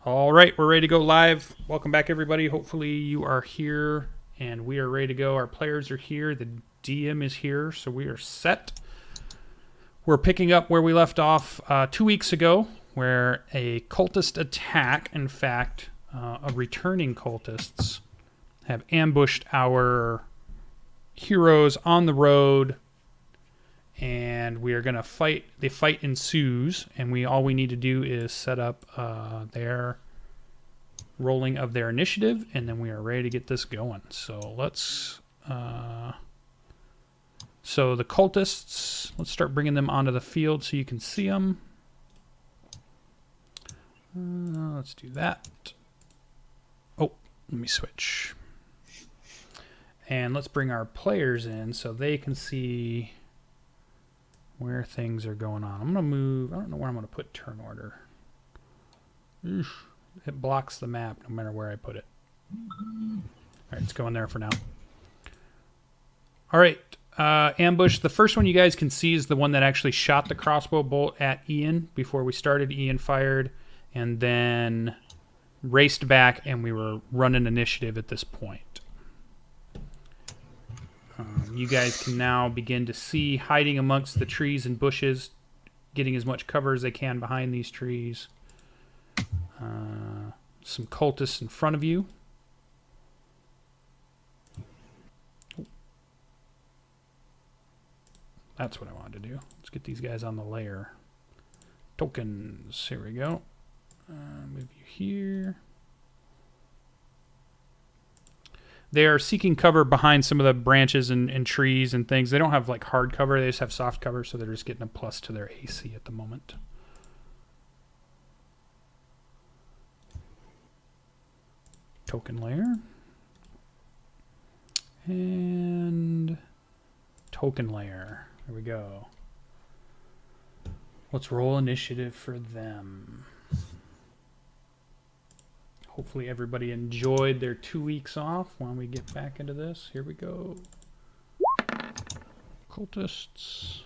All right, we're ready to go live. Welcome back, everybody. Hopefully you are here and we are ready to go. Our players are here. The DM is here, so we are set. We're picking up where we left off 2 weeks ago, where a cultist attack, in fact, returning cultists, have ambushed our heroes on the road, and we are going to fight. The fight ensues, and all we need to do is set up their rolling of their initiative, and then we are ready to get this going. So let's... So the cultists, let's start bringing them onto the field so you can see them. Let's do that. Oh, let me switch. And let's bring our players in so they can see where things are going on. I'm going to move. I don't know where I'm going to put turn order. It blocks the map no matter where I put it. All right, it's going there for now. All right. Ambush. The first one you guys can see is the one that actually shot the crossbow bolt at Ian before we started. Ian fired and then raced back, and we were running initiative at this point. You guys can now begin to see hiding amongst the trees and bushes, getting as much cover as they can behind these trees. Some cultists in front of you. That's what I wanted to do. Let's get these guys on the layer. Tokens. Here we go. Move you here. They are seeking cover behind some of the branches and trees and things. They don't have like hard cover. They just have soft cover, so they're just getting a plus to their AC at the moment. Token layer. And token layer. There we go. Let's roll initiative for them. Hopefully everybody enjoyed their 2 weeks off when we get back into this. Here we go. Cultists.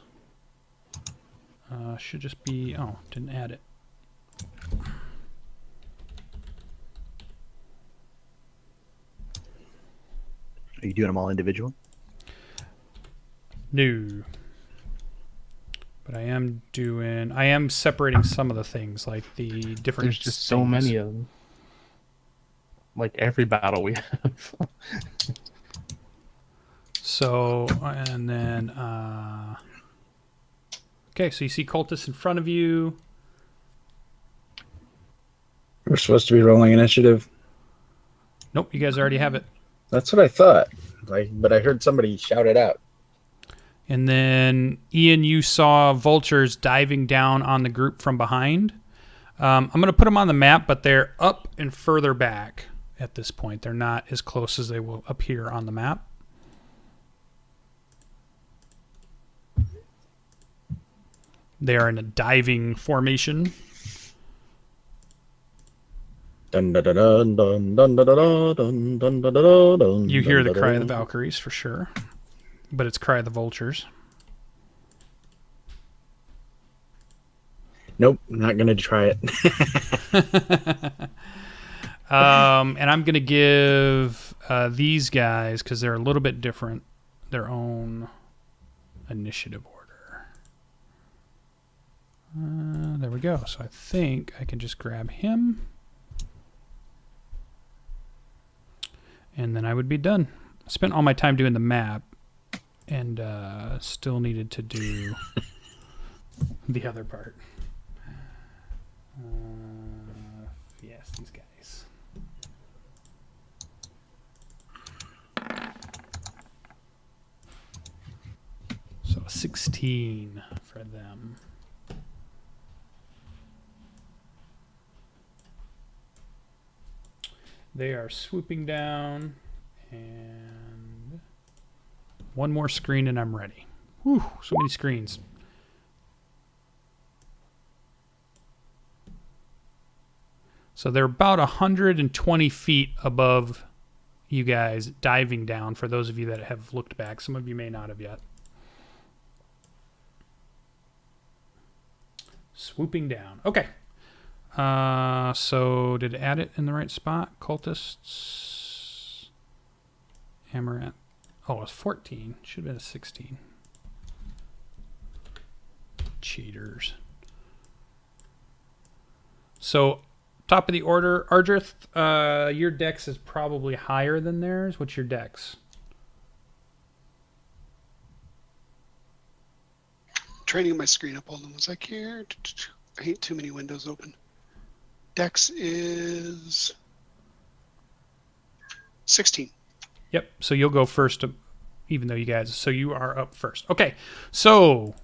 Should just be... Oh, didn't add it. Are you doing them all individual? No. But I am separating some of the things, like the different There's just so many of them. Like every battle we have. So, and then, okay, so you see cultists in front of you. We're supposed to be rolling initiative. Nope, you guys already have it. That's what I thought. But I heard somebody shout it out. And then, Ian, you saw vultures diving down on the group from behind. I'm going to put them on the map, but they're up and further back at this point. They're not as close as they will appear on the map. They are in a diving formation. Dun, dun, dun, dun, dun, dun, dun, dun, dun, dun, dun, dun, You hear the dun, cry of the dun. Valkyries for sure, but it's cry of the vultures. Nope, not going to try it. And I'm going to give these guys, because they're a little bit different, their own initiative order. There we go. So I think I can just grab him. And then I would be done. I spent all my time doing the map and still needed to do the other part. Yes, these guys. So 16 for them. They are swooping down, and one more screen and I'm ready. Whew, so many screens. So they're about 120 feet above you guys, diving down, for those of you that have looked back. Some of you may not have yet. Swooping down. Okay. So did it add it in the right spot? Cultists. Amaranth. Oh, it's 14. Should have been a 16. Cheaters. So, top of the order, Ardreth, your dex is probably higher than theirs. What's your dex? Training my screen up. Hold on one sec here. I hate too many windows open. Dex is 16. Yep. So you'll go first, even though you guys. So you are up first. Okay. So,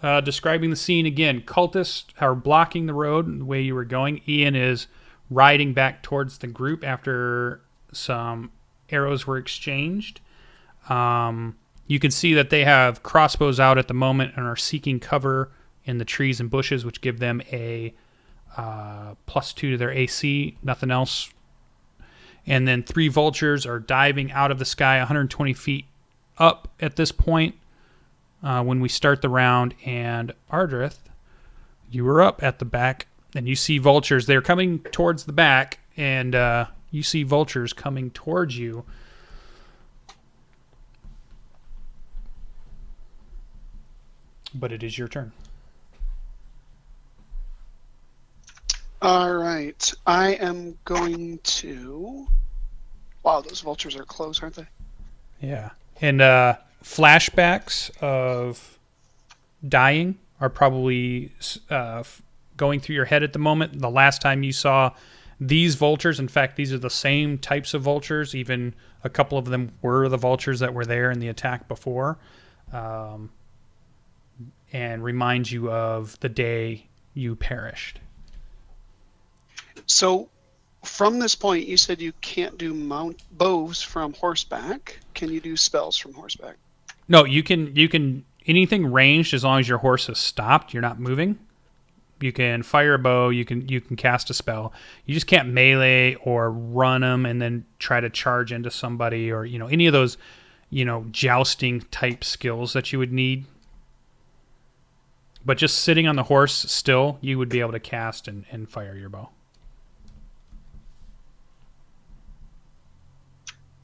describing the scene again. Cultists are blocking the road the way you were going. Ian is riding back towards the group after some arrows were exchanged. You can see that they have crossbows out at the moment and are seeking cover in the trees and bushes, which give them a +2 to their AC. Nothing else. And then 3 vultures are diving out of the sky 120 feet up at this point when we start the round. And Ardreth, you were up at the back, and you see vultures. They're coming towards the back, and you see vultures coming towards you. But it is your turn. All right. I am going to... Wow, those vultures are close, aren't they? Yeah. And flashbacks of dying are probably going through your head at the moment. The last time you saw these vultures, in fact, these are the same types of vultures. Even a couple of them were the vultures that were there in the attack before. And reminds you of the day you perished. So, from this point, you said you can't do bows from horseback. Can you do spells from horseback? No, you can anything ranged as long as your horse is stopped. You're not moving. You can fire a bow. You can cast a spell. You just can't melee or run them and then try to charge into somebody or any of those jousting type skills that you would need. But just sitting on the horse still, you would be able to cast and fire your bow.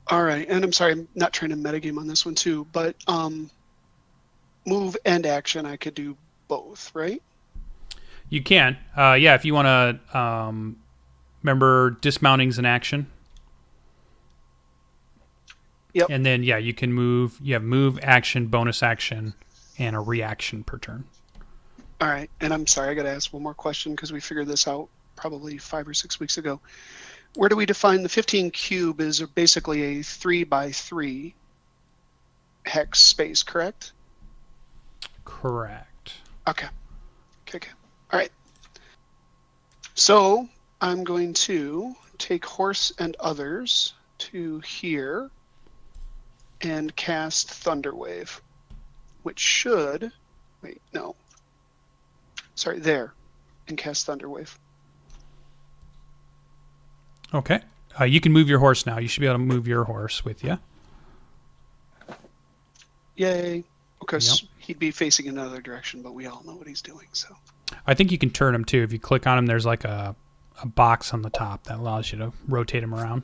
All right, and I'm sorry, I'm not trying to metagame on this one too, but move and action, I could do both, right? You can. Yeah, if you want to remember dismounting's an action. Yep. And then, yeah, you can move. You have move, action, bonus action, and a reaction per turn. All right, and I'm sorry, I got to ask one more question because we figured this out probably 5 or 6 weeks ago. Where do we define the 15 cube is basically a 3x3 hex space, correct? Correct. Okay. All right. So I'm going to take horse and others to here and cast Thunderwave, which should... Wait, no. Sorry, there. And cast Thunderwave. Okay. You can move your horse now. You should be able to move your horse with you. Yay. Because he'd be facing another direction, but we all know what he's doing, so... I think you can turn him, too. If you click on him, there's like a box on the top that allows you to rotate him around.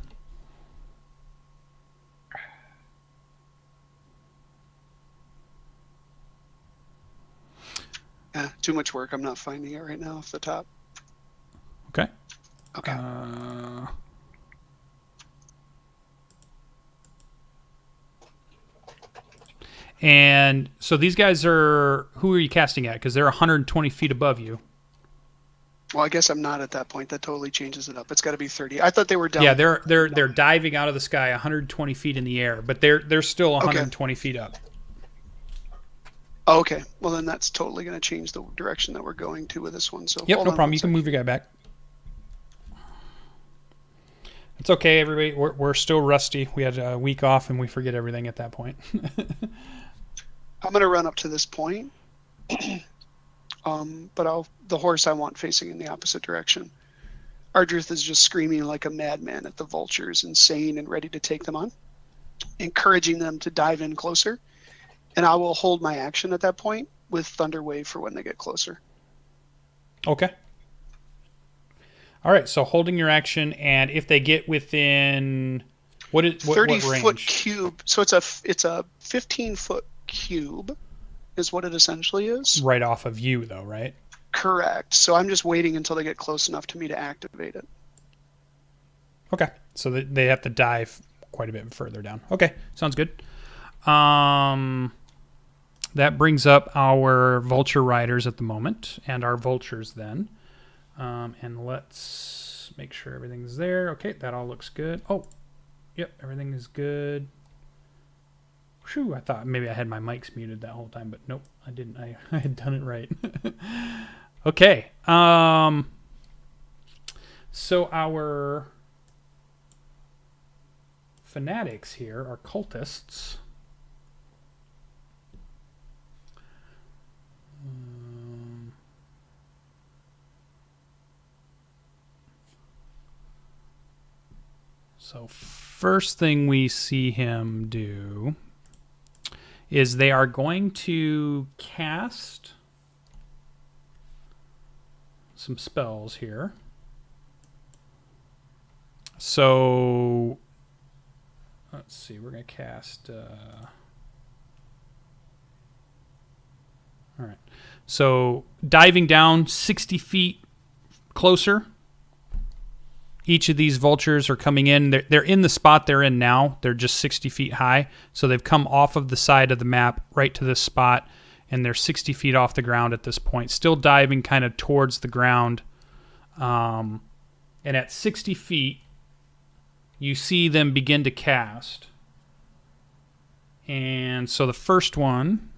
Too much work. I'm not finding it right now off the top. Okay. Okay. And so these guys are... Who are you casting at? Because they're 120 feet above you. Well, I guess I'm not at that point. That totally changes it up. It's got to be 30. I thought they were down. Yeah, they're diving out of the sky 120 feet in the air, but they're still 120 feet up. Oh, okay. Well, then that's totally going to change the direction that we're going to with this one. So yep, no problem. You can move your guy back. It's okay, everybody. We're still rusty. We had a week off, and we forget everything at that point. I'm going to run up to this point, but the horse I want facing in the opposite direction. Ardreth is just screaming like a madman at the vultures, insane and ready to take them on, encouraging them to dive in closer. And I will hold my action at that point with Thunderwave for when they get closer. Okay. All right, so holding your action, and if they get within what 30-foot range? cube. So it's a 15-foot cube, is what it essentially is. Right off of you, though, right? Correct. So I'm just waiting until they get close enough to me to activate it. Okay, so they have to dive quite a bit further down. Okay, sounds good. That brings up our vulture riders at the moment, and our vultures then. And let's make sure everything's there. Okay, that all looks good. Oh, yep, everything is good. Whew, I thought maybe I had my mics muted that whole time, but nope, I didn't. I had done it right. Okay. So our fanatics here are cultists. So first thing we see him do is they are going to cast some spells here. So let's see, we're going to cast... all right. So diving down 60 feet closer. Each of these vultures are coming in. They're in the spot they're in now. They're just 60 feet high. So they've come off of the side of the map right to this spot, and they're 60 feet off the ground at this point. Still diving kind of towards the ground. And at 60 feet, you see them begin to cast. And so the first one,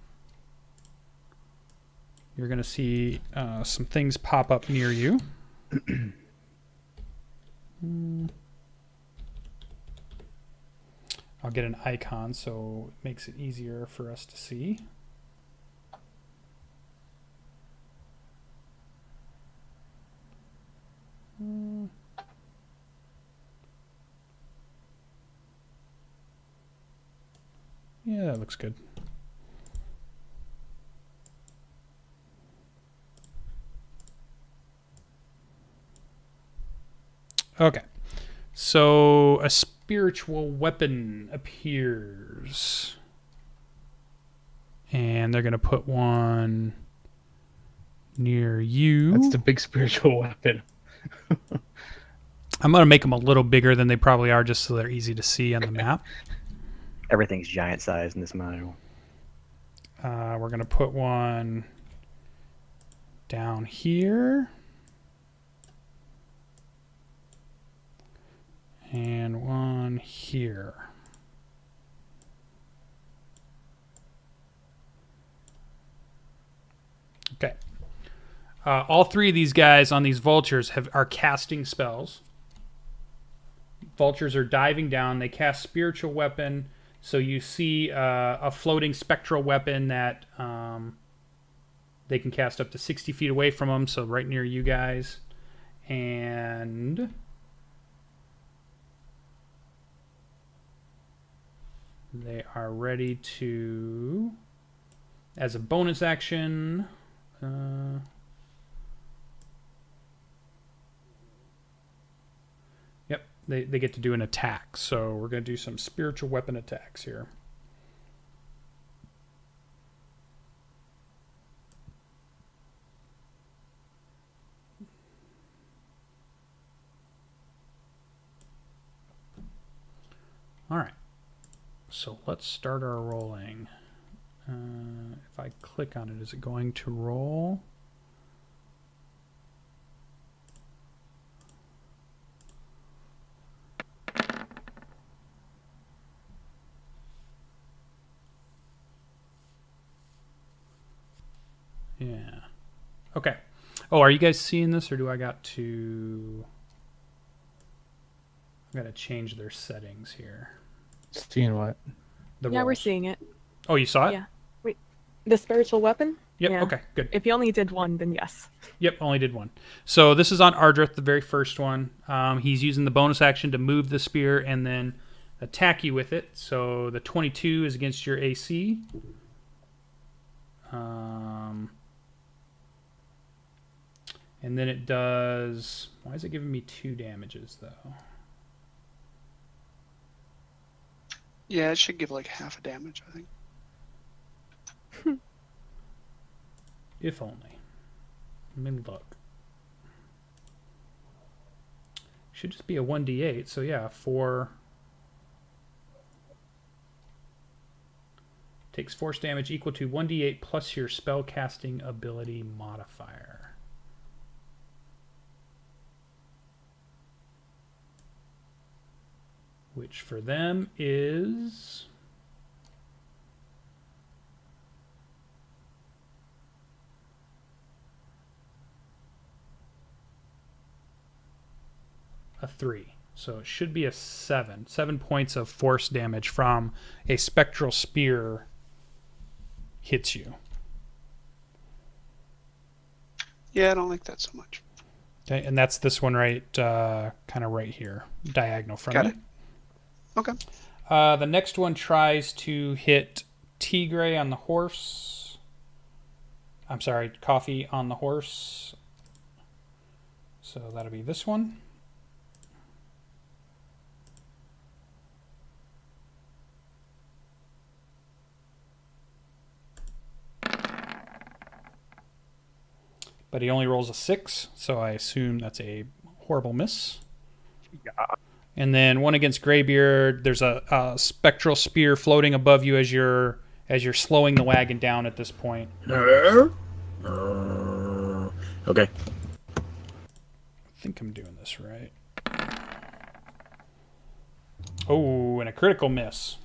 you're going to see some things pop up near you. I'll get an icon so it makes it easier for us to see. Yeah, that looks good. Okay, so a spiritual weapon appears, and they're going to put one near you. That's the big spiritual weapon. I'm going to make them a little bigger than they probably are just so they're easy to see on the map. Everything's giant size in this module. We're going to put one down here. And one here. Okay. All three of these guys on these vultures are casting spells. Vultures are diving down. They cast spiritual weapon. So you see a floating spectral weapon that they can cast up to 60 feet away from them. So right near you guys. And they are ready to, as a bonus action, yep, they get to do an attack. So we're going to do some spiritual weapon attacks here. All right. So let's start our rolling. If I click on it, is it going to roll? Yeah. Okay. Oh, are you guys seeing this, or do I got to... I got to change their settings here. Seeing what? The Yeah, we're rolls. seeing it. Oh, you saw it? Yeah. Wait, the spiritual weapon? Yep. Yeah. Okay. Good. If you only did one, then yes. Yep. Only did one. So this is on Ardreth, the very first one. He's using the bonus action to move the spear and then attack you with it. So the 22 is against your AC. And then it does... Why is it giving me 2 damages, though? Yeah, it should give like half a damage, I think. If only. Let me look. Should just be a 1d8, so yeah, 4... Takes force damage equal to 1d8 plus your spellcasting ability modifier. Which for them is... a 3. So it should be a 7. 7 points of force damage from a spectral spear hits you. Yeah, I don't like that so much. Okay, and that's this one right, kind of right here, diagonal from Got you. it. Okay. The next one tries to hit Tigray on the horse. I'm sorry, Coffee on the horse. So that'll be this one. But he only rolls a 6, so I assume that's a horrible miss. Yeah. And then one against Greybeard. There's a spectral spear floating above you as you're slowing the wagon down at this point. Okay. I think I'm doing this right. Oh, and a critical miss.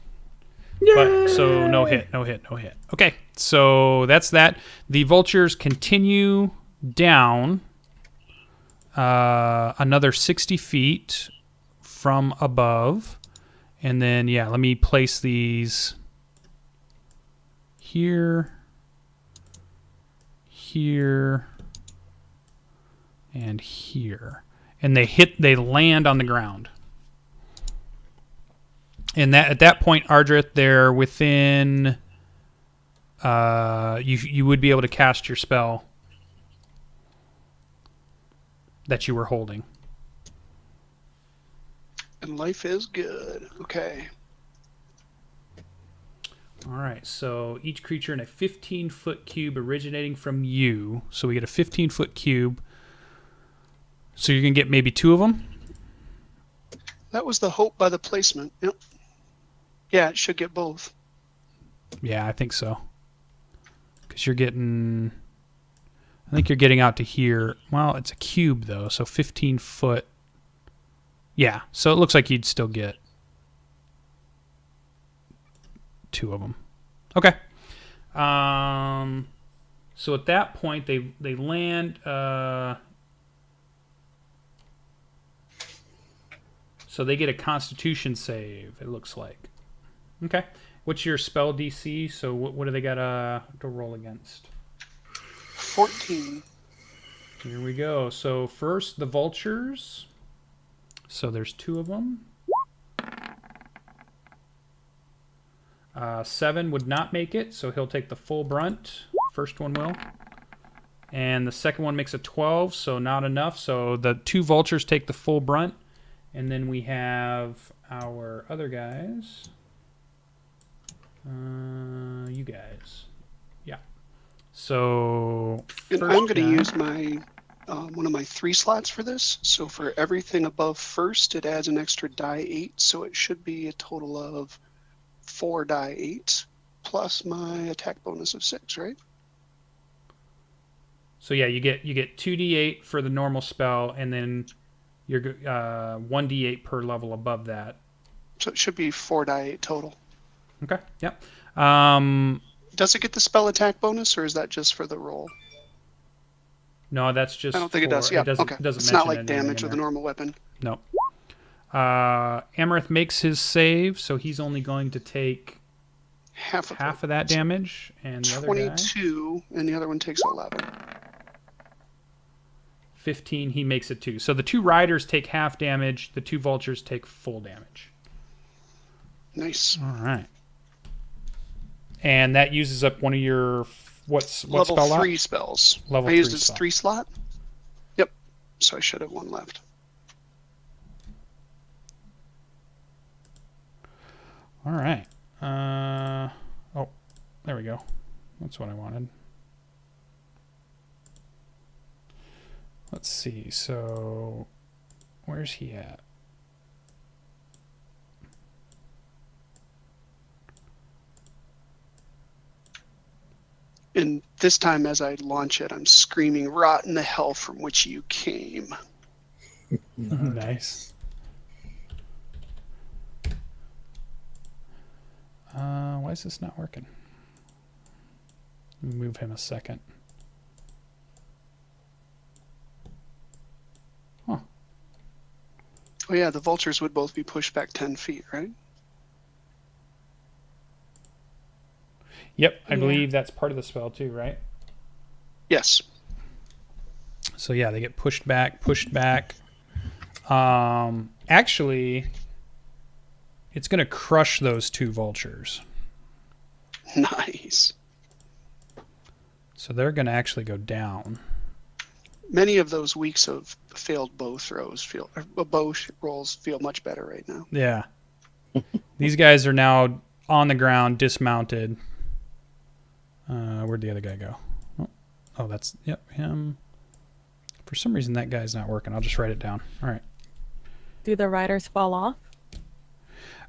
But, so no hit. Okay, so that's that. The vultures continue down another 60 feet from above. And then, yeah, let me place these here, here, and here. And they land on the ground. And that at that point, Ardreth, they're within... you would be able to cast your spell that you were holding. And life is good. Okay. All right, so each creature in a 15-foot cube originating from you. So we get a 15-foot cube. So you're going to get maybe 2 of them? That was the hope by the placement. Yep. Yeah, it should get both. Yeah, I think so. Because you're getting... I think you're getting out to here. Well, it's a cube, though, so 15 foot. Yeah, so it looks like you'd still get 2 of them. Okay. So at that point, they land... so they get a Constitution save, it looks like. Okay. What's your spell DC? So what do they got to roll against? 14. Here we go. So first, the vultures. So there's 2 of them. 7 would not make it, so he'll take the full brunt. First one will. And the second one makes a 12, so not enough. So the 2 vultures take the full brunt. And then we have our other guys. You guys. Yeah. So And first I'm going to guy- use my one of my 3 slots for this. So for everything above first, it adds an extra die 8. So it should be a total of 4 die 8 plus my attack bonus of 6, right? So yeah, you get 2d8 for the normal spell, and then you're 1d8 per level above that. So it should be 4 die 8 total. Okay. Yep. Does it get the spell attack bonus, or is that just for the roll? No, that's just. I don't think it does. Yeah, doesn't, okay. Doesn't It's not mention like anything damage in with a there. normal weapon. No. Amarith makes his save, so he's only going to take Half of half of that damage, and the other guy 22, and the other one takes 11. 15. He makes it 2. So the 2 riders take half damage. The 2 vultures take full damage. Nice. All right. And that uses up one of your what Level spell 3 slot? spells. Level I used 3 his spell. 3 slot. so I should have one left. All right. Oh, there we go. That's what I wanted. Let's see. So, where's he at? And this time, as I launch it, I'm screaming, "Rot in the hell from which you came." Nice. Why is this not working? Let me move him a second. Huh. Oh yeah, the vultures would both be pushed back 10 feet, right? Yep, I Yeah. believe that's part of the spell too, right? Yes. So yeah, they get pushed back, pushed back. Actually, it's going to crush those two vultures. Nice. So they're going to actually go down. Many of those weeks of failed bow rolls feel much better right now. Yeah. These guys are now on the ground, dismounted. Where'd the other guy go? Oh, that's, yep, him. For some reason, that guy's not working. I'll just write it down. All right. Do the riders fall off?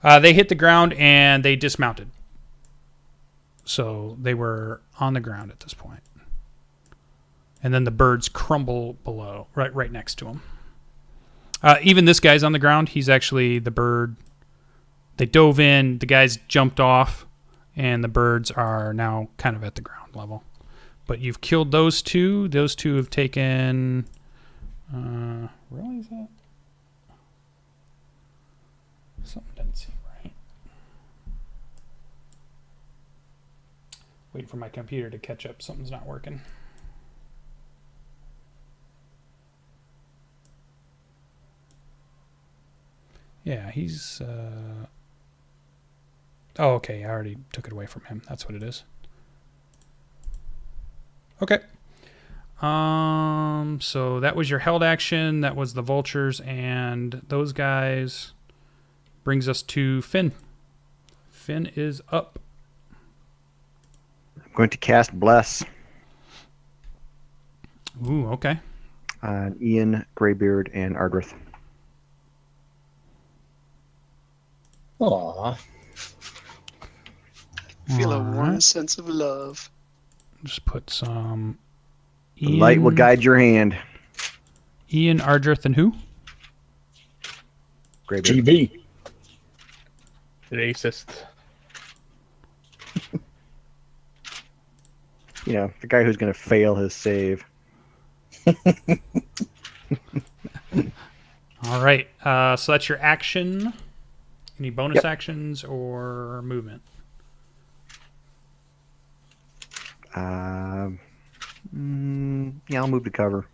They hit the ground and they dismounted. So they were on the ground at this point. And then the birds crumble below, right next to him. Even this guy's on the ground. He's actually the bird. They dove in, the guys jumped off, and the birds are now kind of at the ground level. But you've killed those two. Those two have taken... really, is that? Something doesn't seem right. Waiting for my computer to catch up. Something's not working. Yeah, he's... Oh, okay. I already took it away from him. That's what it is. Okay. So that was your held action. That was the vultures and those guys. Brings us to Finn. Finn is up. I'm going to cast Bless Ooh, okay. on Ian, Greybeard, and Ardreth. Aw. Feel a warm Alright. sense of love. Just put some... The light will guide your hand. Ian, Ardreth, and who? Greybeard. GB. Racist. You know, the guy who's going to fail his save. All right. So that's your action. Any bonus Yep. actions or movement? Yeah, I'll move to cover.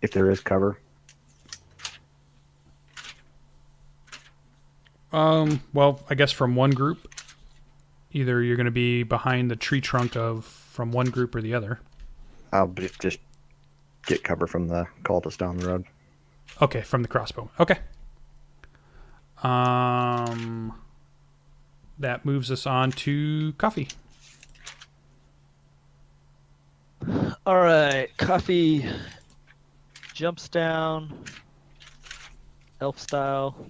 If there is cover. Well, I guess from one group. Either you're going to be behind the tree trunk from one group or the other. I'll just get cover from the cultist down the road. Okay, from the crossbow. Okay. That moves us on to Coffee. All right, Coffee jumps down, elf style.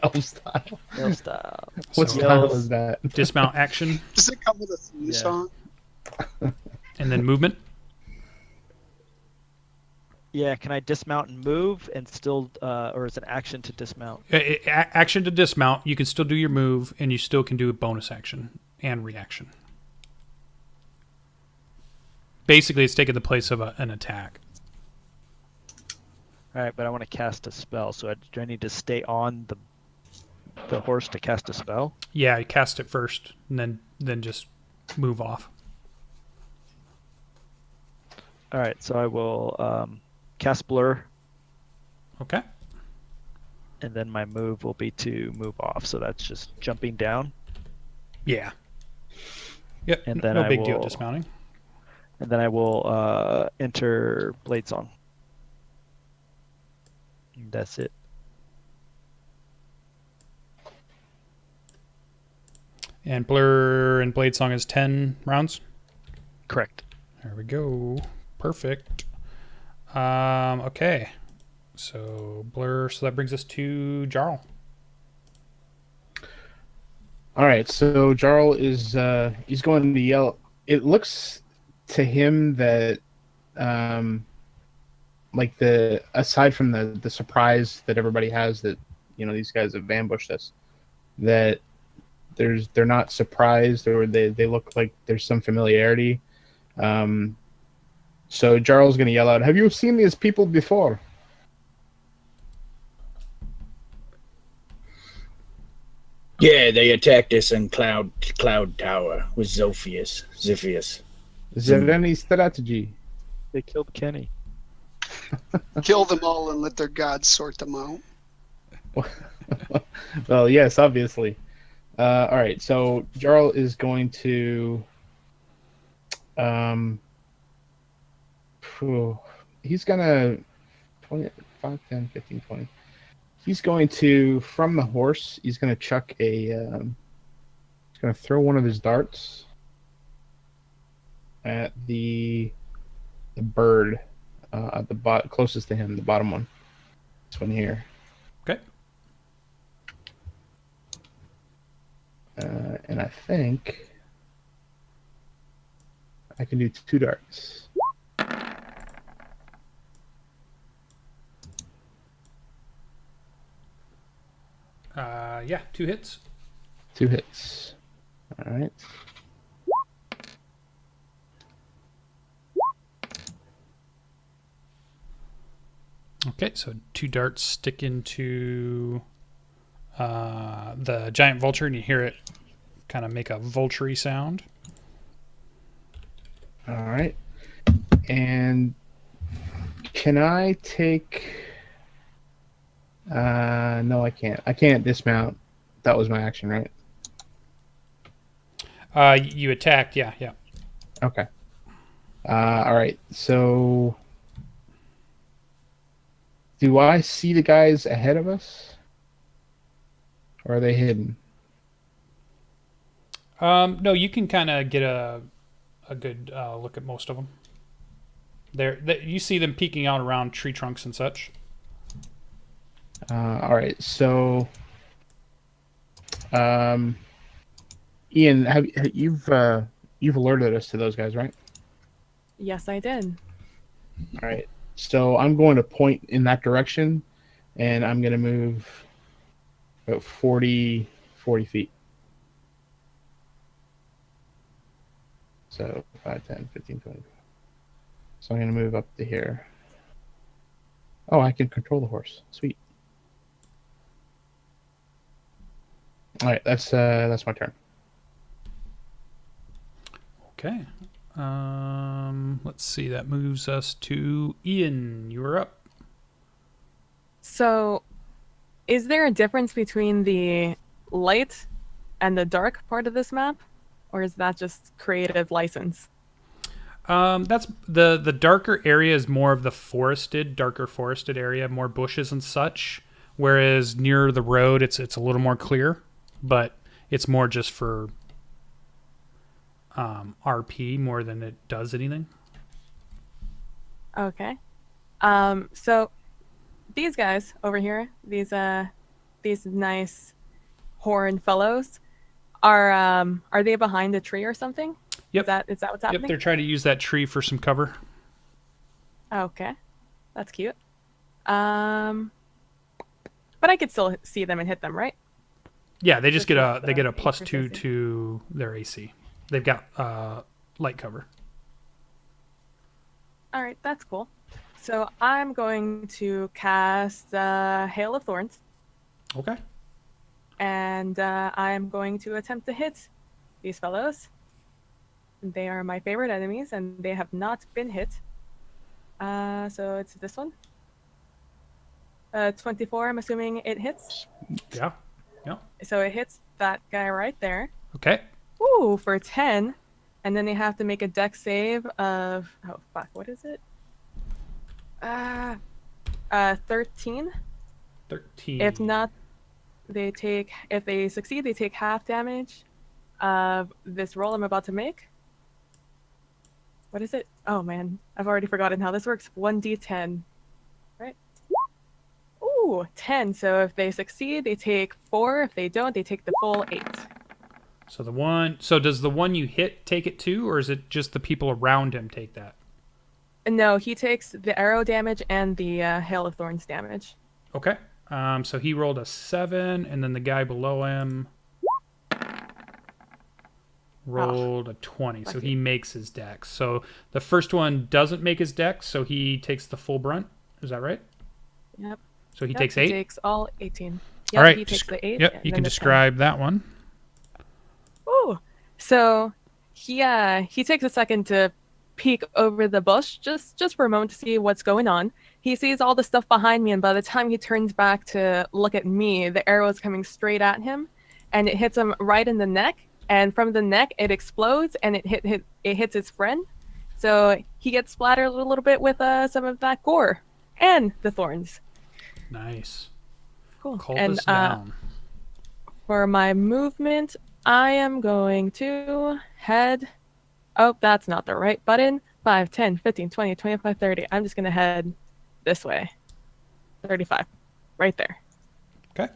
Elf style. Elf style. What So- style is that? Dismount action Does it come with a theme Yeah. song? and then movement. Yeah, can I dismount and move and still, or is it action to dismount? Action to dismount. You can still do your move, and you still can do a bonus action and reaction. Basically, it's taking the place of an attack. All right, but I want to cast a spell, so do I need to stay on the horse to cast a spell? Yeah, you cast it first, and then just move off. All right, so I will cast Blur, Okay. and then my move will be to move off. So that's just jumping down. Yeah. Yep. And then no I big deal will- dismounting. And then I will enter Bladesong. That's it. And Blur and Bladesong is 10 rounds. Correct. There we go. Perfect. Okay. So Blur. So that brings us to Jarl. All right, so Jarl is he's going to yell. It looks to him that like aside from the surprise that everybody has that these guys have ambushed us, that they're not surprised, or they look like there's some familiarity. So Jarl's going to yell out, "Have you seen these people before?" Yeah, they attacked us in Cloud Tower with Ziphius. Is there any strategy? They killed Kenny. Kill them all and let their gods sort them out. Well, yes, obviously. All right, so Jarl is going to he's gonna 20, 5, 10, 15, 20. He's going to, from the horse, he's gonna chuck he's gonna throw one of his darts at the bird at the closest to him, the bottom one. This one here. Okay. And I think I can do 2 darts. Yeah, 2 hits. 2 hits. All right. Okay, so 2 darts stick into the giant vulture, and you hear it kind of make a vulture-y sound. All right. And can I take... no, I can't. I can't dismount. That was my action, right? You attacked, yeah. Okay. All right. So, do I see the guys ahead of us, or are they hidden? No, you can kind of get a good look at most of them. You see them peeking out around tree trunks and such. All right. So, Ian, you've alerted us to those guys, right? Yes, I did. All right. So I'm going to point in that direction, and I'm going to move about 40 feet. So 5, 10, 15, 20. So I'm going to move up to here. Oh, I can control the horse. Sweet. All right, that's my turn. Okay. Let's see. That moves us to Ian. You're up. So, is there a difference between the light and the dark part of this map? Or is that just creative license? That's the darker area is more of the darker forested area, more bushes and such. Whereas near the road, it's a little more clear, but it's more just for RP more than it does anything. Okay. So these guys over here, these nice horn fellows, are they behind a tree or something? Yep. Is that what's happening? Yep, they're trying to use that tree for some cover. Okay. That's cute. But I could still see them and hit them, right? Yeah, they just get a They +2 to their AC. They've got light cover. All right, that's cool. So I'm going to cast Hail of Thorns, Okay. and I'm going to attempt to hit these fellows. They are my favorite enemies, and they have not been hit. So it's this one. 24, I'm assuming it hits. Yeah. So it hits that guy right there. Okay. Ooh, for 10. and then they have to make a dex save of what is it? 13. 13. If not, if they succeed, they take half damage of this roll I'm about to make. What is it? Oh man, I've already forgotten how this works. 1d10, right? Ooh, 10. So if they succeed, they take 4. If they don't, they take the full 8. So does the one you hit take it too, or is it just the people around him take that? No, he takes the arrow damage and the Hail of Thorns damage. Okay. So he rolled a 7, and then the guy below him rolled a 20. So he makes his dex. So the first one doesn't make his dex, so he takes the full brunt. Is that right? Yep. So he takes 8? He takes all 18. Yep, all right. He takes the 8. Yep, you can describe that one. Ooh. So he takes a second to peek over the bush just for a moment to see what's going on. He sees all the stuff behind me, and by the time he turns back to look at me, the arrow is coming straight at him, and it hits him right in the neck. And from the neck, it explodes, and it hits his friend. So he gets splattered a little bit with some of that gore and the thorns. Nice. Cool. Cultist And down. for my movement, I am going to head... Oh, that's not the right button. 5, 10, 15, 20, 25, 30. I'm just going to head this way. 35. Right there. Okay.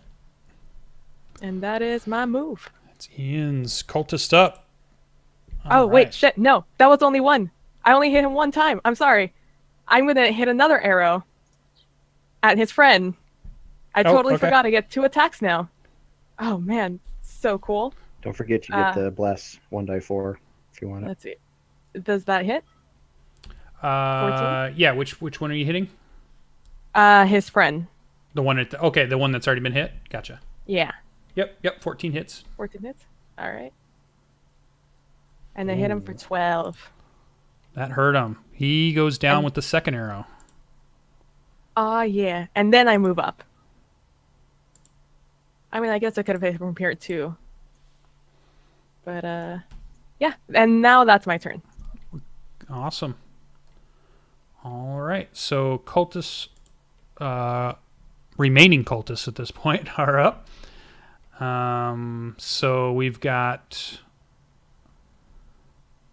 And that is my move. It's Ian's cultist up. Wait, shit. No, that was only one. I only hit him one time. I'm sorry. I'm going to hit another arrow at his friend. I totally forgot I get 2 attacks now. Oh, man. So cool. Don't forget you get the bless 1d4 if you want it. Let's see. Does that hit? 14? Yeah, which one are you hitting? His friend. The one the one that's already been hit? Gotcha. Yeah. Yep, 14 hits. 14 hits? All right. And I hit him for 12. That hurt him. He goes down with the second arrow. Yeah. And then I move up. I mean, I guess I could have hit from here too. But, yeah. And now that's my turn. Awesome. All right. So cultists, remaining cultists at this point are up. So we've got,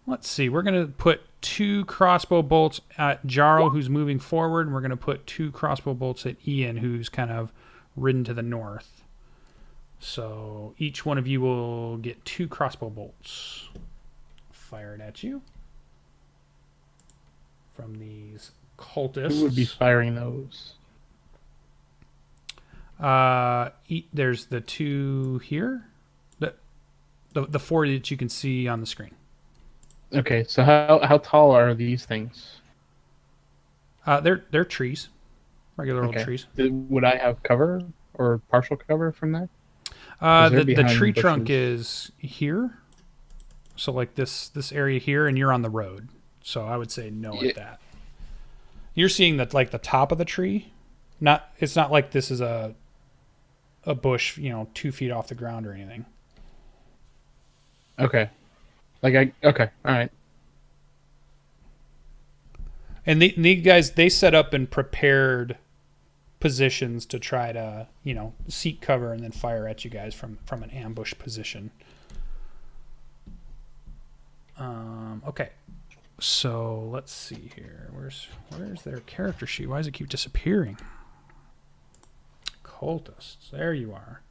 let's see, we're going to put 2 crossbow bolts at Jarrel, who's moving forward, and we're going to put 2 crossbow bolts at Ian, who's kind of ridden to the north. So each one of you will get 2 crossbow bolts fired at you from these cultists. Who would be firing those? There's the 2 here, the 4 that you can see on the screen. Okay, so how tall are these things? They're trees, regular old trees. Would I have cover or partial cover from that? The tree trunk is here, so like this area here, and you're on the road. So I would say no at that. You're seeing that like the top of the tree. It's not like this is a bush, 2 feet off the ground or anything. Okay. Okay, all right. And the guys, they set up and prepared positions to try to, seek cover and then fire at you guys from an ambush position. Okay. So let's see here. Where's their character sheet? Why does it keep disappearing? Cultists. There you are.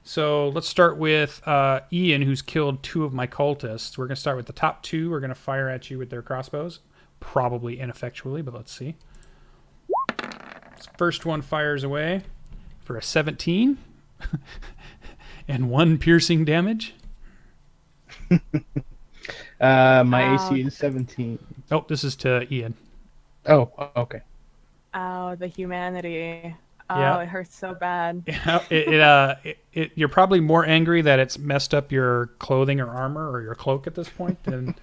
So let's start with Ian, who's killed 2 of my cultists. We're going to start with the top 2. We're going to fire at you with their crossbows. Probably ineffectually, but let's see. This first one fires away for a 17 and 1 piercing damage. My AC is 17. Oh, this is to Ian. Oh, okay. Oh, the humanity. Oh, yeah. It hurts so bad. Yeah, you're probably more angry that it's messed up your clothing or armor or your cloak at this point than...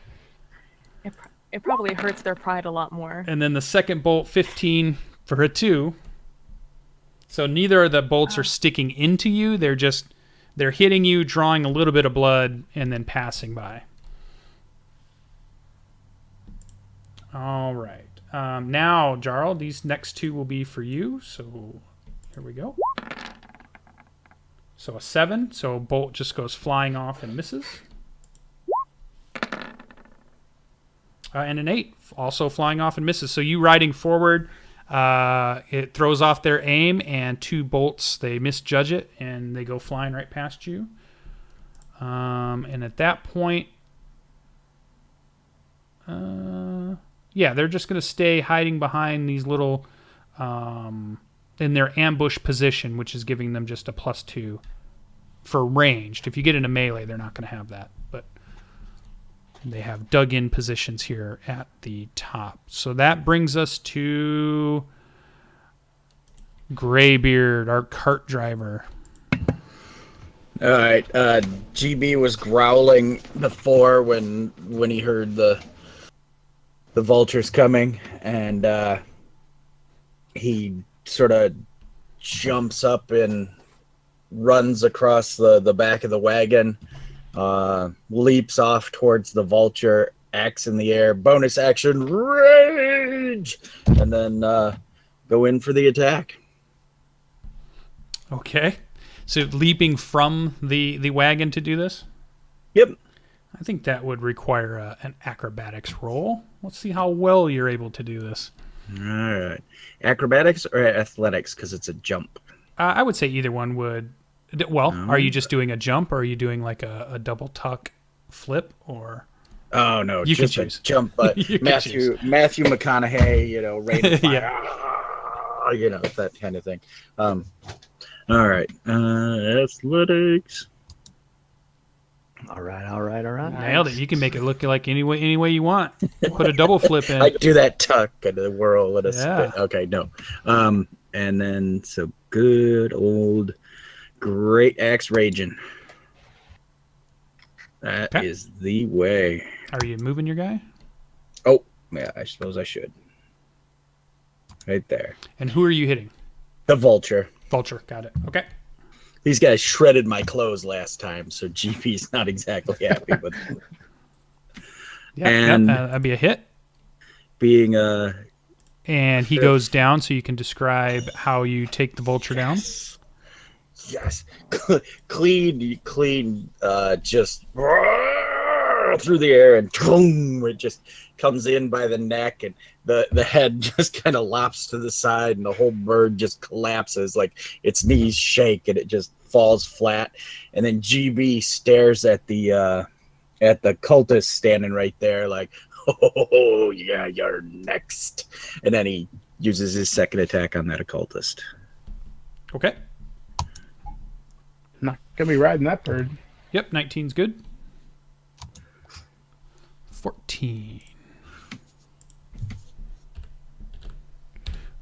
It probably hurts their pride a lot more. And then the second bolt, 15 for a 2. So neither of the bolts are sticking into you. They're hitting you, drawing a little bit of blood, and then passing by. All right. Now, Jarrel, these next two will be for you. So here we go. So a 7. So a bolt just goes flying off and misses. And an 8, also flying off and misses. So you riding forward, it throws off their aim, and 2 bolts, they misjudge it, and they go flying right past you. And at that point, yeah, they're just going to stay hiding behind these little, in their ambush position, which is giving them just a +2 for ranged. If you get into melee, they're not going to have that, but they have dug in positions here at the top. So that brings us to Greybeard, our cart driver. All right. GB was growling before when he heard the vultures coming, and he sort of jumps up and runs across the back of the wagon, leaps off towards the vulture, axe in the air, bonus action, rage, and then go in for the attack. Okay. So leaping from the wagon to do this? Yep. I think that would require an acrobatics roll. Let's see how well you're able to do this. All right. Acrobatics or athletics, because it's a jump? I would say either one would. Well, are you just doing a jump, or are you doing like a double tuck flip, or? Oh no, you just can a choose. Jump. But Matthew McConaughey, rated fire, Yeah. that kind of thing. All right, athletics. All right. Nailed it. You can make it look like any way you want. Put a double flip in. I do that tuck and a whirl and a Yeah. spin. Okay, no. And then so good old great axe raging. That is the way. Are you moving your guy? Oh, yeah, I suppose I should. Right there. And who are you hitting? The vulture. Vulture. Got it. Okay. These guys shredded my clothes last time, so GP's not exactly happy with them. Yeah, that'd be a hit. Being And he goes down, so you can describe how you take the vulture down. Yes. Clean, just through the air, and it just comes in by the neck, and the head just kind of lops to the side, and the whole bird just collapses, like its knees shake, and it just falls flat. And then GB stares at the cultist standing right there, like, oh yeah, you're next. And then he uses his second attack on that occultist. Okay. Not gonna be riding that bird. Yep, 19's good. 14.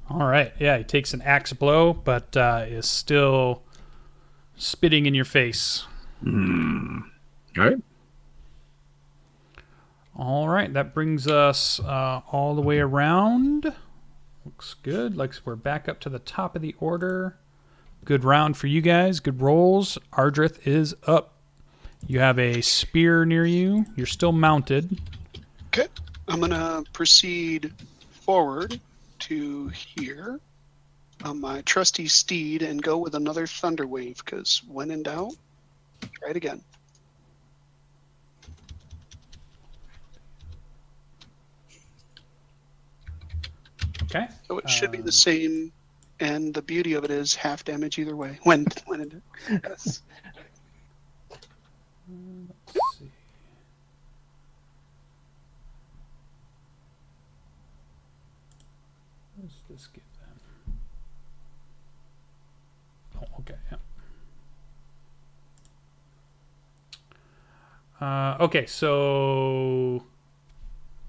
All right. Yeah, he takes an axe blow, but is still spitting in your face. All right. All right. That brings us all the way around. Looks good. Like we're back up to the top of the order. Good round for you guys. Good rolls. Ardreth is up. You have a spear near you. You're still mounted. Okay. I'm going to proceed forward to here on my trusty steed and go with another thunder wave, because when in doubt, try it again. Okay. So it should be the same, and the beauty of it is half damage either way. When in yes. Let's see. What does this give them? Oh, okay. Yeah. Okay, so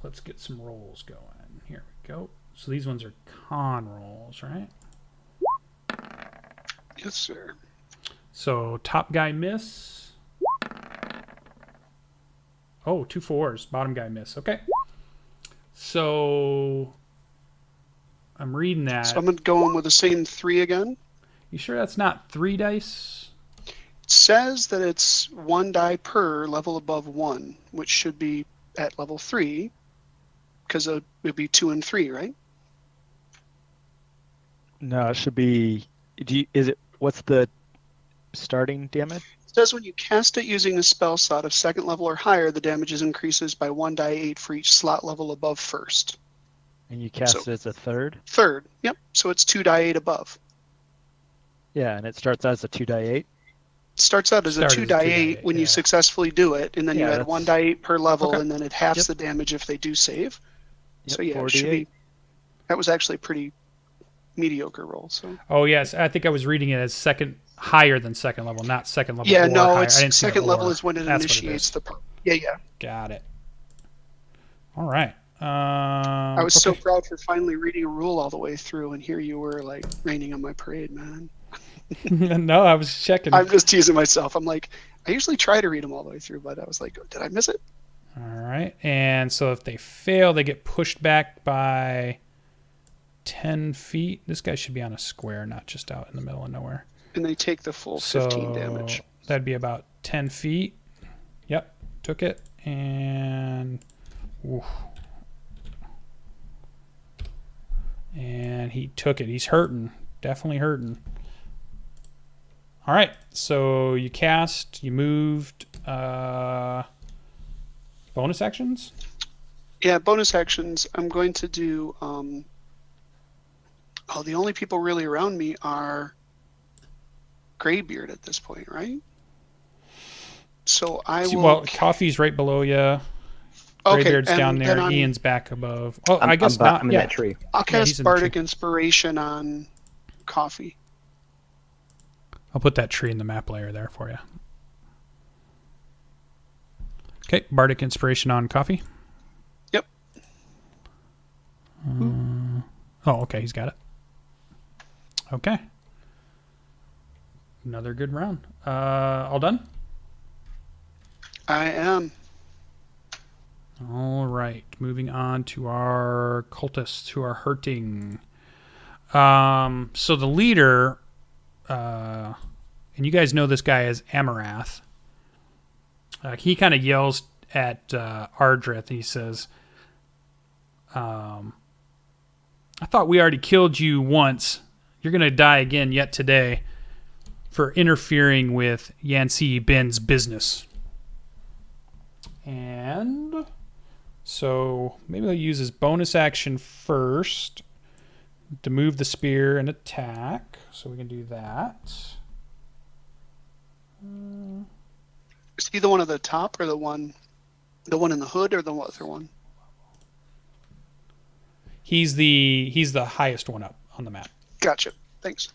let's get some rolls going. Here we go. So these ones are con rolls, right? Yes, sir. So top guy miss. Oh, 2 4s. Bottom guy miss. Okay. So I'm reading that. So I'm going with the same 3 again. You sure that's not 3 dice? It says that it's 1 die per level above 1, which should be at level 3, because it would be 2 and 3, right? No, it should be. What's the starting damage? It says when you cast it using a spell slot of 2nd level or higher, the damage increases by 1d8 for each slot level above 1st. And you cast it as a 3rd? 3rd, yep. So it's 2d8 above. Yeah, and it starts out as a 2d8? Starts out as a 2d8 when you successfully do it, and then you add 1d8 per level, and then it halves the damage if they do save. So yeah, it should be. That was actually a pretty mediocre roll. So. Oh yes, I think I was reading it as higher than 2nd level, not 2nd level. Yeah, or no, higher. it's I didn't see 2nd level or. is when it That's initiates the. Yeah. Got it. All right. I was so proud for finally reading a rule all the way through, and here you were like raining on my parade, man. No, I was checking. I'm just teasing myself. I'm like, I usually try to read them all the way through, but I was like, did I miss it? All right. And so if they fail, they get pushed back by 10 feet. This guy should be on a square, not just out in the middle of nowhere. And they take the full 15 damage. That'd be about 10 feet. Yep. Took it. And... Oof. And he took it. He's hurting. Definitely hurting. All right. So you cast. You moved. Bonus actions? Yeah, bonus actions. I'm going to do... the only people really around me are Greybeard at this point, right? So I will... Well, Coffee's right below you. Greybeard's down there. Ian's back above. Oh, I guess not. I'm in that tree. I'll cast Bardic Inspiration on Coffee. I'll put that tree in the map layer there for you. Okay, Bardic Inspiration on Coffee. Yep. Okay, he's got it. Okay. Another good round. All done? I am. All right, moving on to our cultists who are hurting. So the leader, and you guys know this guy as Amarath. He kind of yells at Ardreth. He says, I thought we already killed you once. You're going to die again yet today for interfering with Yancy Ben's business. And so maybe he'll use his bonus action first to move the spear and attack. So we can do that. Is he the one at the top or the one in the hood or the other one? He's the highest one up on the map. Gotcha. Thanks.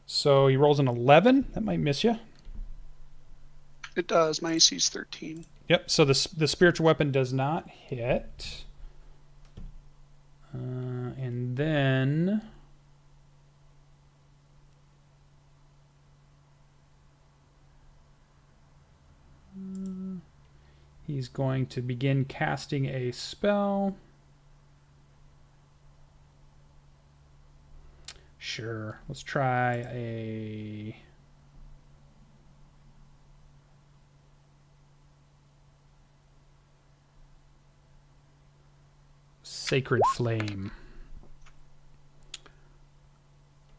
So he rolls an 11. That might miss you. It does. My AC is 13. Yep. So the spiritual weapon does not hit. And then he's going to begin casting a spell. Sure. Let's try a... Sacred Flame.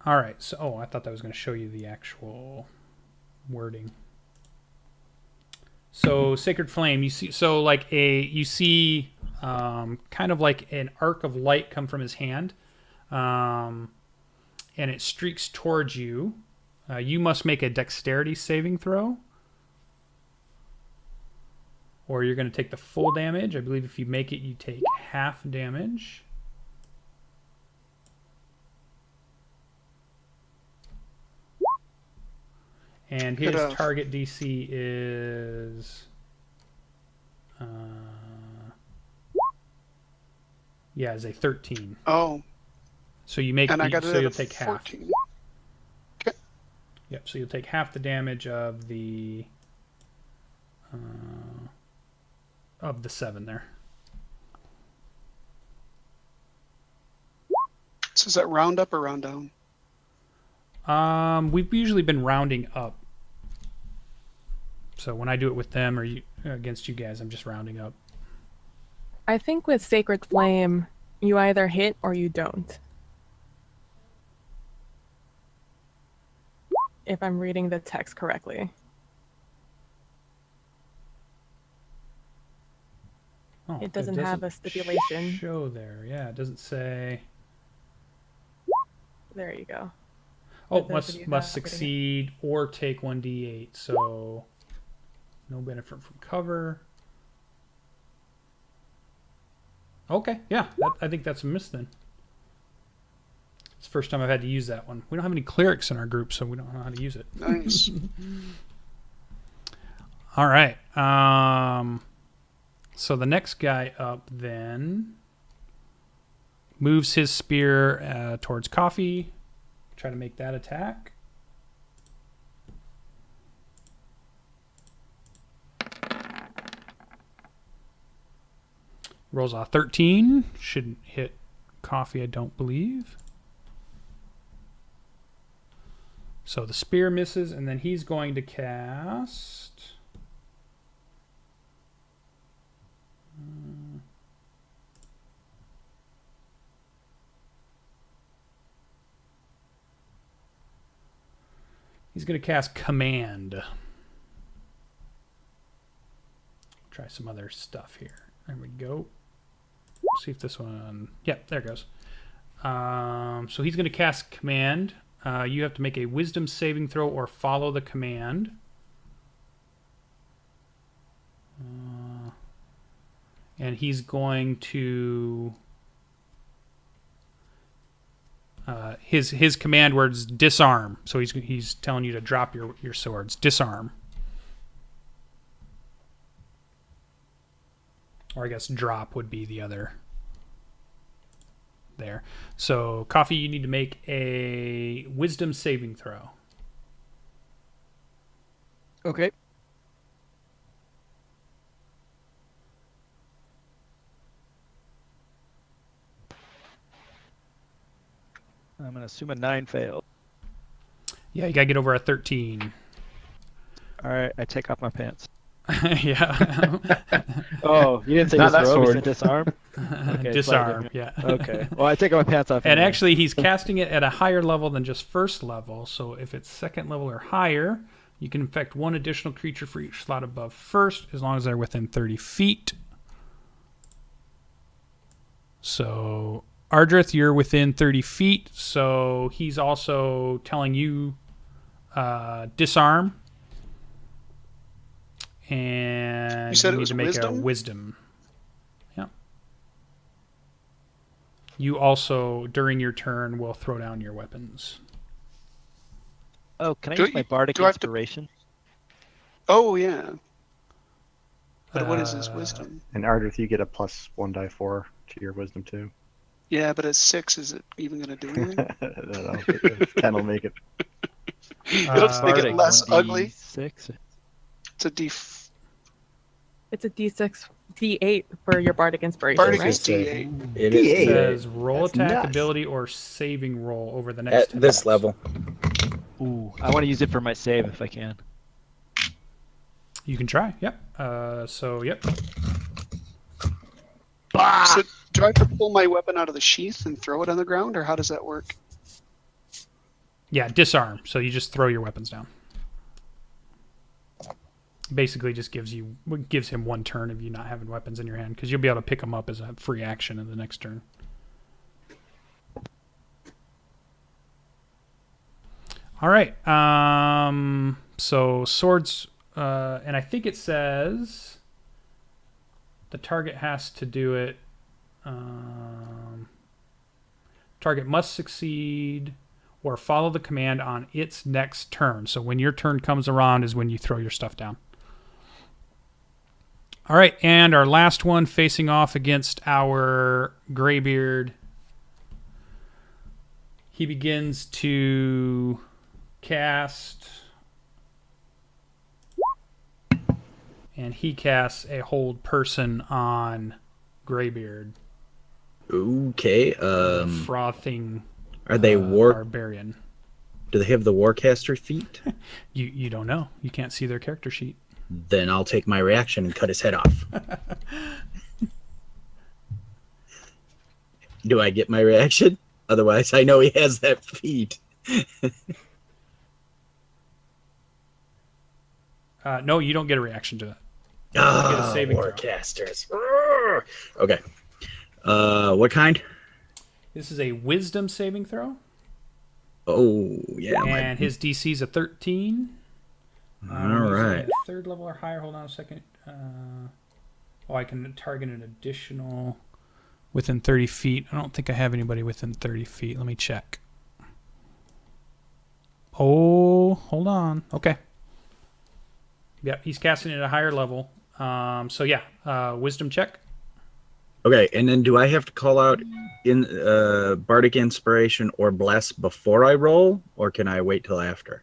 All right. So, I thought that was going to show you the actual wording. So, Sacred Flame, you see, so like you see kind of like an arc of light come from his hand, and it streaks towards you. You must make a dexterity saving throw, or you're going to take the full damage. I believe if you make it, you take half damage. And his target DC is... is a 13. Oh. So you make... So you'll take 14. half. Okay. Yep, so you'll take half the damage of the... of the 7 there. So is that round up or round down? We've usually been rounding up. So when I do it with them or against you guys, I'm just rounding up. I think with Sacred Flame, you either hit or you don't. If I'm reading the text correctly. Oh, It doesn't have a stipulation. Show there. Yeah, it doesn't say. There you go. Oh, For those of you must not reading it. succeed or take 1d8. So no benefit from cover. Okay, yeah, I think that's a miss then. It's the first time I've had to use that one. We don't have any clerics in our group, so we don't know how to use it. Nice. All right. So the next guy up then moves his spear towards Coffee. Try to make that attack. Rolls a 13. Shouldn't hit Coffee, I don't believe. So the spear misses, and then he's going to cast... He's going to cast Command. Try some other stuff here. There we go. See if this one... Yep, there it goes. So he's going to cast Command. You have to make a Wisdom saving throw or follow the command. And he's going to... his command words disarm. So he's telling you to drop your swords. Disarm. Or I guess drop would be the other there. So Coffee, you need to make a Wisdom saving throw. Okay. I'm going to assume a 9 failed. Yeah, you got to get over a 13. All right, I take off my pants. Yeah. Oh, you didn't say Not that disrobe, you sword. said disarm? Okay, Disarm, slightly. yeah. Okay. Well, I take off my pants off. And anyway. actually, he's casting it at a higher level than just first level. So if it's second level or higher, you can infect one additional creature for each slot above first, as long as they're within 30 feet. So Ardreth, you're within 30 feet. So he's also telling you disarm. And You said it need was to make wisdom? a wisdom. Yeah. You also, during your turn, will throw down your weapons. Oh, can I Do use you- my bardic do I have to- inspiration? Oh, yeah. But what is his wisdom? And Ardreth, you get a +1 die 4 to your wisdom too. Yeah, but at 6, is it even going to do anything? I don't know if 10 will make it. It'll just make it Bardic, less 1d6. ugly. It's a It's a D6, D8 for your Bardic Inspiration, Bardic right? is D8. It D8. is It says roll That's attack, nuts. ability, or saving roll over the at next 10 this minutes. level. Ooh, I want to use it for my save if I can. You can try. Yep. Yep. So do I have to pull my weapon out of the sheath and throw it on the ground, or how does that work? Yeah, disarm. So you just throw your weapons down. Basically, just gives him one turn of you not having weapons in your hand, because you'll be able to pick them up as a free action in the next turn. All right. So swords, and I think it says the target has to do it. Target must succeed or follow the command on its next turn. So when your turn comes around is when you throw your stuff down. All right, and our last one facing off against our Greybeard. He begins to cast, and he casts a hold person on Greybeard. Okay. Frothing. Are they war? Barbarian. Do they have the Warcaster feat? You don't know. You can't see their character sheet. then I'll take my reaction and cut his head off. Do I get my reaction? Otherwise, I know he has that feat. No, you don't get a reaction to that. You get a saving throw. Warcasters. Okay. What kind? This is a wisdom saving throw. Oh, yeah. And his DC is a 13. All right. Third level or higher. Hold on a second. I can target an additional within 30 feet. I don't think I have anybody within 30 feet. Let me check. Oh, hold on. Okay. Yeah, he's casting it at a higher level. So yeah, wisdom check. Okay, and then do I have to call out in Bardic Inspiration or Bless before I roll, or can I wait till after?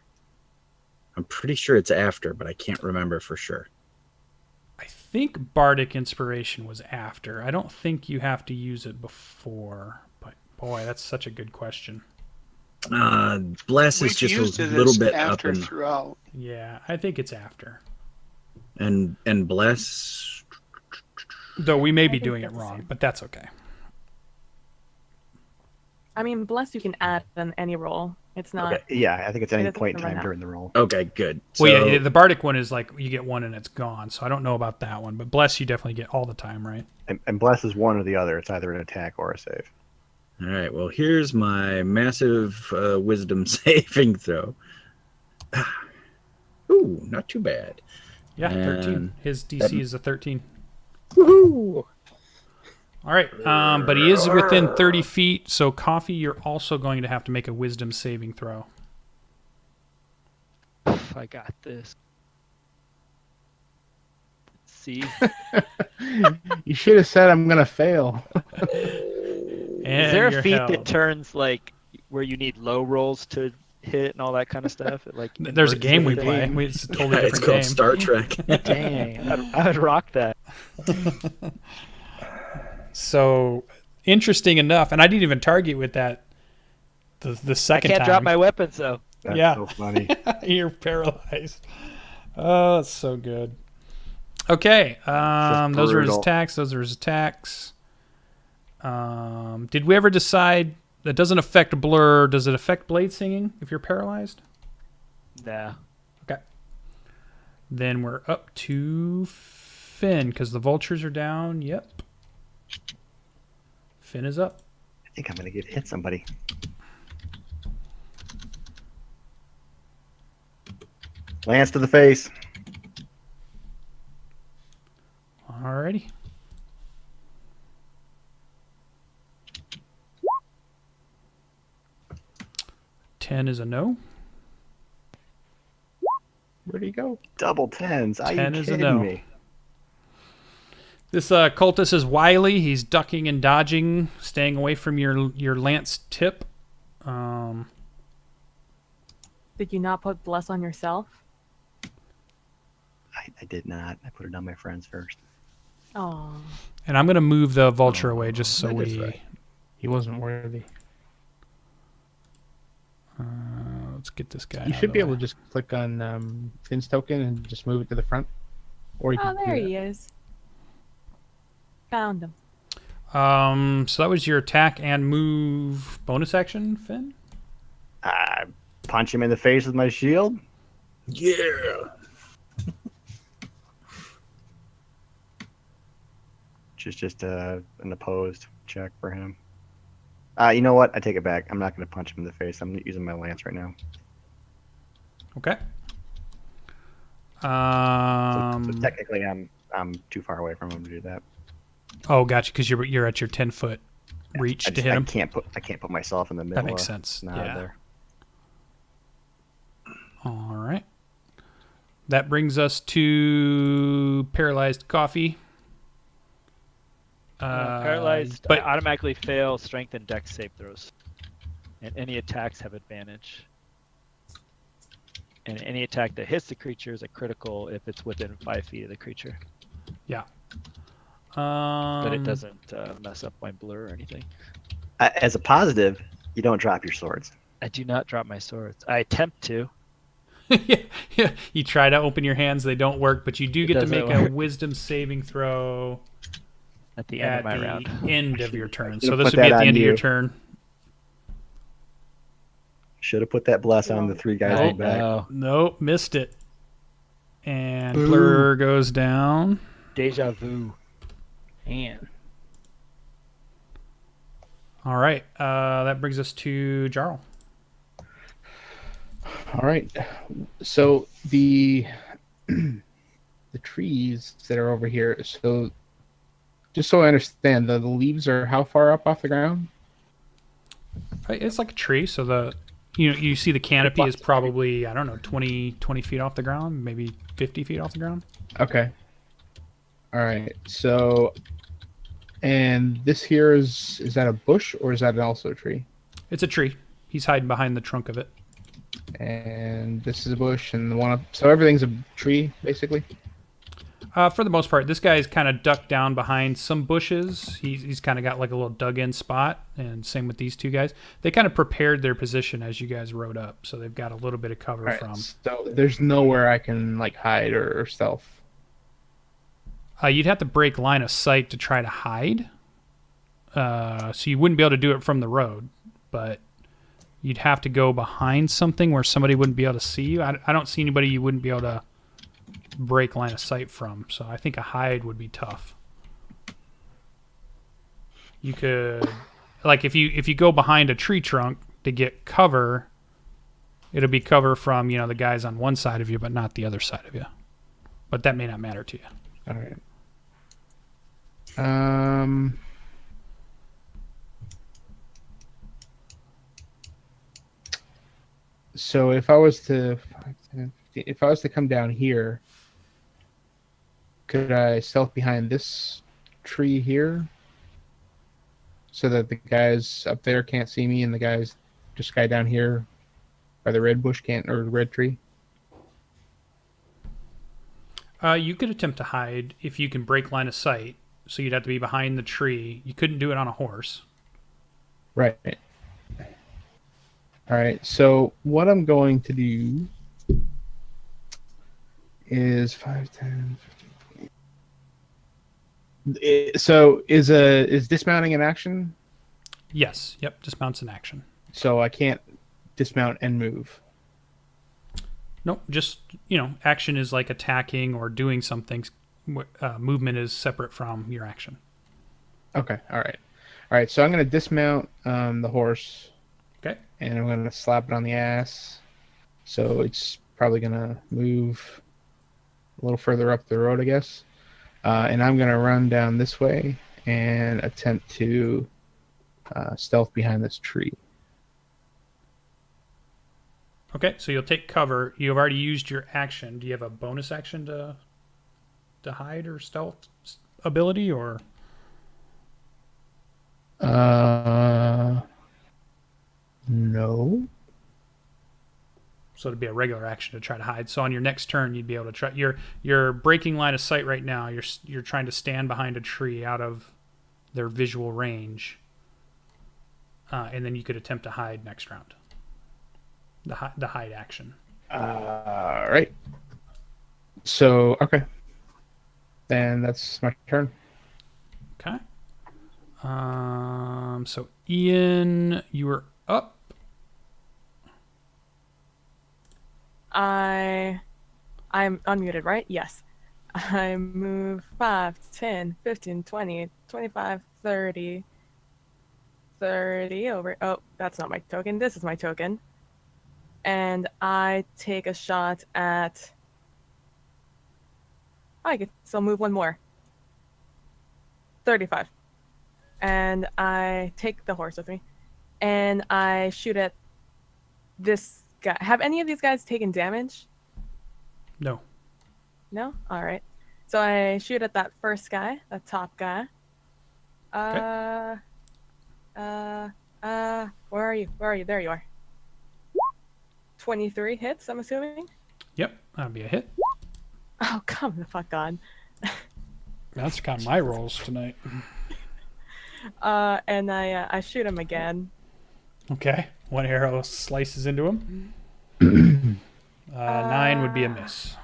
I'm pretty sure it's after, but I can't remember for sure. I think Bardic Inspiration was after. I don't think you have to use it before. But boy, that's such a good question. Bless is just a little bit up and throughout. Yeah, I think it's after. And Bless, though we may be doing it wrong, but that's okay. I mean, bless you can add on any roll. It's not. Okay. Yeah, I think it's any doesn't point in run time out. during the roll. Okay, good. Well, yeah, the Bardic one is like you get one and it's gone. So I don't know about that one, but Bless you definitely get all the time, right? And Bless is one or the other. It's either an attack or a save. All right, well, here's my massive wisdom saving throw. Ooh, not too bad. Yeah, 13. And His DC is a 13. Woohoo! All right, but he is within 30 feet, so Coffee, you're also going to have to make a wisdom saving throw. I got this. Let's see. You should have said I'm gonna fail. And Is there a you're feat held. that turns like where you need low rolls to hit and all that kind of stuff? It, like There's a inverts game we everything? play. It's a totally It's different called game. Star Trek. Dang, I would rock that. So interesting enough, and I didn't even target with that the I second can't time. drop my weapons though. That's Yeah. so funny. You're paralyzed. Oh, that's so good. Okay, those are his brutal. attacks. Those are his attacks. Did we ever decide that doesn't affect blur? Does it affect blade singing if you're paralyzed? Nah. Okay. Then we're up to Finn because the vultures are down. Yep. Finn is up. I think I'm going to hit somebody. Lance to the face. Alrighty. Ten is a no. Where'd he go? Double tens. Are 10 you is a kidding no. me? This cultist is wily. He's ducking and dodging, staying away from your lance tip. Did you not put bless on yourself? I did not. I put it on my friends first. Oh. And I'm going to move the vulture away just so that is we... right. He wasn't worthy. Let's get this guy You out should of be the able way. to just click on Finn's token and just move it to the front. Or you Oh, can there do he is. Found him. So that was your attack and move bonus action, Finn? I punch him in the face with my shield. Yeah. Which is just an opposed check for him. You know what? I take it back. I'm not going to punch him in the face. I'm using my lance right now. Okay. So technically, I'm too far away from him to do that. Oh, gotcha, because you're at your 10-foot reach to hit him. I can't put myself in the middle. That makes of sense. Snod Yeah. There. All right. That brings us to paralyzed Coffee. Paralyzed, but I automatically fail strength and dex save throws. And any attacks have advantage. And any attack that hits the creature is a critical if it's within 5 feet of the creature. yeah. But it doesn't mess up my blur or anything. As a positive, you don't drop your swords. I do not drop my swords. I attempt to. Yeah. You try to open your hands, they don't work, but you do get to doesn't make a work. wisdom saving throw At the end at of my the round. end of your turn. should've So this put would be that at the on end of your you. turn. Should have put that bless on the three guys I in the back. know. Nope, missed it. And Boo. Blur goes down. Deja vu. Man. All right. That brings us to Jarl. All right. So the the trees that are over here. So just so I understand, the leaves are how far up off the ground? It's like a tree, so you see the canopy is probably, I don't know, 20 feet off the ground, maybe 50 feet off the ground. Okay. All right. So, and this here is that a bush or is that also a tree? It's a tree. He's hiding behind the trunk of it. And this is a bush, and the one up. So everything's a tree, basically. For the most part, this guy's kind of ducked down behind some bushes. He's kind of got like a little dug-in spot, and same with these two guys. They kind of prepared their position as you guys rode up, so they've got a little bit of cover All right, from. so there's nowhere I can like hide or stealth. You'd have to break line of sight to try to hide. So you wouldn't be able to do it from the road, but you'd have to go behind something where somebody wouldn't be able to see you. I don't see anybody you wouldn't be able to break line of sight from, so I think a hide would be tough. You could, like, if you go behind a tree trunk to get cover, it'll be cover from the guys on one side of you, but not the other side of you. But that may not matter to you. All right. So if I was to come down here, could I stealth behind this tree here, so that the guys up there can't see me, and the guy down here by the red bush can't, or the red tree? You could attempt to hide if you can break line of sight. So you'd have to be behind the tree. You couldn't do it on a horse. Right. All right. So what I'm going to do is 5, 10, 15. So is dismounting an action? Yes. Yep. Dismount's an action. So I can't dismount and move. Nope. Just action is like attacking or doing something. Movement is separate from your action. Okay. All right. So I'm going to dismount the horse. Okay. And I'm going to slap it on the ass. So it's probably going to move a little further up the road, I guess. And I'm going to run down this way and attempt to stealth behind this tree. Okay. So you'll take cover. You've already used your action. Do you have a bonus action to hide or stealth ability, or? No. So it'd be a regular action to try to hide. So on your next turn, you'd be able to try. You're breaking line of sight right now. You're trying to stand behind a tree out of their visual range, and then you could attempt to hide next round. The hide action. All right. So okay. Then that's my turn. Okay. So Ian, you were up. I'm unmuted, right? Yes. I move 5, 10, 15, 20, 25, 30. 30 over. Oh, that's not my token. This is my token. And I take a shot at. I could still move one more. 35. And I take the horse with me. And I shoot at this guy. Have any of these guys taken damage? No. No? Alright. So I shoot at that first guy, that top guy. Where are you? There you are. 23 hits, I'm assuming? Yep, that'd be a hit. Oh, come the fuck on. That's kind of my rolls tonight. And I shoot him again. Okay, one arrow slices into him. 9 would be a miss.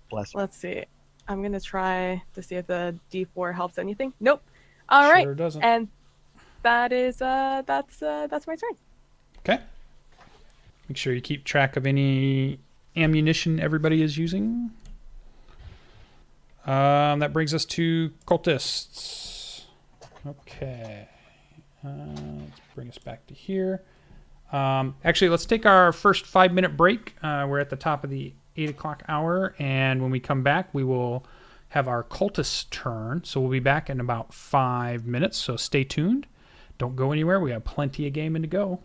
Bless her. Let's see. I'm gonna try to see if the D4 helps anything. Nope. All right. Sure doesn't. And that is that's my turn. Okay. Make sure you keep track of any ammunition everybody is using. That brings us to cultists. Okay. Let's bring us back to here. Actually, let's take our first 5-minute break. We're at the top of the 8 o'clock hour, and when we come back, we will have our cultist turn. So we'll be back in about 5 minutes, so stay tuned. Don't go anywhere. We have plenty of gaming to go.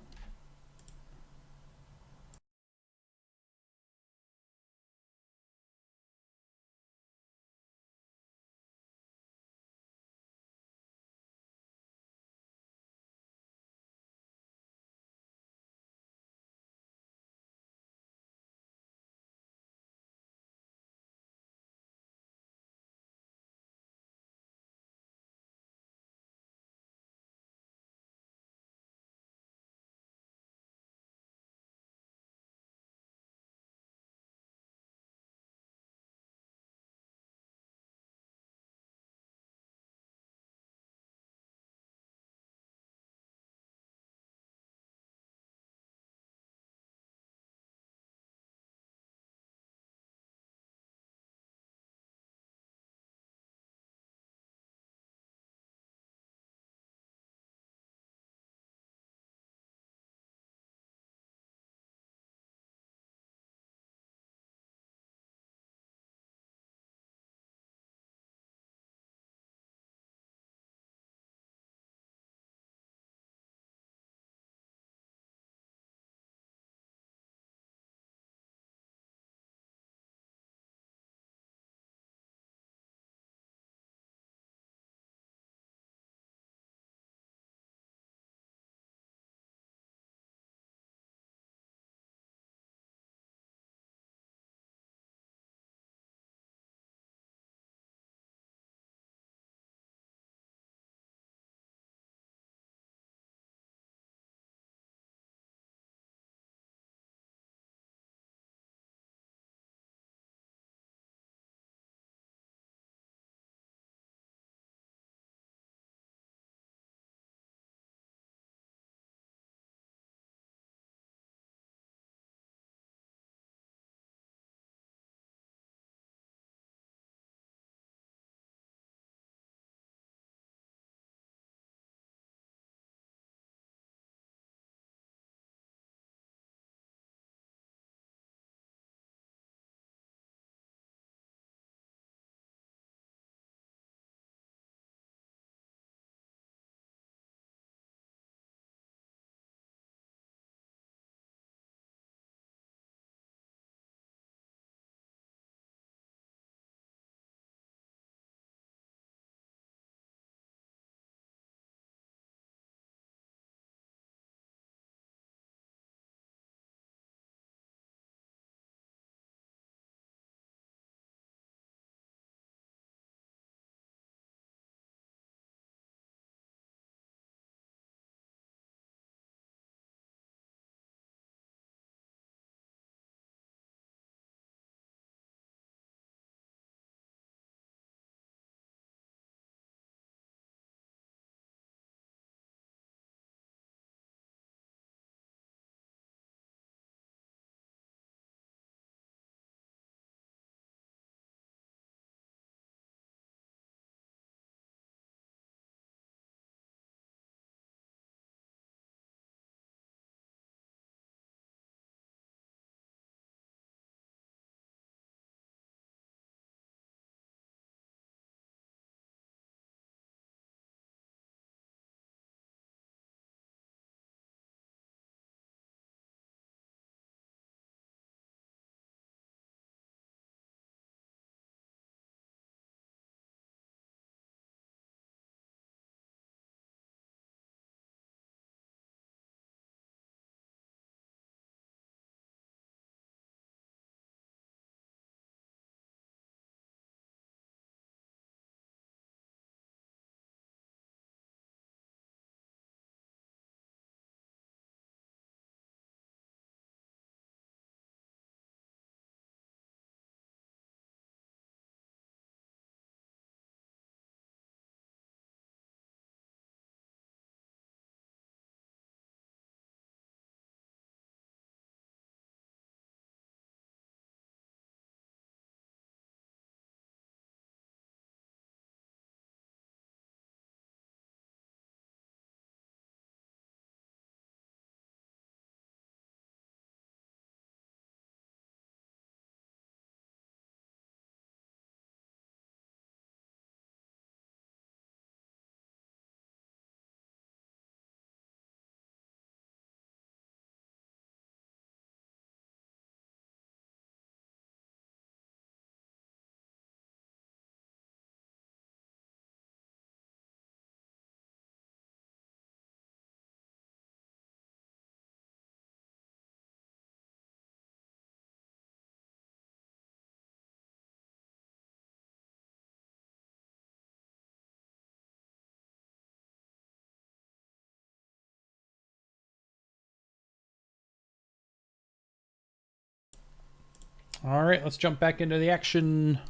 All right, let's jump back into the action.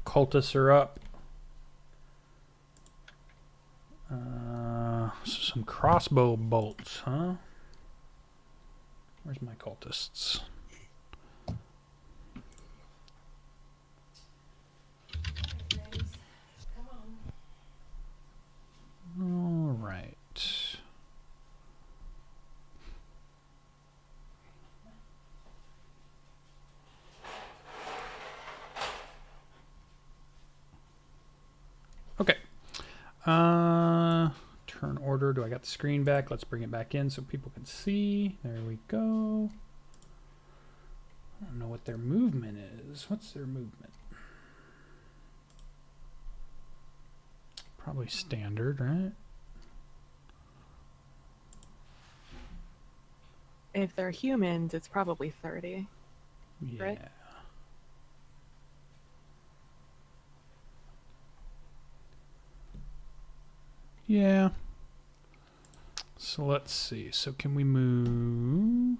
Cultists are up. Some crossbow bolts, huh? Where's my cultists? All right. Okay. Turn order. Do I got the screen back? Let's bring it back in so people can see. There we go. I don't know what their movement is. What's their movement? Probably standard, right? If they're humans, it's probably 30. Yeah. Right. Yeah. So let's see. So can we move?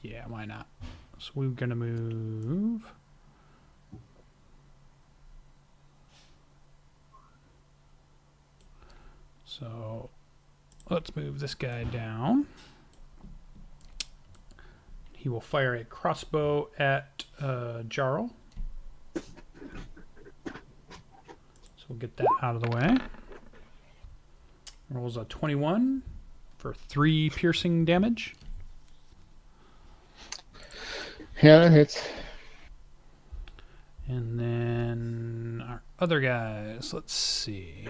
Yeah, why not? So we're going to move. So let's move this guy down. He will fire a crossbow at Jarrel. So we'll get that out of the way. Rolls a 21 for 3 piercing damage. Yeah, that hits. And then our other guys, let's see.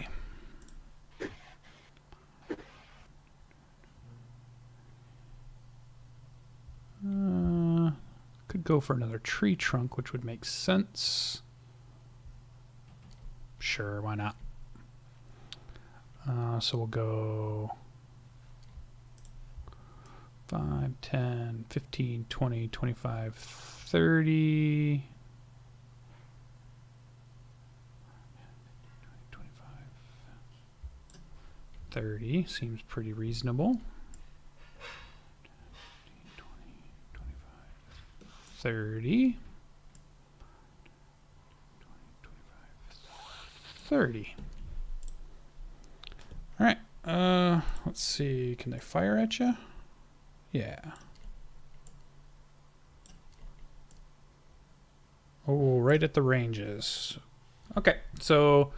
Could go for another tree trunk, which would make sense. Sure, why not? So we'll go 5, 10, 15, 20, 25, 30. 25, 30 seems pretty reasonable. 30. 30. All right. Let's see. Can they fire at you? Yeah. Oh, right at the ranges. Okay. So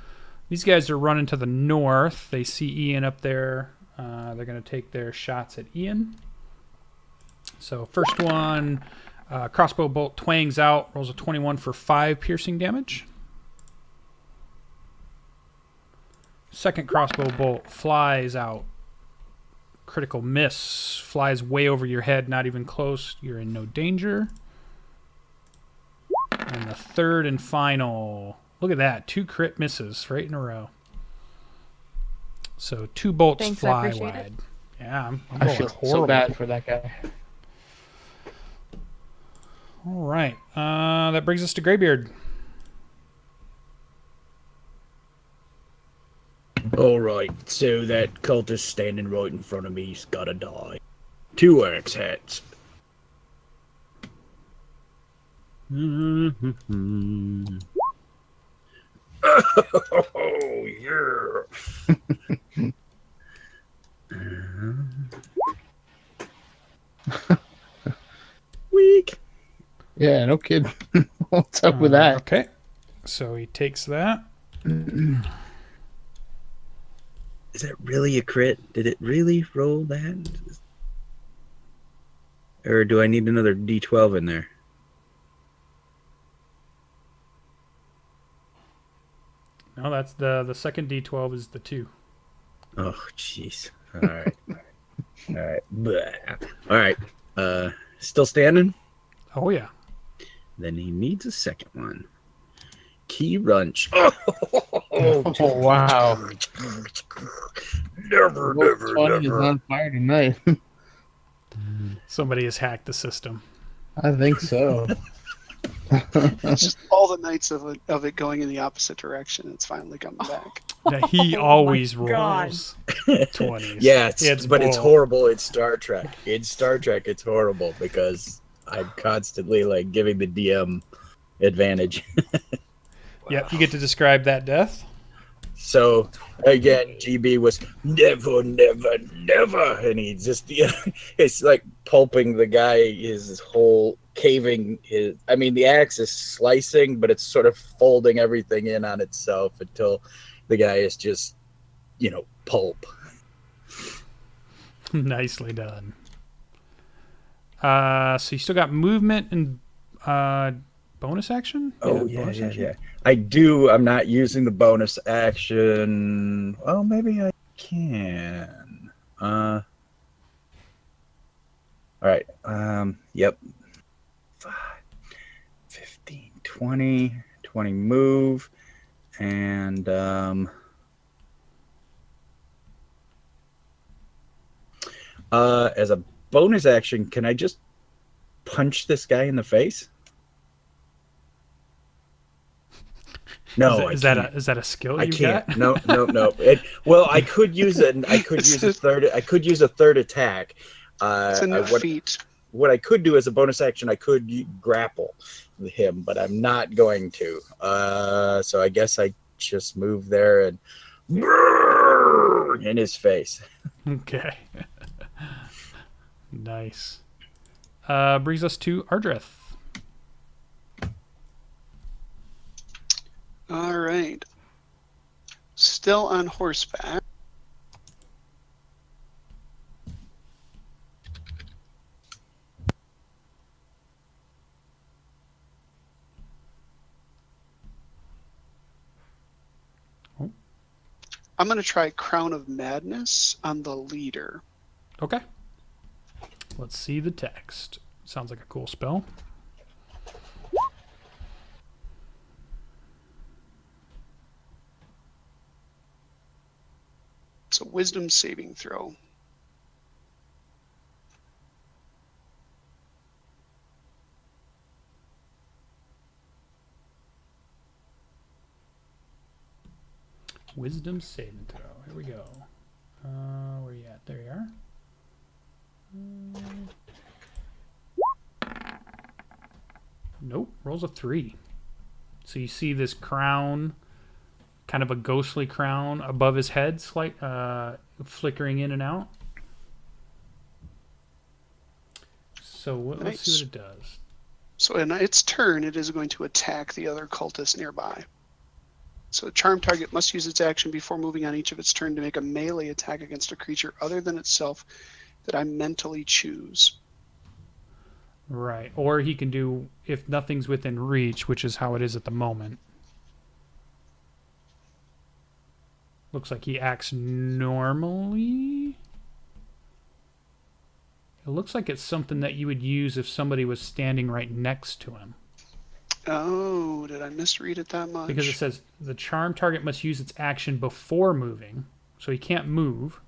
these guys are running to the north. They see Ian up there. They're going to take their shots at Ian. So first one, crossbow bolt twangs out, rolls a 21 for 5 piercing damage. Second crossbow bolt flies out, critical miss, flies way over your head, not even close. You're in no danger. And the third and final, look at that, 2 crit misses right in a row. So 2 bolts Thanks, fly I appreciate wide. it. Yeah, I'm I going feel horrible. so bad for that guy. All right. That brings us to Greybeard. All right, so that cultist standing right in front of me's gotta die. 2 axe hats. Oh, yeah. Weak. Yeah, no kidding. What's up with that? Okay. So he takes that. Is that really a crit? Did it really roll that? Or do I need another D12 in there? No, that's the second D12 is the 2. Oh, jeez. All right. All right. Bleh. All right. Still standing? Oh, yeah. Then he needs a second one. Key Runch. Oh, wow. Never, Is on fire tonight. Somebody has hacked the system. I think so. It's just all the nights of it going in the opposite direction. It's finally coming back. Yeah, he Oh always my God. rolls 20s. Yeah, It's it's bull. horrible in Star Trek. In Star Trek, it's horrible because I'm constantly like giving the DM advantage. Yep, you get to describe that death. So again, GB was never, never, never, and he just it's like pulping the guy. His whole caving. I mean, the axe is slicing, but it's sort of folding everything in on itself until the guy is just, pulp. Nicely done. So you still got movement and bonus action? Oh, bonus yeah. action? I do. I'm not using the bonus action. Oh, maybe I can. All right. Yep. 5, 15, 20 move. And as a bonus action, can I just punch this guy in the face? No, is that a skill I you can't. got? No. Well, I could use it. I could use a third. I could use a third attack. It's a new feat. What I could do as a bonus action, I could grapple him, but I'm not going to. So I guess I just move there and in his face. Okay. Nice. Brings us to Ardreth. All right. Still on horseback. Oh. I'm going to try Crown of Madness on the leader. Okay. Let's see the text. Sounds like a cool spell. It's a wisdom saving throw. Wisdom saving throw. Here we go. Where you at? There you are. Nope. Rolls a 3. So you see this crown, kind of a ghostly crown above his head, flickering in and out. So let's see what it does. So in its turn, it is going to attack the other cultist nearby. So a charmed target must use its action before moving on each of its turn to make a melee attack against a creature other than itself that I mentally choose. Right. Or he can do, if nothing's within reach, which is how it is at the moment. Looks like he acts normally. It looks like it's something that you would use if somebody was standing right next to him. Oh, did I misread it that much? Because it says the charm target must use its action before moving, so he can't move.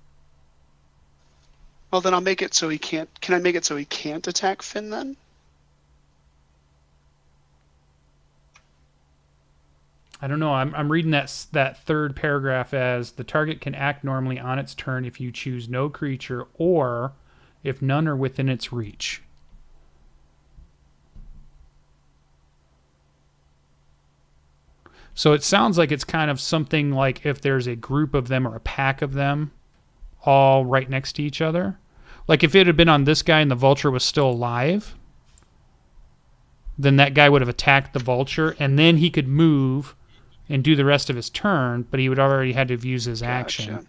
Well, then I'll make it so he can't. Can I make it so he can't attack Finn then? I don't know. I'm reading that third paragraph as the target can act normally on its turn if you choose no creature or if none are within its reach. So it sounds like it's kind of something like if there's a group of them or a pack of them all right next to each other. Like if it had been on this guy and the vulture was still alive, then that guy would have attacked the vulture and then he could move and do the rest of his turn, but he would already had to have used his action.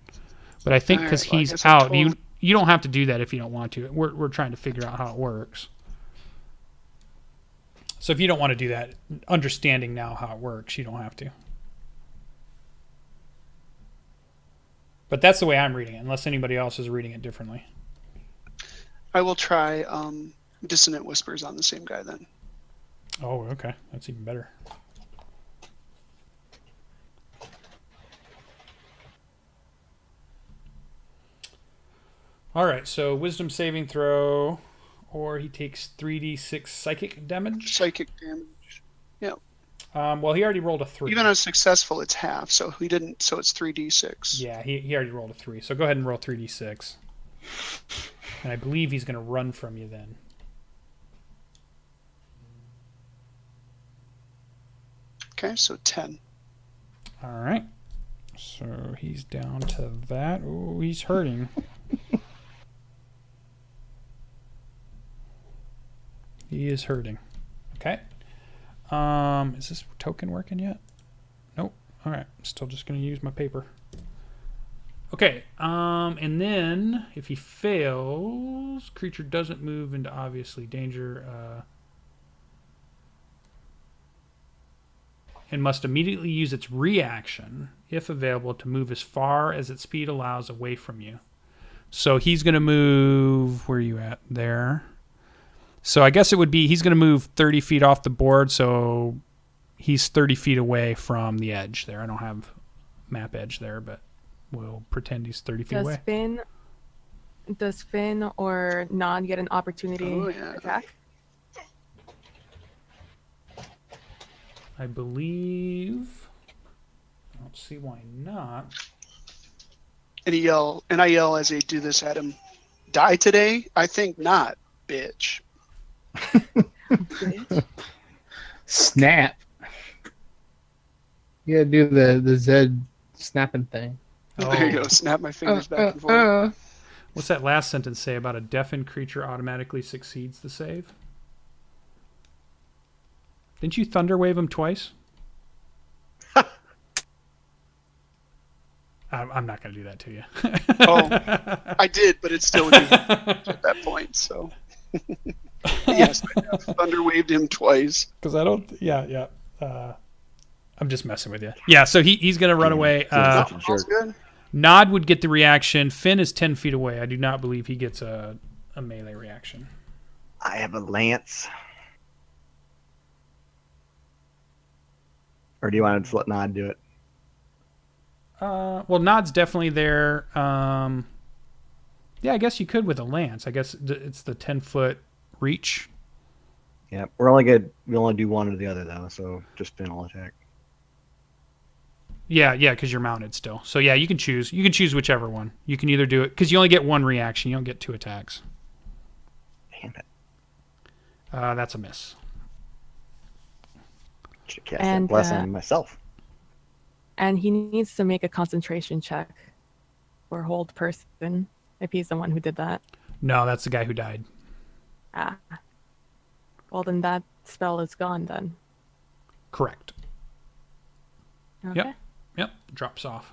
But I think because he's out, you don't have to do that if you don't want to. We're trying to figure out how it works. So if you don't want to do that, understanding now how it works, you don't have to. But that's the way I'm reading it, unless anybody else is reading it differently. I will try Dissonant Whispers on the same guy then. Oh, okay. That's even better. All right, so wisdom saving throw or he takes 3d6 psychic damage. Psychic damage. Yeah. Well, he already rolled a 3. Even on successful, it's half. So he didn't. So it's 3d6. Yeah, he already rolled a 3. So go ahead and roll 3d6. And I believe he's going to run from you then. Okay, so 10. All right. So he's down to that. Oh, he's hurting. He is hurting. Okay. Is this token working yet? Nope. All right. Still just going to use my paper. Okay. And then if he fails, creature doesn't move into obviously danger. And must immediately use its reaction, if available, to move as far as its speed allows away from you. So he's going to move... Where are you at? There. So I guess it would be... He's going to move 30 feet off the board, so he's 30 feet away from the edge there. I don't have map edge there, but we'll pretend he's 30 feet away. Does Finn or Nod get an opportunity attack? I believe. I don't see why not. And I yell as I do this at him. Die today? I think not, bitch. Snap. You gotta do the Z snapping thing. Oh. There you go. Snap my fingers back and forth. What's that last sentence say about a deafened creature automatically succeeds the save? Didn't you thunder wave him twice? I'm not going to do that to you. Oh, I did, but it still would be at that point. So, yes, I have thunder waved him twice. Because I don't. Yeah. I'm just messing with you. Yeah. So he's going to run away. All's good. Nod would get the reaction. Finn is 10 feet away. I do not believe he gets a melee reaction. I have a lance. Or do you want to let Nod do it? Well, Nod's definitely there. Yeah, I guess you could with a lance. I guess it's the 10-foot reach. Yeah, we're only good. We only do one or the other though, so just Finn will attack. Yeah, because you're mounted still. So yeah, you can choose. You can choose whichever one. You can either do it because you only get one reaction. You don't get 2 attacks. Damn it! That's a miss. Should cast that bless on myself. And he needs to make a concentration check for hold person if he's the one who did that. No, that's the guy who died. Ah. Well, then that spell is gone then. Correct. Okay. Yep. Drops off.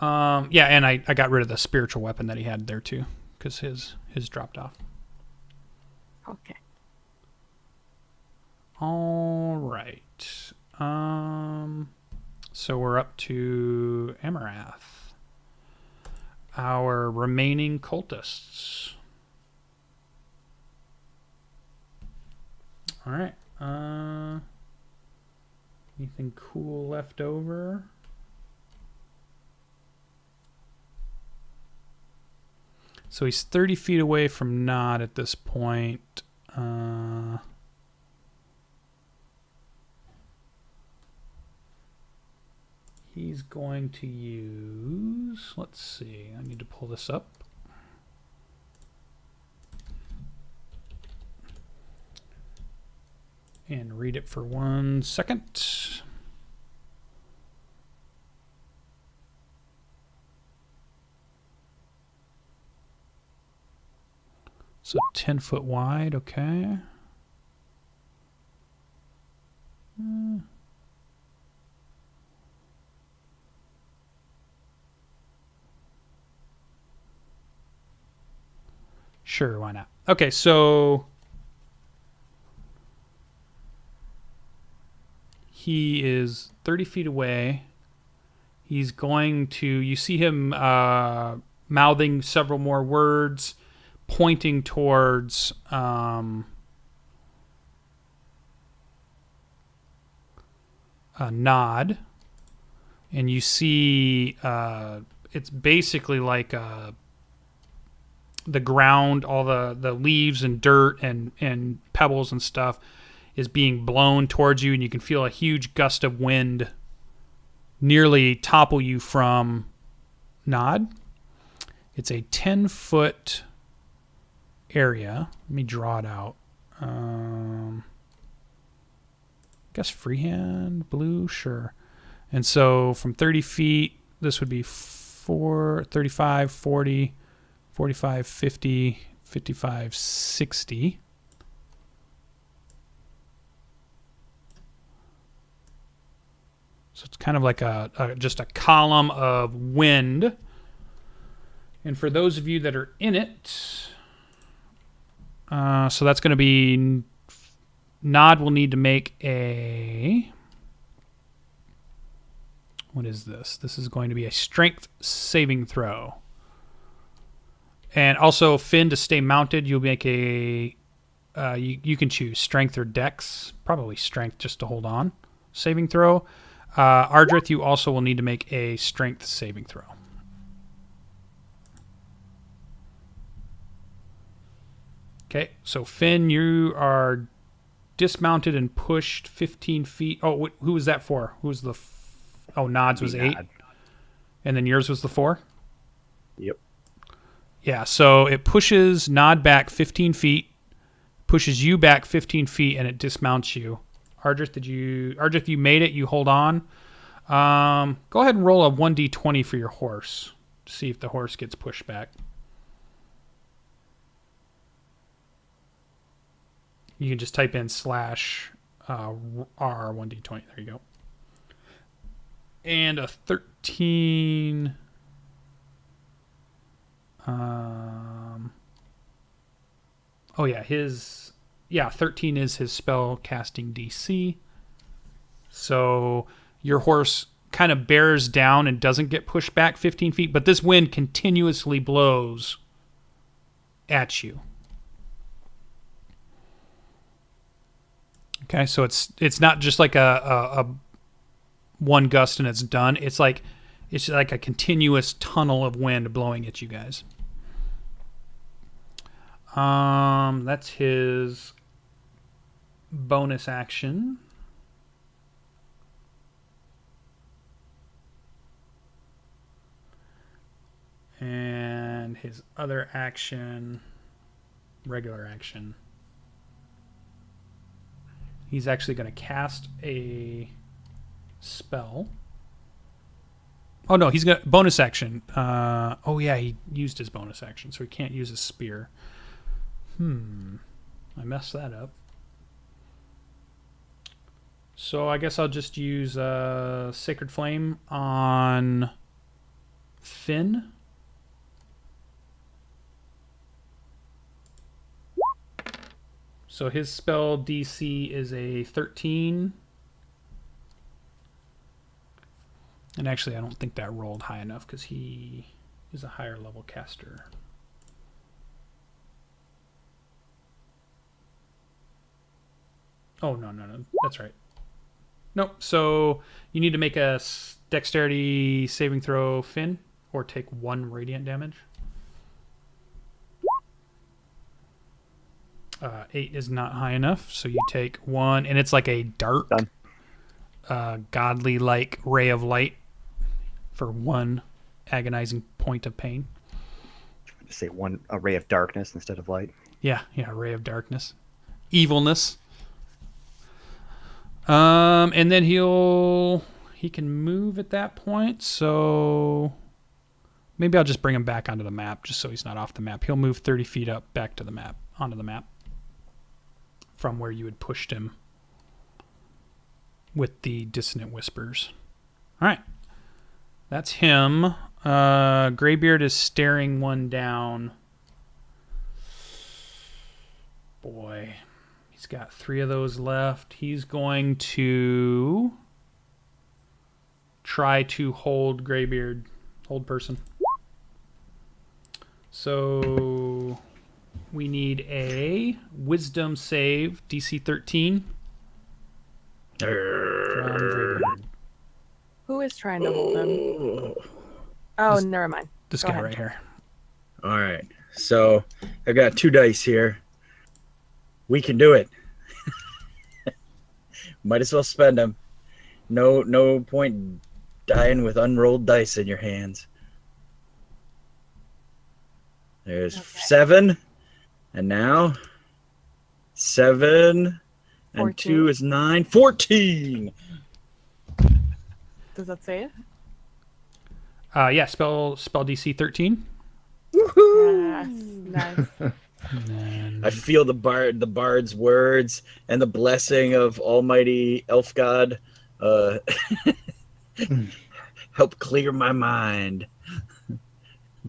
Yeah, and I got rid of the spiritual weapon that he had there too, because his dropped off. Okay. All right. So we're up to Amarath. Our remaining cultists. All right. Anything cool left over? So he's 30 feet away from Nod at this point. He's going to use... Let's see. I need to pull this up. And read it for 1 second. So 10 foot wide, okay. Sure, why not? Okay, so he is 30 feet away. He's going to, you see him mouthing several more words, pointing towards a nod. And you see it's basically like a the ground, all the leaves and dirt and pebbles and stuff is being blown towards you, and you can feel a huge gust of wind nearly topple you from Nod. It's a 10-foot area. Let me draw it out. I guess freehand, blue, sure. And so from 30 feet, this would be 35, 40, 45, 50, 55, 60. So it's kind of like just a column of wind. And for those of you that are in it, so that's going to be Nod will need to make a... What is this? This is going to be a strength saving throw. And also, Finn, to stay mounted, you'll make a... you can choose strength or dex. Probably strength just to hold on. Saving throw. Ardreth, you also will need to make a strength saving throw. Okay, so Finn, you are dismounted and pushed 15 feet. Oh, who was that for? Who was the... Nod's was 8. And then yours was the 4? Yep. Yeah, so it pushes Nod back 15 feet, pushes you back 15 feet, and it dismounts you. Ardreth, you made it. You hold on. Go ahead and roll a 1d20 for your horse to see if the horse gets pushed back. You can just type in /R1d20. There you go. And a 13. 13 is his spell casting DC. So your horse kind of bears down and doesn't get pushed back 15 feet, but this wind continuously blows at you. Okay, so it's not just like a one gust and it's done. It's like a continuous tunnel of wind blowing at you guys. That's his bonus action. And his other action, regular action. He's actually going to cast a spell. Oh no, he's got bonus action. He used his bonus action, so he can't use his spear. I messed that up. So I guess I'll just use Sacred Flame on Finn. So his spell DC is a 13. And actually, I don't think that rolled high enough because he is a higher level caster. Oh, no. That's right. Nope. So you need to make a dexterity saving throw, Finn, or take 1 radiant damage. 8 is not high enough, so you take 1, and it's like a dark, godly-like ray of light for 1 agonizing point of pain. Just say a ray of darkness instead of light. Yeah, a ray of darkness, evilness. And then he can move at that point, so maybe I'll just bring him back onto the map, just so he's not off the map. He'll move 30 feet up back to the map, onto the map, from where you had pushed him with the dissonant whispers. All right. That's him. Greybeard is staring one down. Boy. He's got 3 of those left. He's going to try to hold Greybeard. Hold person. So... we need a wisdom save, DC 13. Who is trying to hold him? Oh, never mind. This Go guy ahead. right here. All right. So I've got 2 dice here. We can do it. Might as well spend them. No point dying with unrolled dice in your hands. There's 7, and now 7 and 14. 2 is 9. 14. Does that say it? Yeah, spell DC 13. Yes. Nice. And then, I feel the bard's words and the blessing of Almighty Elf God help clear my mind.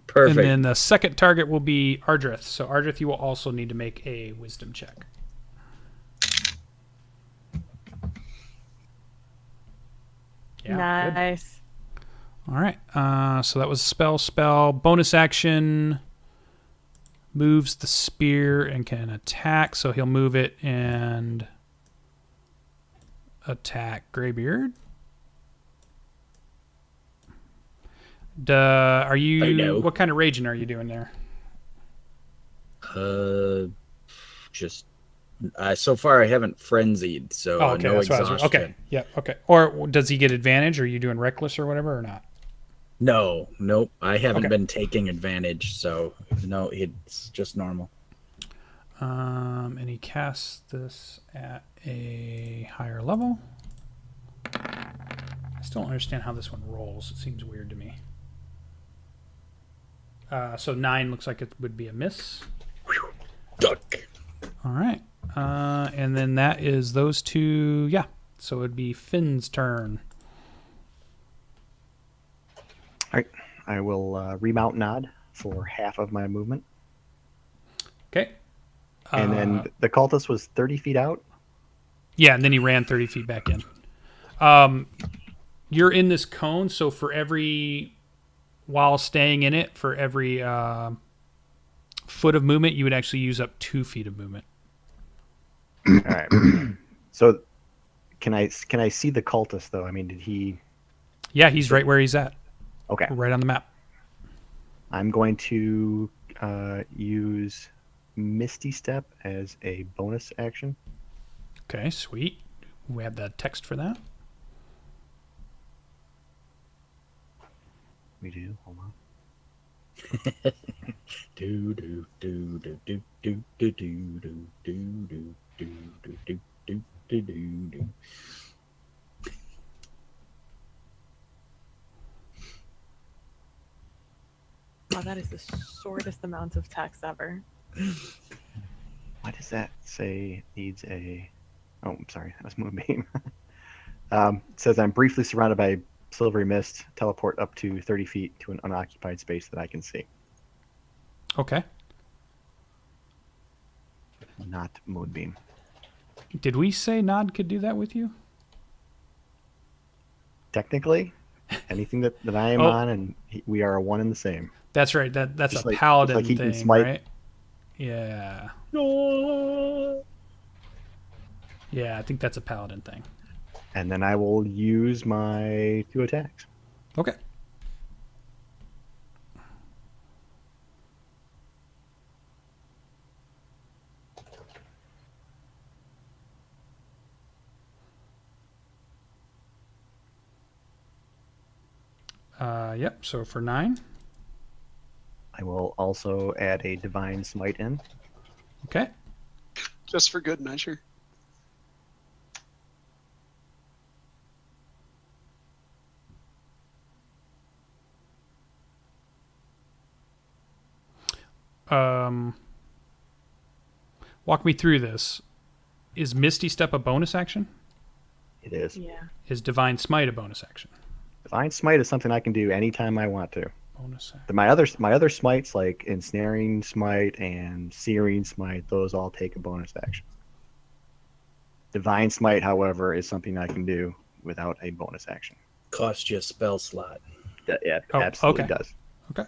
Perfect. and then the second target will be Ardreth. So Ardreth, you will also need to make a wisdom check. Yeah, good. Nice. All right. So that was spell. Bonus action. Moves the spear and can attack. So he'll move it and attack Greybeard. Are you? I know. What kind of raging are you doing there? Just so far I haven't frenzied, so Oh, okay. no That's what I was. exhaustion. Okay. Yeah. Okay. Or does he get advantage? Or are you doing reckless or whatever or not? No, nope. I haven't Okay. been taking advantage, so no, it's just normal. And he casts this at a higher level. I still don't understand how this one rolls. It seems weird to me. So 9 looks like it would be a miss. Duck. All right. And then that is those two. Yeah. So it'd be Finn's turn. All right. I will remount Nod for half of my movement. Okay. And then the cultist was 30 feet out. Yeah, and then he ran 30 feet back in. You're in this cone, so while staying in it, for every foot of movement, you would actually use up 2 feet of movement. All right. So can I see the cultist though? I mean, did he? Yeah, he's right where he's at. Okay. Right on the map. I'm going to use Misty Step as a bonus action. Okay, sweet. We have the text for that. We do. Hold on. Do do do do do do do do do do do do do do do do. Wow, that is the shortest amount of text ever. Why does that say needs a? Oh, I'm sorry. That was Moonbeam. It says I'm briefly surrounded by silvery mist. Teleport up to 30 feet to an unoccupied space that I can see. Okay. Not Moonbeam. Did we say Nod could do that with you? Technically, anything that I am Oh. on, and we are one and the same. That's right. That's Just a like- paladin just like he can thing, smite. right? Yeah. Yeah, I think that's a paladin thing. And then I will use my 2 attacks. Okay. Yep, so for 9. I will also add a Divine Smite in. Okay. Just for good measure. Walk me through this. Is Misty Step a bonus action? It is. Yeah. Is Divine Smite a bonus action? Divine Smite is something I can do anytime I want to. Bonus action. My other smites, like Ensnaring Smite and Searing Smite, those all take a bonus action. Divine Smite, however, is something I can do without a bonus action. Cost you a spell slot. Yeah, Oh, absolutely okay. does. Okay.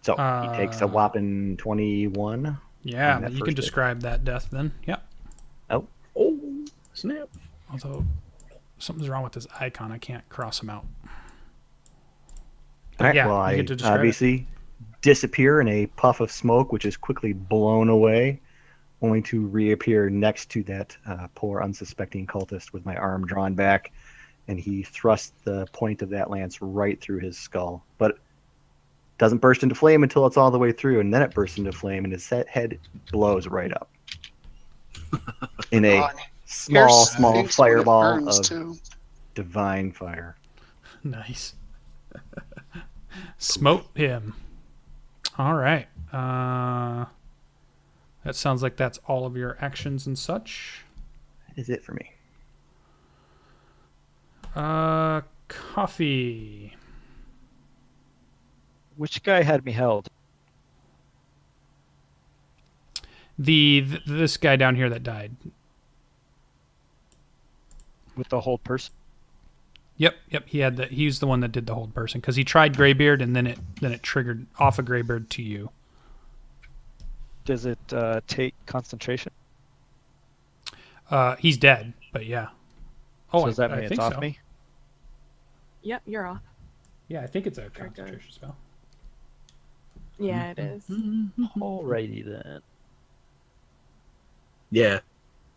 So he takes a whopping 21. Yeah, on that you can first hit. describe that death then. Yeah. Oh, snap. Although something's wrong with this icon. I can't cross him out. But Alright, yeah, well, you I get to describe it. basically disappear in a puff of smoke, which is quickly blown away, only to reappear next to that poor unsuspecting cultist with my arm drawn back, and he thrusts the point of that lance right through his skull. But doesn't burst into flame until it's all the way through, and then it bursts into flame, and his head blows right up in a small stinks when it fireball burns, of too. divine fire. Nice. Smote him. All right. That sounds like that's all of your actions and such. That is it for me. Coffee. Which guy had me held? This guy down here that died. With the whole person? Yep. He's the one that did the hold person because he tried Greybeard and then it triggered off of Greybeard to you. Does it take concentration? He's dead, but yeah. Oh, So does that I mean it's think off so. me? Yep, you're off. Yeah, I think it's a Very good. concentration spell. Yeah, it is. Alrighty then. Yeah.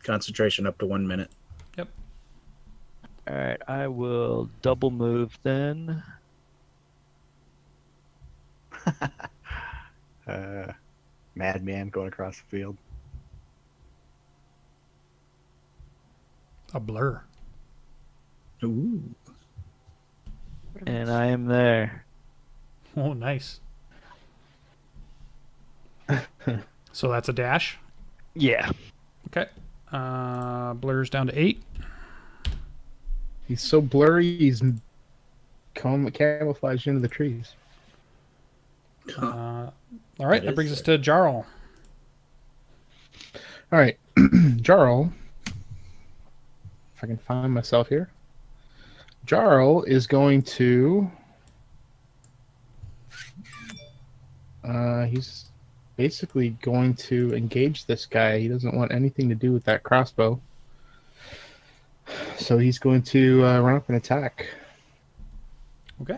Concentration up to 1 minute. Alright, I will double move then. Madman going across the field. A blur. Ooh. And I am there. Oh, nice. So that's a dash. Yeah. Okay. Blur's down to 8. He's so blurry, he's camouflaged into the trees. All right, that That brings is us to Jarrel. All right, Jarrel. If I can find myself here, Jarrel is going to. He's basically going to engage this guy. He doesn't want anything to do with that crossbow, so he's going to run up and attack. Okay.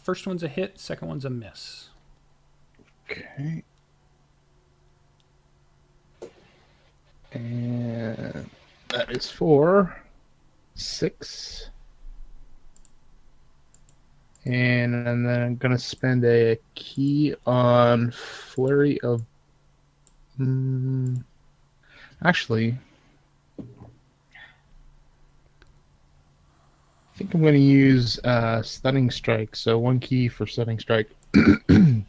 First one's a hit, second one's a miss. Okay. And that is for 6. And then I'm going to spend a key on Flurry of... Actually, I think I'm going to use Stunning Strike. So 1 key for Stunning Strike. When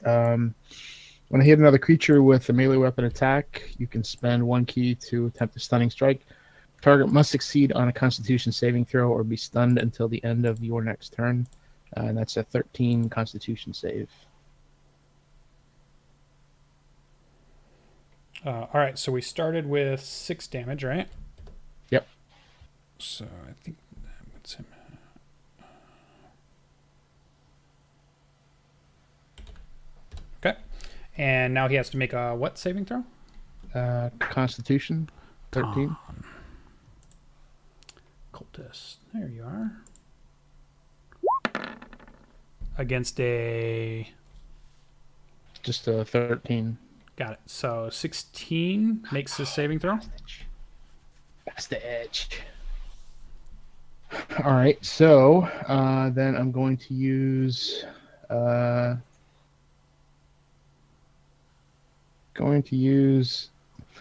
I hit another creature with a melee weapon attack, you can spend 1 key to attempt a Stunning Strike. Target must succeed on a Constitution saving throw or be stunned until the end of your next turn. And that's a 13 Constitution save. All right, so we started with 6 damage, right? Yep. So I think that's him. Okay. And now he has to make a what saving throw? Constitution, 13. Cultist. There you are. Against a... Just a 13. Got it. So 16 makes his saving throw. That's the edge. All right, so then I'm going to use...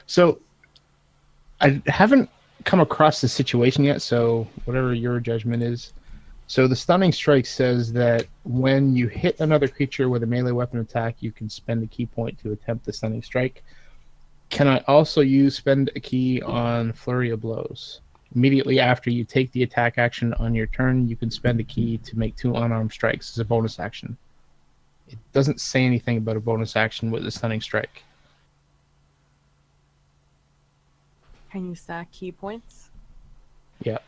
So I haven't come across the situation yet, so whatever your judgment is. So the Stunning Strike says that when you hit another creature with a melee weapon attack, you can spend a key point to attempt the Stunning Strike. Can I also spend a key on Flurry of Blows? Immediately after you take the attack action on your turn, you can spend a key to make 2 unarmed strikes as a bonus action. It doesn't say anything about a bonus action with the Stunning Strike. Can you stack key points? Yeah.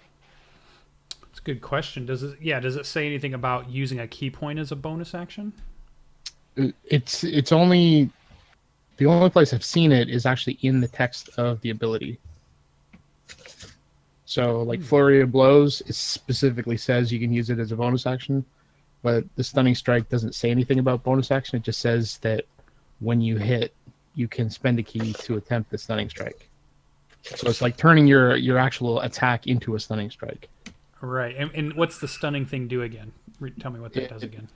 It's a good question. Does it say anything about using a key point as a bonus action? It's only... The only place I've seen it is actually in the text of the ability. So, like Flurry of Blows, it specifically says you can use it as a bonus action, but the Stunning Strike doesn't say anything about bonus action. It just says that when you hit, you can spend a key to attempt the Stunning Strike. So it's like turning your actual attack into a Stunning Strike. Right. And what's the stunning thing do again? Tell me what that does again.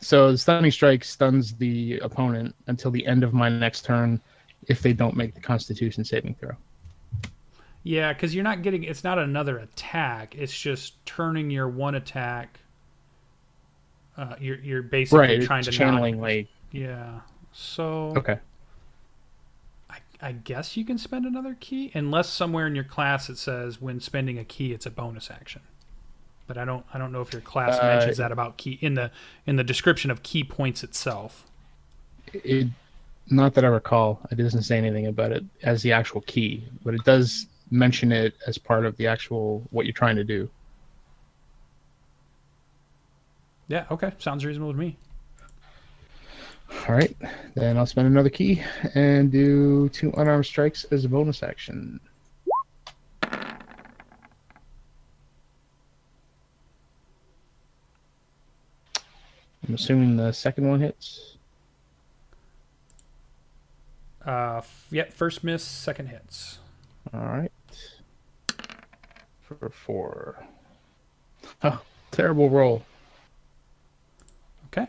So the Stunning Strike stuns the opponent until the end of my next turn if they don't make the Constitution saving throw. Yeah, because you're not getting... It's not another attack. It's just turning your one attack. You're basically trying to channeling knock... like... Yeah. So... Okay. I guess you can spend another key, unless somewhere in your class it says when spending a key it's a bonus action. But I don't know if your class mentions that about key in the description of key points itself. Not that I recall. It doesn't say anything about it as the actual key, but it does mention it as part of the actual what you're trying to do. Yeah, okay. Sounds reasonable to me. All right, then I'll spend another key and do 2 unarmed strikes as a bonus action. I'm assuming the second one hits. Yep, first miss, second hits. All right. For 4. Oh, terrible roll. Okay.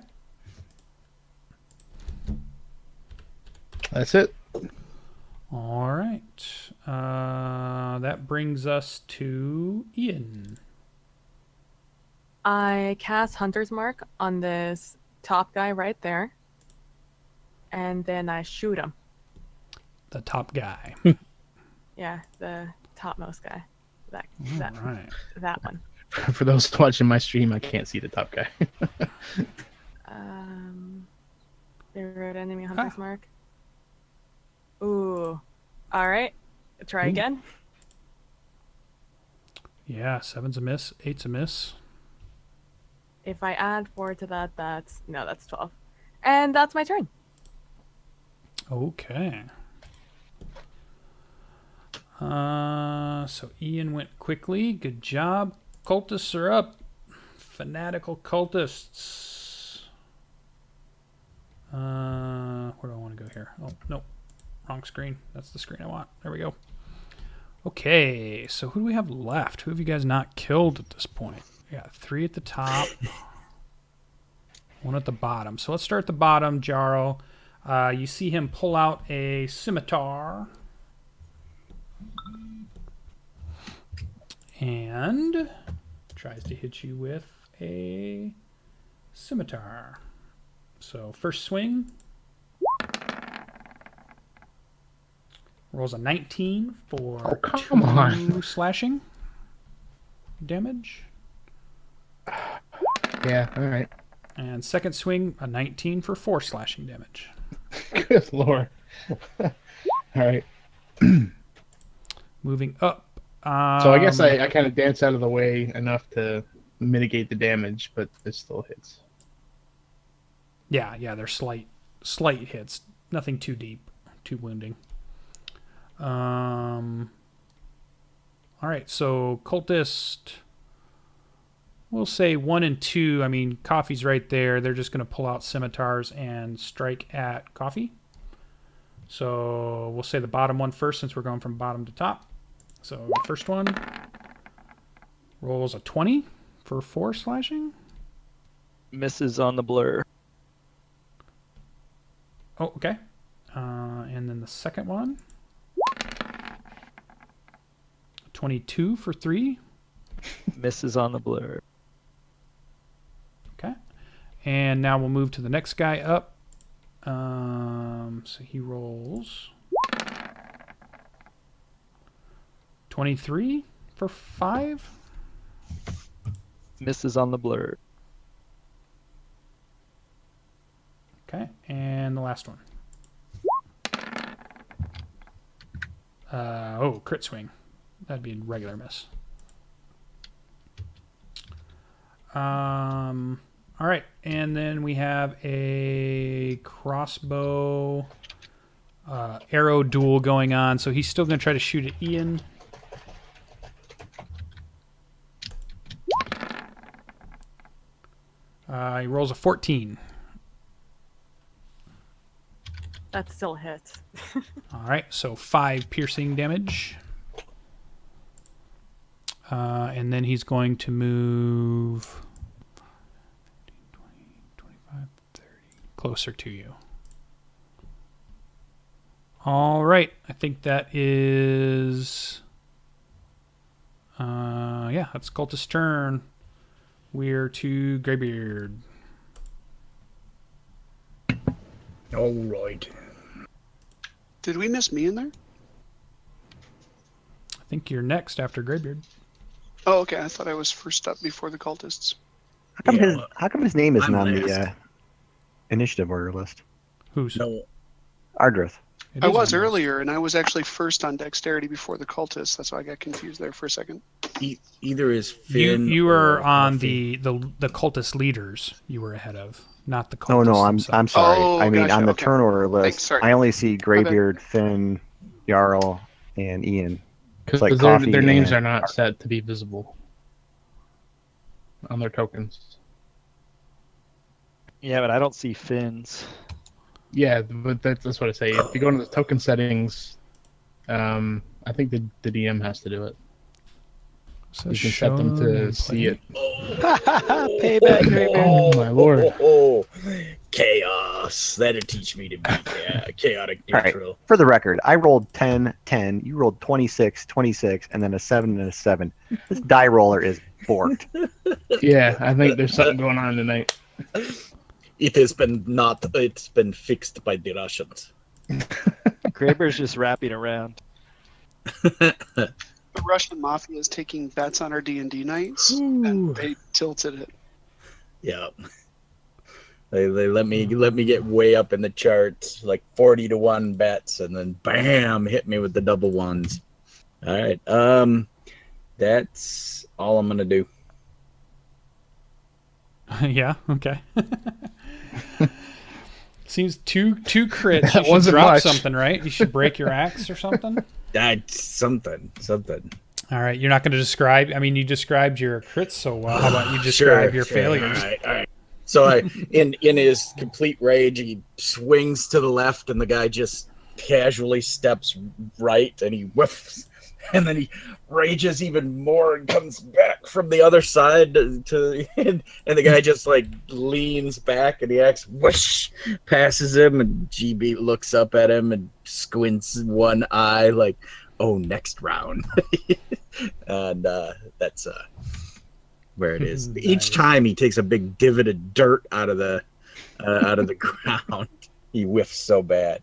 That's it. All right. That brings us to Ian. I cast Hunter's Mark on this top guy right there. And then I shoot him. The top guy. Yeah, the topmost guy. That right. that one. For those watching my stream, I can't see the top guy. Favorite enemy Hunter's Mark. Ooh. All right. Try again. Yeah, 7's a miss, 8's a miss. If I add 4 to that, that's 12. And that's my turn. Okay. So Ian went quickly. Good job. Cultists are up. Fanatical cultists. Where do I want to go here? Oh, nope. Wrong screen. That's the screen I want. There we go. Okay, so who do we have left? Who have you guys not killed at this point? We got 3 at the top. 1 at the bottom. So let's start at the bottom, Jarrel. You see him pull out a scimitar. And tries to hit you with a scimitar. So first swing. Rolls a 19 for 2 slashing damage. Yeah, all right. And second swing, a 19 for 4 slashing damage. Good lord. All right. Moving up. So I guess I kind of dance out of the way enough to mitigate the damage, but it still hits. Yeah, they're slight hits. Nothing too deep, too wounding. All right, so cultist, we'll say 1 and 2. I mean, Coffee's right there. They're just going to pull out scimitars and strike at Coffee. So we'll say the bottom one first, since we're going from bottom to top. So the first one rolls a 20 for 4 slashing. Misses on the blur. Oh, okay. And then the second one, 22 for 3. Misses on the blur. Okay. And now we'll move to the next guy up. So he rolls 23 for 5. Misses on the blur. Okay. And the last one. Crit swing. That'd be a regular miss. All right, and then we have a crossbow arrow duel going on. So he's still going to try to shoot at Ian. He rolls a 14. That still hits. All right, so 5 piercing damage. And then he's going to move 20, 25, 30, closer to you. All right, I think that is... yeah, that's Cultist's turn. We're to Greybeard. All right. Did we miss me in there? I think you're next after Greybeard. Oh, okay. I thought I was first up before the cultists. How come his name isn't I'm on last. the initiative order list? Who's? No, Ardreth. It I is was on yours. earlier, and I was actually first on dexterity before the cultists. That's why I got confused there for a second. either is You Finn. you were or on Huffy. the cultist leaders. You were ahead of, not the cultists. Oh no, I'm themselves. sorry. Oh, I mean, gotcha, on the okay. turn order list, Thanks, sorry. I only see bad. Greybeard, Finn, Jarrel, and Ian. Because like their coffee names and- are not set to be visible on their tokens. Yeah, but I don't see fins. Yeah, but that's what I say. If you go into the token settings, I think the DM has to do it. So You can set them show to nameplate. see it. Payback, Greybeard. Oh my lord! Chaos. That'd teach me to be chaotic All right. neutral. For the record, I rolled 10, 10. You rolled 26, 26, and then a 7 and a 7. This die roller is borked. Yeah, I think there's something going on tonight. It has been not. It's been fixed by the Russians. Greybeard's just wrapping around. The Russian mafia is taking bets on our D&D nights, and they tilted it. Yeah. They let me get way up in the charts, like 40-1 bets, and then bam, hit me with the double ones. All right. That's all I'm gonna do. Yeah. Okay. Seems two crits. That You should wasn't drop much. something, right? You should break your axe or something. That's something. All right. You're not going to describe. I mean, you described your crits so well. How about you describe your failures? All right. So in his complete rage, he swings to the left, and the guy just casually steps right, and he whiffs, and then he rages even more and comes back from the other side and the guy just like leans back, and he acts whoosh, passes him, and GB looks up at him and squints one eye like, "Oh, next round," and that's where it is. Nice. Each time he takes a big divot of dirt out of the ground. He whiffs so bad.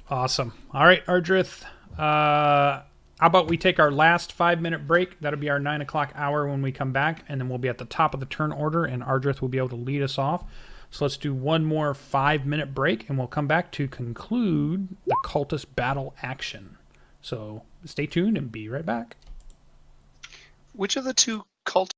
Awesome. All right, Ardreth. How about we take our last 5-minute break? That'll be our 9 o'clock hour when we come back, and then we'll be at the top of the turn order, and Ardreth will be able to lead us off. So let's do one more 5-minute break, and we'll come back to conclude the cultist battle action. So stay tuned and be right back. Which of the two cult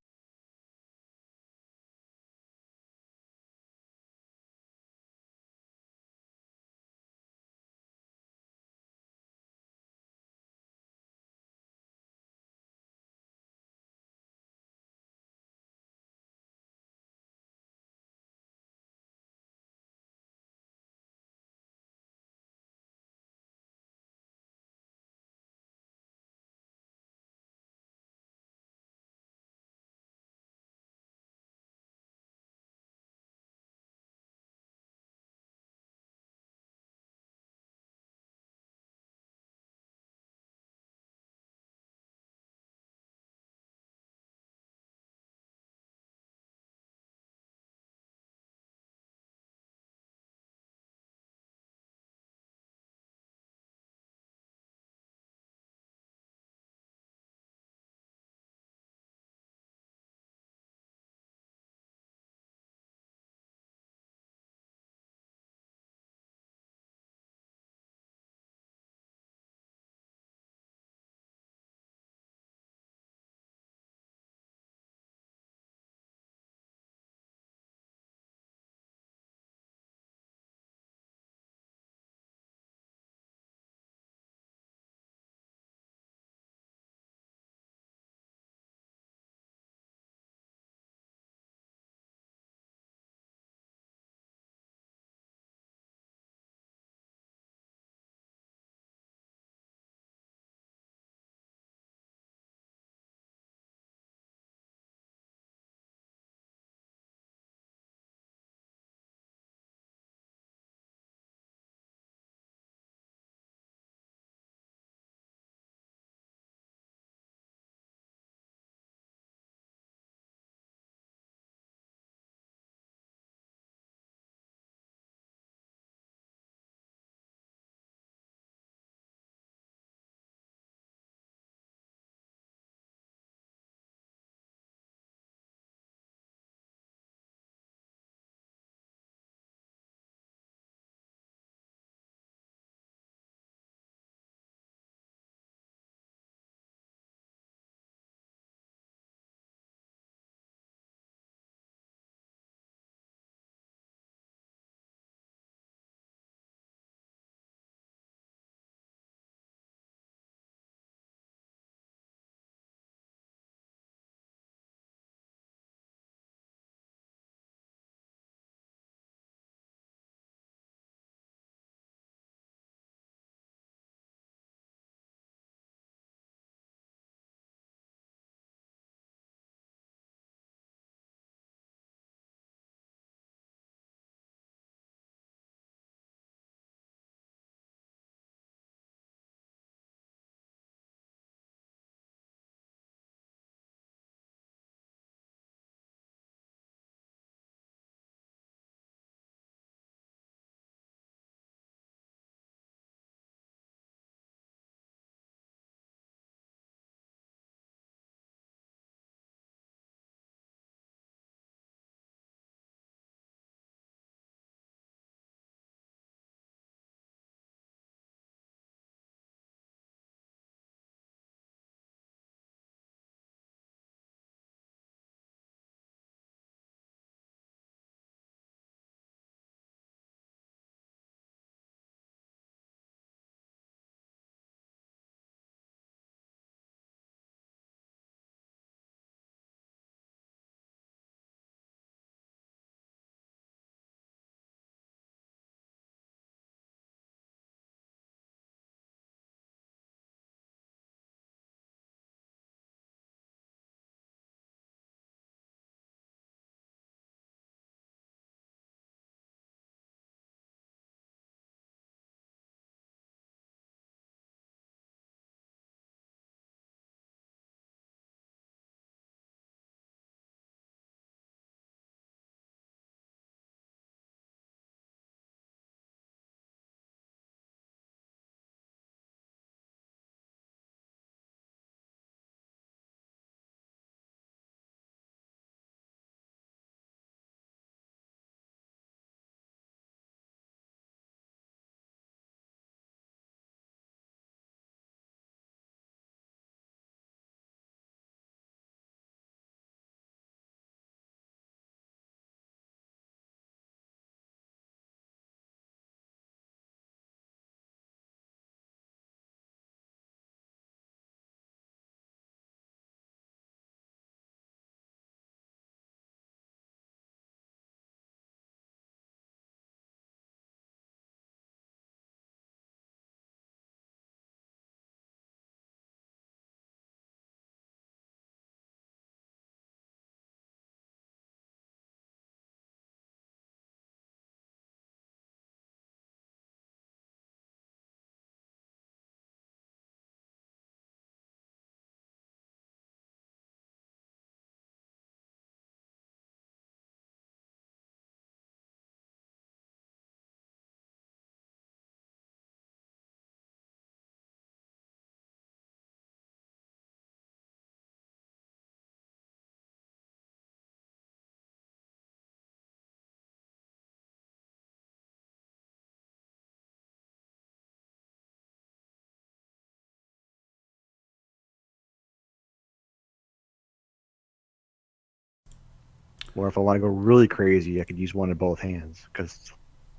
Or if I want to go really crazy, I could use one in both hands because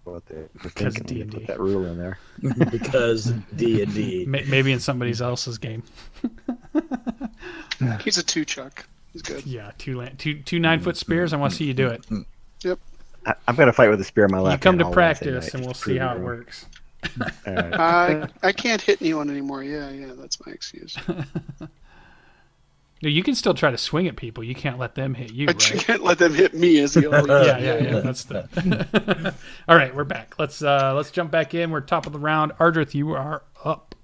what they're thinking when they D&D. put that rule in there. Because D&D. Maybe in somebody else's game. He's a 2 Chuck. He's good. Yeah, two 9-foot spears. I want to see you do it. Yep. I'm going to fight with a spear in my left You come hand to all Wednesday practice, night, and we'll just to see prove how it wrong. works. All right. I can't hit anyone anymore. Yeah, that's my excuse. You can still try to swing at people. You can't let them hit you, I right? can't let them hit me as the only. Yeah. That's the. All right, we're back. Let's jump back in. We're top of the round. Ardreth, you are up.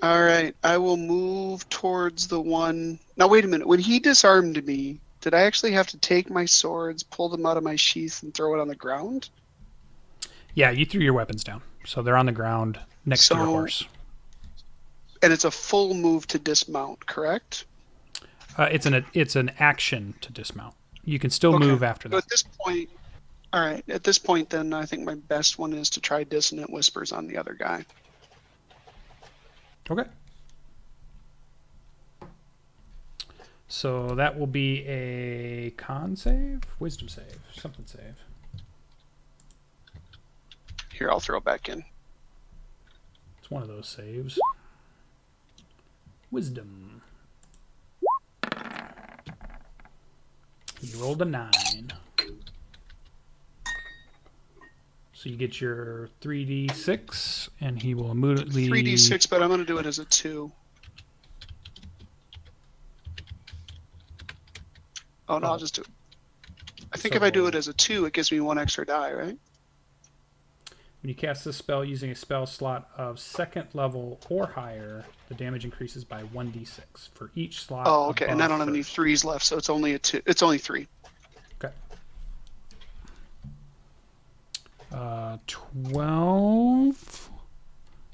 All right, I will move towards the one. Now, wait a minute. When he disarmed me, did I actually have to take my swords, pull them out of my sheath, and throw it on the ground? Yeah, you threw your weapons down, so they're on the ground next to your horse. And it's a full move to dismount, correct? It's an action to dismount. You can still Okay. move after So that. at this point, all right. At this point, then I think my best one is to try dissonant whispers on the other guy. Okay. So that will be a con save, wisdom save, something save. Here, I'll throw it back in. It's one of those saves. Wisdom. You rolled a 9. So you get your 3d6, and he will immediately... 3d6, but I'm going to do it as a 2. Oh, no, I'll just do it. I think if I do it as a 2, it gives me 1 extra die, right? When you cast this spell using a spell slot of 2nd level or higher, the damage increases by 1d6 for each slot. Oh, okay. And I above don't have any first. 3s left, so it's only a 2. It's only 3. Okay. 12.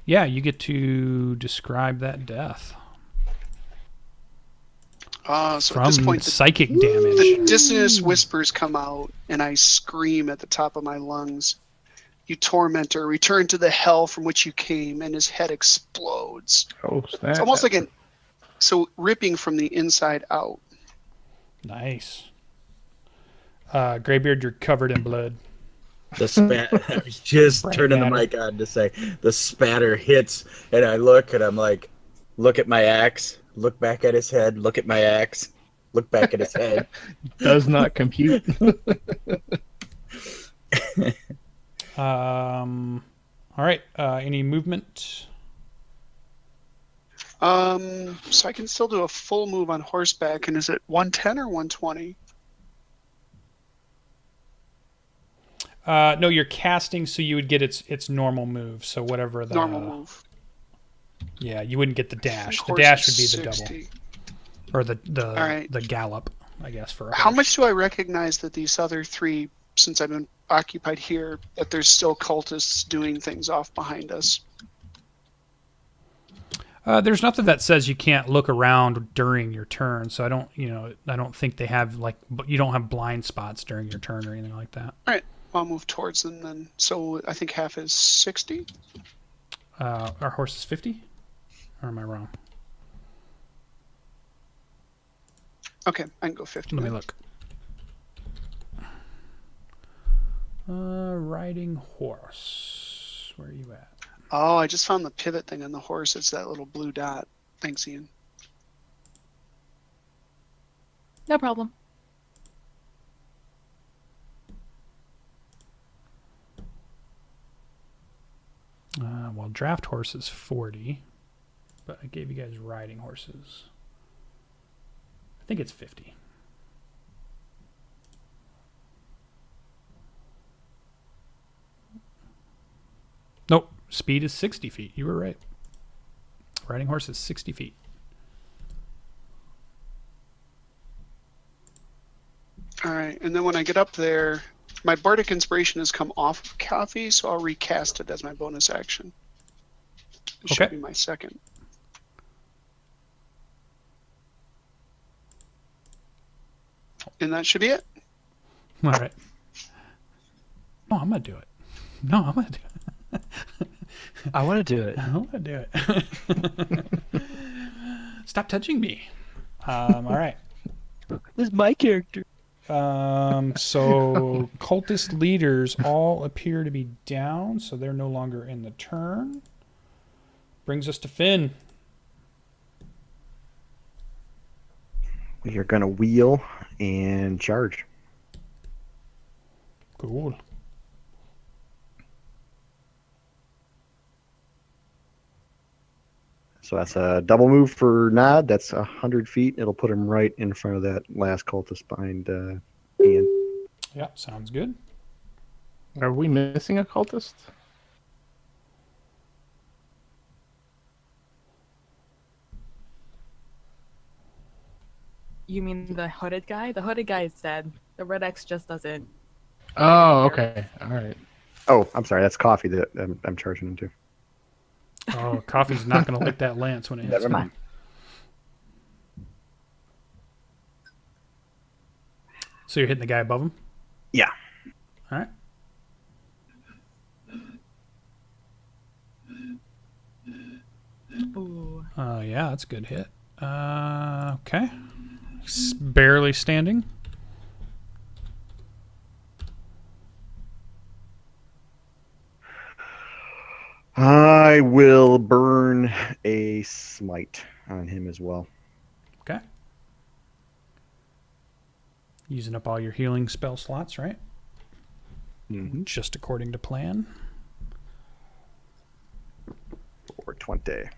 Yeah, you get to describe that death. So From at this point, psychic the damage. dissonant whispers come out, and I scream at the top of my lungs. You tormentor, return to the hell from which you came, and his head explodes. Oh, snap. It's almost like ripping from the inside out. Nice. Greybeard, you're covered in blood. The spat. I was just Bright turning matter. the mic on to say the spatter hits, and I look, and I'm like, look at my axe, look back at his head, look at my axe, look back at his head. Does not compute. All right. Any movement? So I can still do a full move on horseback, and is it 110 or 120? No, you're casting, so you would get its normal move. So whatever the Normal move. Yeah, you wouldn't get the dash. The Horse dash is would be the 60. double, or the All right. the gallop, I guess. For a How horse. much do I recognize that these other 3, since I've been occupied here, that there's still cultists doing things off behind us? There's nothing that says you can't look around during your turn. So I don't think they have you don't have blind spots during your turn or anything like that. All right, I'll move towards them then. So I think half is 60. Our horse is 50, or am I wrong? Okay, I can go 50. Let me then. look. Riding horse. Where are you at? Oh, I just found the pivot thing on the horse. It's that little blue dot. Thanks, Ian. No problem. Well, draft horse is 40, but I gave you guys riding horses. I think it's 50. Nope, speed is 60 feet. You were right. Riding horse is 60 feet. All right, and then when I get up there, my bardic inspiration has come off of Ka'Fey, so I'll recast it as my bonus action. It should Okay. be my second. And that should be it. All right. No, I'm going to do it. No, I'm going to do it. I want to do it. I'm going to do it. Stop touching me. All right. This is my character. So cultist leaders all appear to be down, so they're no longer in the turn. Brings us to Finn. We are going to wheel and charge. Cool. So that's a double move for Nod. That's 100 feet. It'll put him right in front of that last cultist behind Ian. Yeah, sounds good. Are we missing a cultist? You mean the hooded guy? The hooded guy is dead. The red X just doesn't. Oh, okay. All right. Oh, I'm sorry. That's Coffee that I'm charging into. Oh, Coffee's not going to lick that lance when it hits Never him. mind. So you're hitting the guy above him? Yeah. All right. Ooh. Yeah, that's a good hit. Okay. Barely standing. I will burn a smite on him as well. Okay. Using up all your healing spell slots, right? Mm-hmm. Just according to plan. For 20.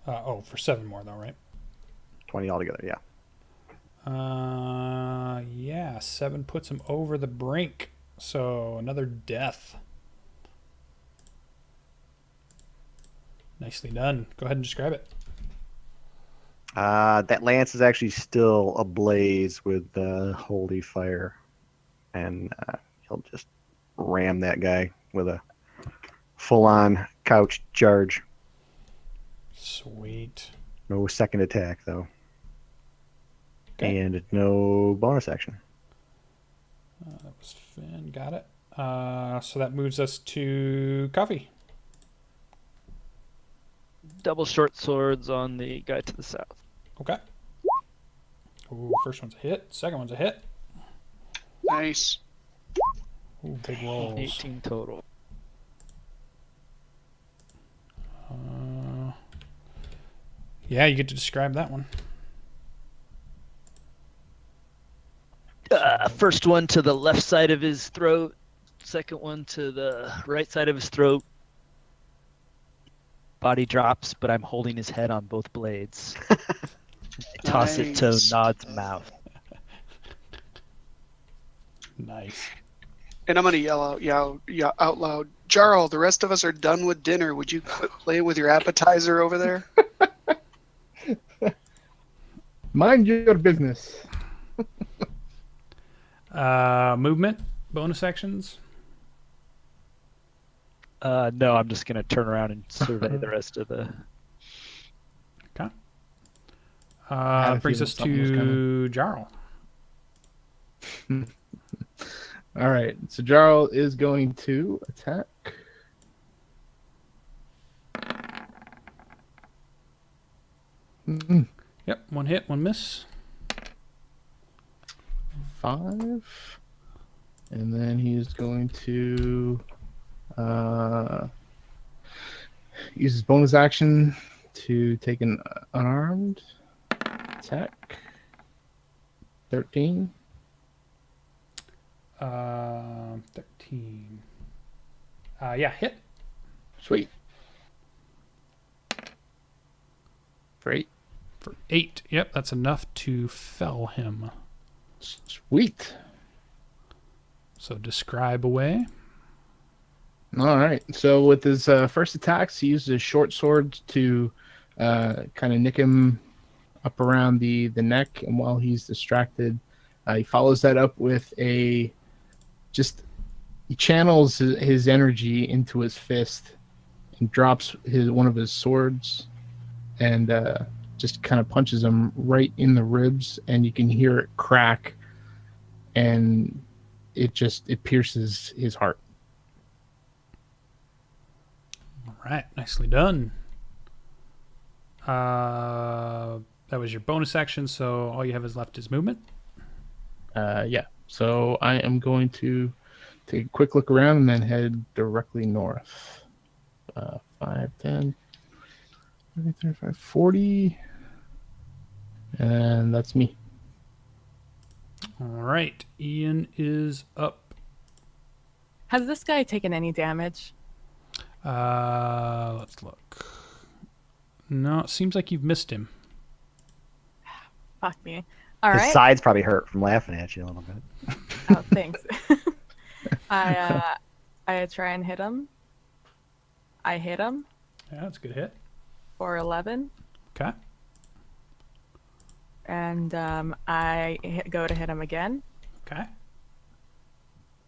For 7 more though, right? 20 altogether, yeah. Yeah, 7 puts him over the brink. So another death. Nicely done. Go ahead and describe it. That lance is actually still ablaze with holy fire. And he'll just ram that guy with a full-on couch charge. Sweet. No second attack, though. Okay. And no bonus action. That was Finn. Got it. So that moves us to Coffee. Double short swords on the guy to the south. Okay. Ooh, first one's a hit. Second one's a hit. Nice. Ooh, big rolls. 18 total. Yeah, you get to describe that one. First one to the left side of his throat. Second one to the right side of his throat. Body drops, but I'm holding his head on both blades. I toss it to Nice. Nod's mouth. Nice. And I'm gonna yell out loud, Jarrel, the rest of us are done with dinner. Would you quit playing with your appetizer over there? Mind your business. Movement, bonus actions. No, I'm just gonna turn around and survey the rest of the. Okay. had a Brings feeling us something was to Jarrel. All right. So Jarl is going to attack. Yep, 1 hit, 1 miss. 5. And then he's going to use his bonus action to take an unarmed attack. 13. 13. Yeah, hit. Sweet. For 8. For 8. Yep, that's enough to fell him. Sweet. So describe away. All right. So with his first attacks, he uses his short sword to kind of nick him up around the neck, and while he's distracted, he follows that up with he channels his energy into his fist and drops one of his swords and just kind of punches him right in the ribs, and you can hear it crack, and it pierces his heart. All right, nicely done. That was your bonus action, so all you have is left is movement. Yeah. So I am going to take a quick look around and then head directly north. 5, 10, 20, 35, 40. And that's me. All right. Ian is up. Has this guy taken any damage? Let's look. No, it seems like you've missed him. Fuck me. All His right. sides probably hurt from laughing at you a little bit. Oh, thanks. I try and hit him. I hit him Yeah, that's a good hit. for 11, Okay. and I go to hit him again, Okay.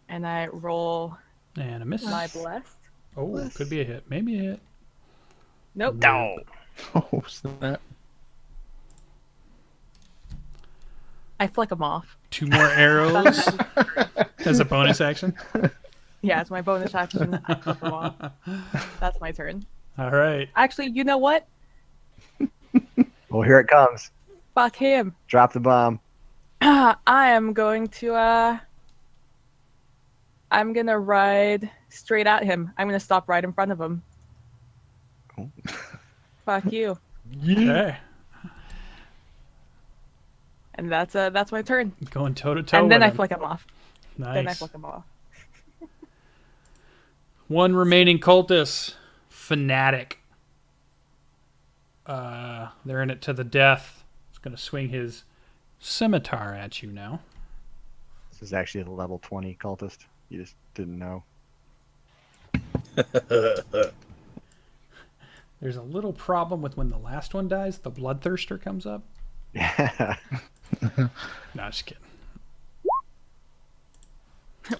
and I roll And a miss. my blessed. Oh, could be a hit. Maybe a hit. Nope. No. Oh, snap. I flick him off. 2 more arrows as a bonus action. Yeah, it's my bonus action. I flick him off. That's my turn. All right. Actually, you know what? Well, here it comes. Fuck him. Drop the bomb. I am going to I'm gonna ride straight at him. I'm gonna stop right in front of him. Oh. Fuck you. Okay. And that's my turn. Going toe to toe. And then with I him. flick him off. Then I Nice. flick him off. 1 remaining cultist. Fanatic. They're in it to the death. He's going to swing his scimitar at you now. This is actually the level 20 cultist. You just didn't know. There's a little problem with when the last one dies, the bloodthirster comes up. Yeah. No, just kidding.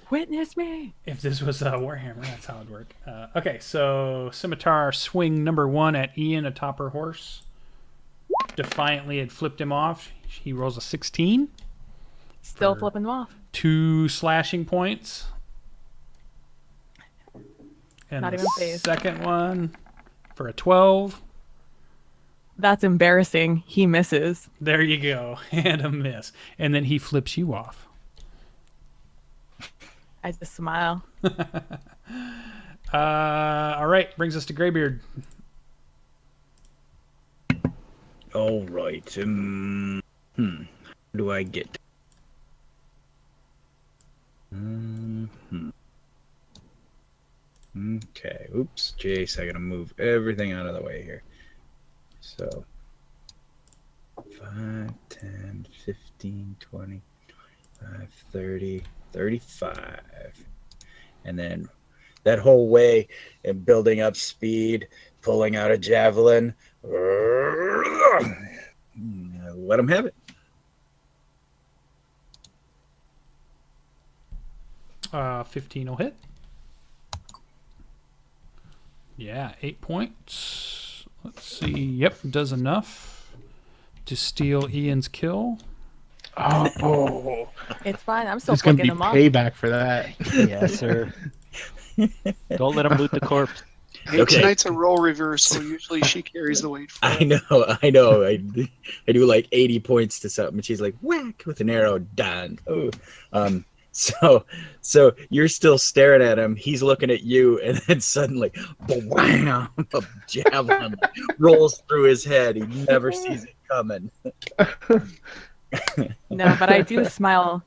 Witness me. If this was Warhammer, that's how it'd work. Okay, so scimitar swing number 1 at Ian atop her horse. Defiantly had flipped him off. He rolls a 16. Still For- flipping him off. 2 slashing points. And Not the even phased. second one for a 12. That's embarrassing. He misses. There you go. And a miss. And then he flips you off. I just smile. All right. Brings us to Greybeard. All right. Who do I get? Okay. Oops. Jace, I gotta move everything out of the way here. So 5, 10, 15, 20, 25, 30, 35. And then that whole way and building up speed, pulling out a javelin. Let him have it. 15 will hit. Yeah, 8 points. Let's see. Yep, does enough to steal Ian's kill. Oh, It's fine. I'm still there's going to flicking be him off. payback for that. Yes, sir. Don't let him loot the corpse. Hey, Okay. Tonight's a role reversal. Usually she carries the weight for I it. know. I do like 80 points to something, and she's like, whack with an arrow, done. Oh. So you're still staring at him. He's looking at you, and then suddenly, wham! A javelin rolls through his head. He never sees it coming. No, but I do smile.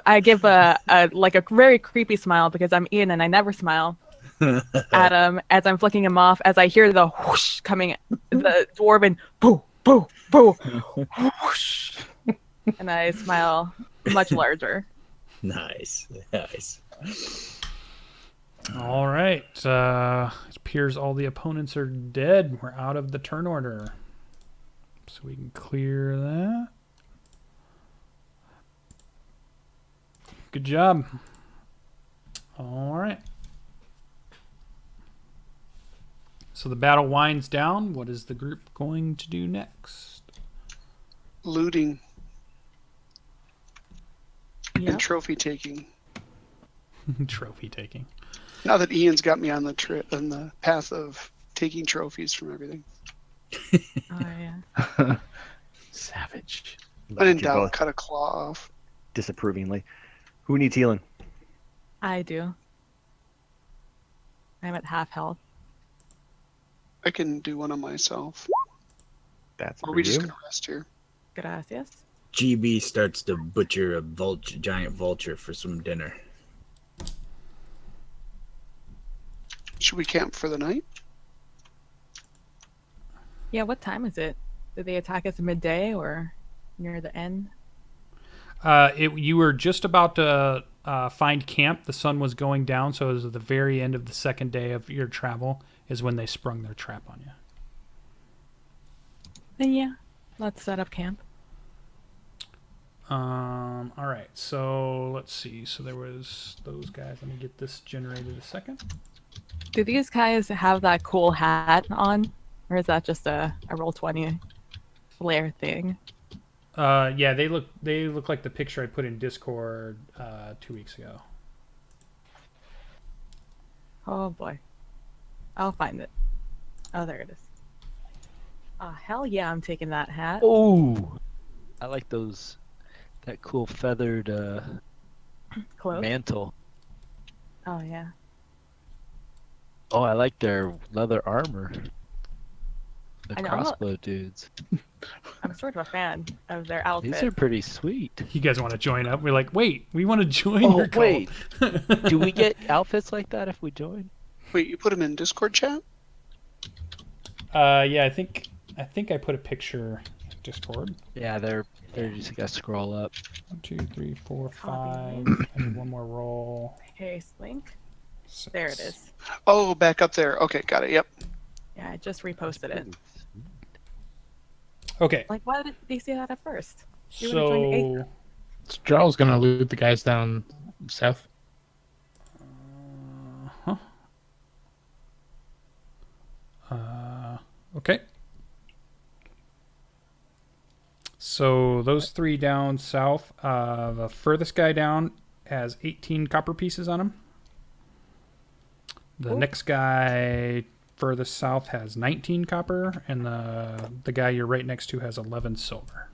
I give a very creepy smile because I'm Ian and I never smile at him as I'm flicking him off. As I hear the whoosh coming, the dwarven boo boo boo whoosh, and I smile much larger. Nice. All right. It appears all the opponents are dead. We're out of the turn order. So we can clear that. Good job. All right. So the battle winds down. What is the group going to do next? Looting Yep. and trophy taking. Trophy taking. Now that Ian's got me on the path of taking trophies from everything. Oh, yeah. Savage. When in Look at you doubt, both cut a claw off. disapprovingly. Who needs healing? I do. I'm at half health. I can do one on myself. That's Or are for we just you. gonna rest here? Gracias. GB starts to butcher a giant vulture for some dinner. Should we camp for the night? Yeah, what time is it? Did they attack us midday or near the end? You were just about to find camp. The sun was going down, so it was at the very end of the second day of your travel is when they sprung their trap on you. Then yeah, let's set up camp. All right, so let's see. So there was those guys. Let me get this generated a second. Do these guys have that cool hat on? Or is that just a Roll20 flare thing? Yeah, they look like the picture I put in Discord 2 weeks ago. Oh boy. I'll find it. Oh, there it is. Oh, hell yeah, I'm taking that hat. Oh, I like those. That cool feathered Close. mantle. Oh yeah. Oh, I like their leather armor. The I know, crossbow dudes. I'm sort of a fan of their outfit. These are pretty sweet. You guys want to join up? We're like, wait, we want to join Oh, your cult. wait. Do we get outfits like that if we join? Wait, you put them in Discord chat? Yeah, I think I put a picture in Discord. Yeah, they're just gotta scroll up. 1, 2, 3, 4, 5. Copy. I need one more roll. Paste link. 6. There it is. Oh, back up there. Okay, got it. Yep. Yeah, I just reposted it. Okay, Like, why did they see that at first? You would've joined so So Jarl's gonna loot the guys down south. okay. So those 3 down south. The furthest guy down has 18 copper pieces on him. The Cool. next guy furthest south has 19 copper, and the guy you're right next to has 11 silver.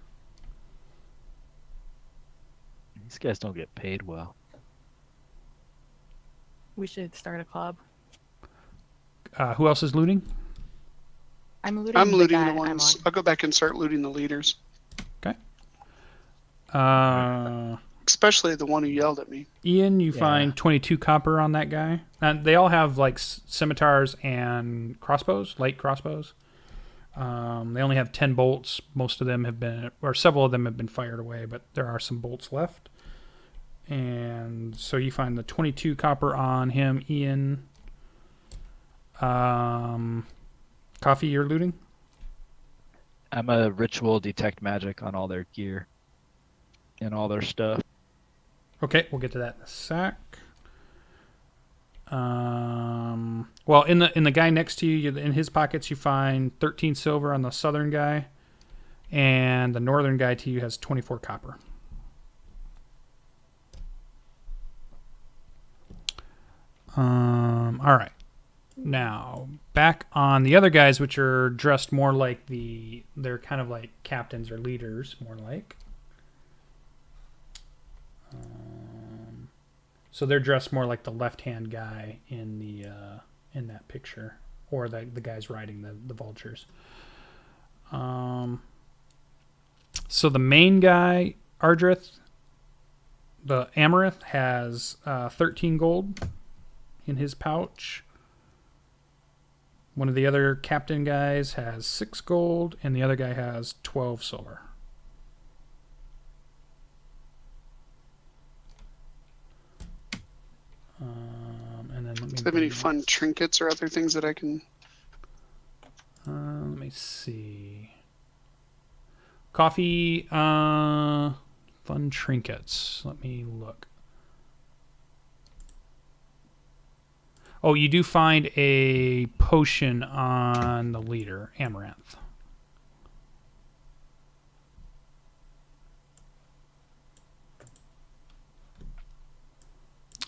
These guys don't get paid well. We should start a club. Who else is looting? I'm looting, I'm looting guy the I'm ones. on. I'll go back and start looting the leaders, Uh, especially the one who yelled at me. Ian, you Yeah. find 22 copper on that guy. And they all have like scimitars and crossbows, light crossbows. They only have 10 bolts. Most of them have been, or several of them have been fired away, but there are some bolts left. And so you find the 22 copper on him, Ian. Coffee, you're looting? I'm a ritual detect magic on all their gear and all their stuff. Okay, we'll get to that in a sec. Well, in the guy next to you, in his pockets, you find 13 silver on the southern guy, and the northern guy to you has 24 copper. All right. Now back on the other guys, which are dressed more like they're kind of like captains or leaders, more like. So they're dressed more like the left-hand guy in that picture, or the guys riding the vultures. So the main guy, Ardreth, the Amaranth, has 13 gold in his pouch. One of the other captain guys has 6 gold, and the other guy has 12 silver. And then let me Do they have any bring fun this- trinkets or other things that I can? Let me see. Coffee, fun trinkets. Let me look. Oh, you do find a potion on the leader, Amaranth.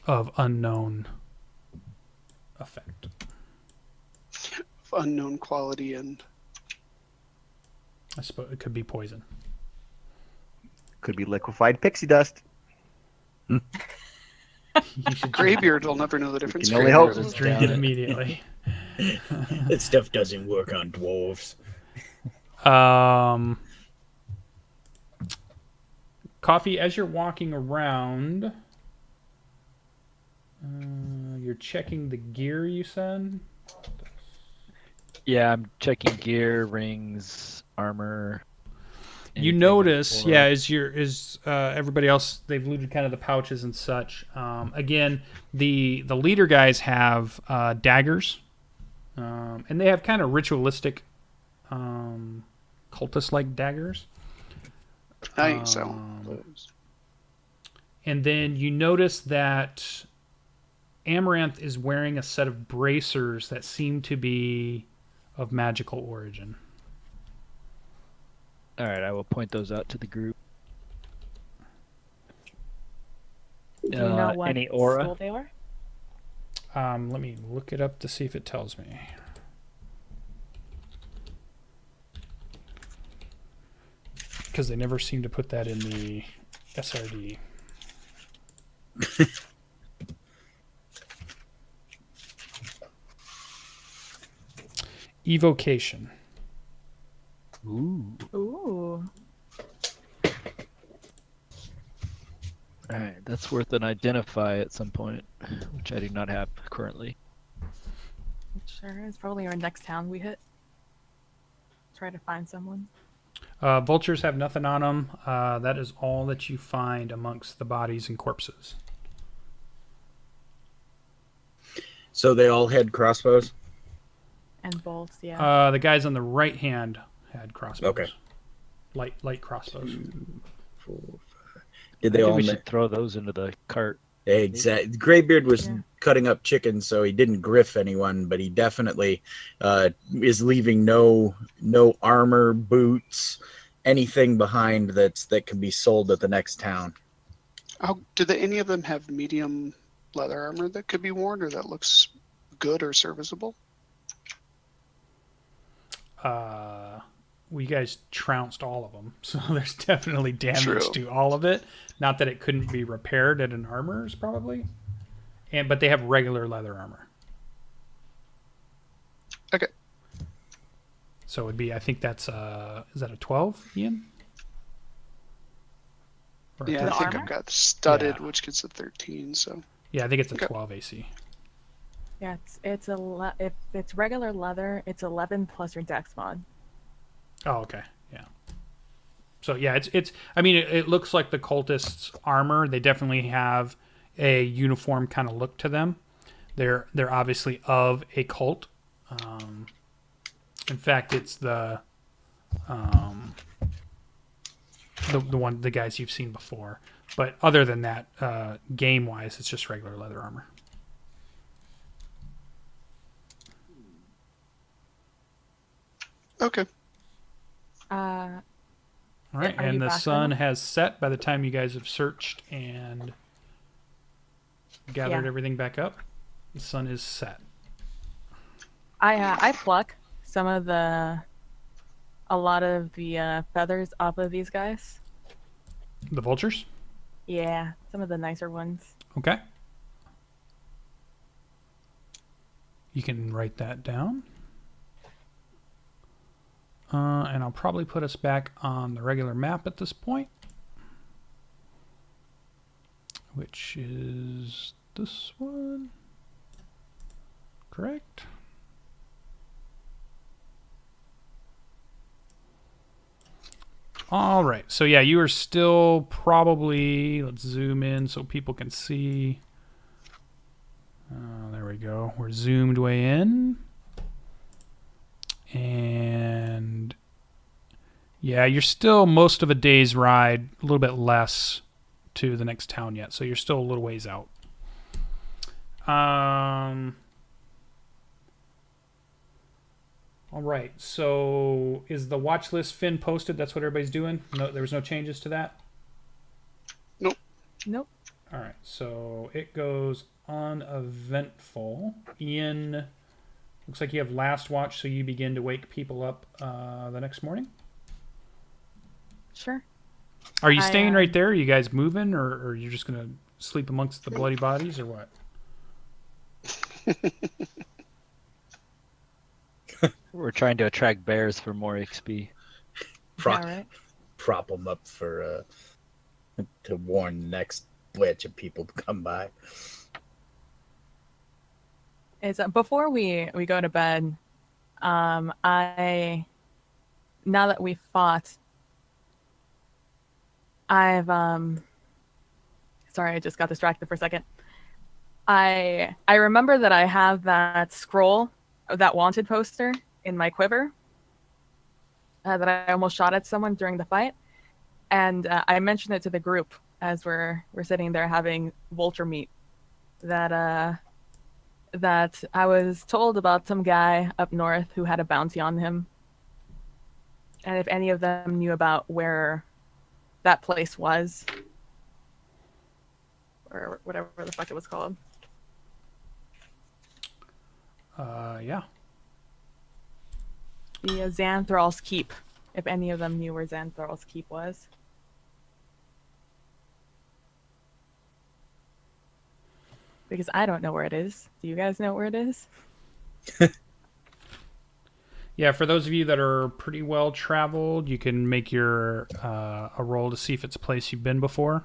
Of unknown effect. Unknown quality and I suppose it could be poison. Could be liquefied pixie dust. You should Greybeard will never know the difference. can only hope. Greybeard is drink down it immediately. That stuff doesn't work on dwarves. Coffee, as you're walking around, you're checking the gear, you said? Yeah, I'm checking gear, rings, armor. You anything notice, for- yeah, as everybody else, they've looted kind of the pouches and such. Again, the leader guys have daggers, and they have kind of ritualistic, cultist-like daggers. Nice. And then you notice that Amaranth is wearing a set of bracers that seem to be of magical origin. All right, I will point those out to the group. Do you know what any aura? school they were? Let me look it up to see if it tells me. Because they never seem to put that in the SRD. Evocation. Ooh. Ooh. All right, that's worth an identify at some point, which I do not have currently. Sure, it's probably our next town we hit. Try to find someone. Vultures have nothing on them. That is all that you find amongst the bodies and corpses. So they all had crossbows? And bolts, yeah. The guys on the right hand had crossbows. Okay. Light crossbows. 4, 5. Did I they think all we ma- should throw those into the cart. Exactly. Greybeard was Yeah. cutting up chickens, so he didn't griff anyone, but he definitely is leaving no armor, boots, anything behind that can be sold at the next town. Do any of them have medium leather armor that could be worn, or that looks good or serviceable? Well, you guys trounced all of them, so there's definitely damage True. to all of it. Not that it couldn't be repaired at an armorer's, probably. But they have regular leather armor. Okay. So it would be, I think that's is that a 12, Ian? Or a Yeah, 13? I think armor? I've got studded, Yeah. which gets a 13. So Yeah, I think it's a Okay. 12 AC. Yeah, if it's regular leather, it's 11 plus your dex mod. Oh, okay. Yeah. So yeah, it's. I mean, it looks like the cultists' armor. They definitely have a uniform kind of look to them. They're obviously of a cult. In fact, it's the guys you've seen before. But other than that, game wise, it's just regular leather armor. okay. Uh, All right, Are you and the back sun now? has set by the time you guys have searched and gathered Yeah. everything back up. The sun is set. I pluck a lot of the feathers off of these guys. The vultures? Yeah, some of the nicer ones. Okay. You can write that down. And I'll probably put us back on the regular map at this point, which is this one. Correct? All right. So yeah, you are still probably, let's zoom in so people can see. There we go. We're zoomed way in. And yeah, you're still most of a day's ride, a little bit less to the next town yet. So you're still a little ways out. All right. So is the watch list Finn posted? That's what everybody's doing? No, there was no changes to that? Nope. All right. So it goes uneventful. Ian, looks like you have last watch, so you begin to wake people up the next morning. Sure. Are you staying right there? Are you guys moving, or are you just gonna sleep amongst the bloody bodies, or what? We're trying to attract bears for more XP. Right. Prop them up for to warn the next batch of people to come by. It's before we go to bed. Now that we fought, I've sorry, I just got distracted for a second. I remember that I have that scroll, that wanted poster in my quiver that I almost shot at someone during the fight, and I mentioned it to the group as we're sitting there having vulture meat. That I was told about some guy up north who had a bounty on him, and if any of them knew about where that place was, or whatever the fuck it was called. Yeah. The Xanthral's Keep. If any of them knew where Xanthral's Keep was. Because I don't know where it is. Do you guys know where it is? Yeah, for those of you that are pretty well traveled, you can make your a roll to see if it's a place you've been before.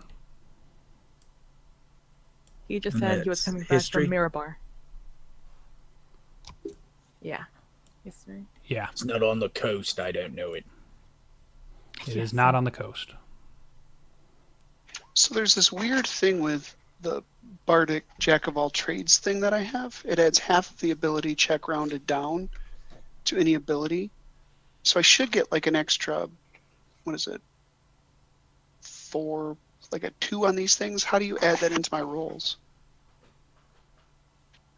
He just said he was coming back from Mirabar. Yeah. History. Yeah. It's not on the coast. I don't know it. It is not on the coast. So there's this weird thing with the Bardic Jack of all trades thing that I have. It adds half of the ability check rounded down to any ability. So I should get like an extra, what is it? 4, like a 2 on these things. How do you add that into my rolls?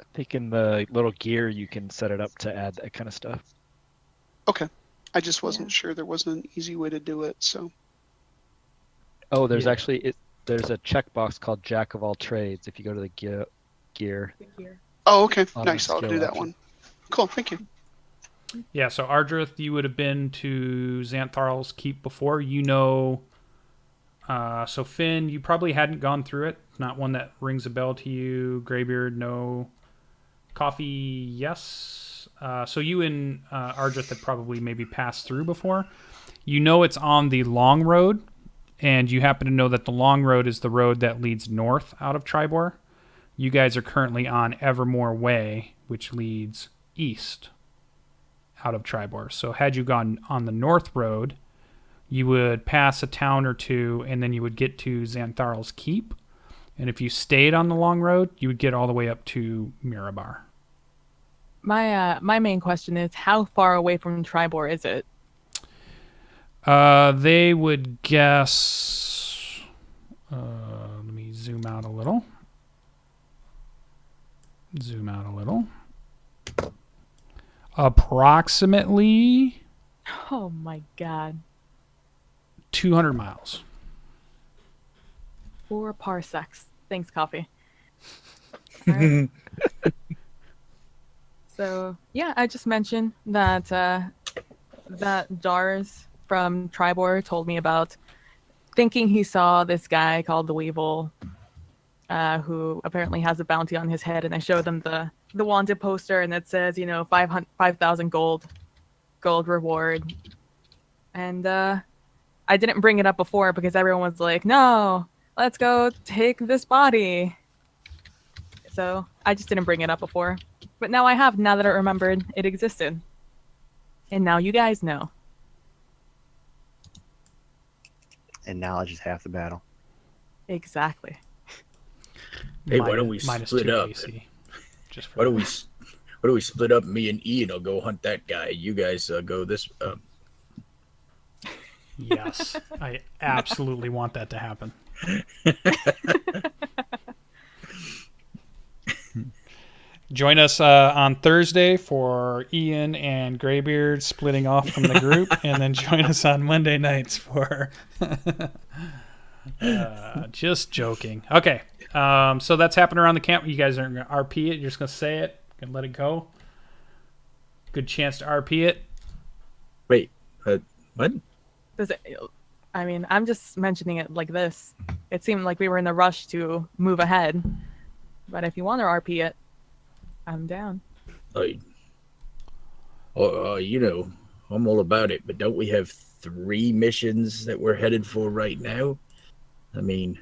I think in the little gear you can set it up to add that kind of stuff. Okay. I just wasn't sure. There wasn't an easy way to do it, so. Oh, there's actually there's a checkbox called Jack of all trades if you go to the gear. Oh, okay. On Nice. the I'll do skill that option. one. Cool. Thank you. Yeah, so Ardreth, you would have been to Xantharl's Keep before. You know, so Finn, you probably hadn't gone through it. Not one that rings a bell to you. Greybeard, no. Coffee, yes. So you and Ardreth had probably maybe passed through before. You know it's on the long road, and you happen to know that the long road is the road that leads north out of Tribor. You guys are currently on Evermore Way, which leads east out of Tribor. So had you gone on the north road, you would pass a town or two, and then you would get to Xantharl's Keep. And if you stayed on the long road, you would get all the way up to Mirabar. My main question is, how far away from Tribor is it? They would guess... let me zoom out a little. Approximately... Oh my god. 200 miles. 4 parsecs. Thanks, Coffee. Right. So, yeah, I just mentioned that that Jars from Tribor told me about thinking he saw this guy called the Weevil, who apparently has a bounty on his head, and I showed them the wanted poster, and it says, 5,000 gold reward. And I didn't bring it up before because everyone was like, no, let's go take this body. So I just didn't bring it up before. But now I have, now that I remembered it existed. And now you guys know. And knowledge is half the battle. Exactly. Hey, why don't we split up? Why don't we split up? Me and Ian will go hunt that guy. You guys go this. Yes, I absolutely want that to happen. Join us on Thursday for Ian and Greybeard splitting off from the group, and then join us on Monday nights for... just joking. Okay, so that's happening around the camp. You guys aren't going to RP it. You're just going to say it and let it go. Good chance to RP it. Wait, what? Does it? I mean, I'm just mentioning it like this. It seemed like we were in a rush to move ahead. But if you want to RP it, I'm down. You know, I'm all about it, but don't we have 3 missions that we're headed for right now? I mean,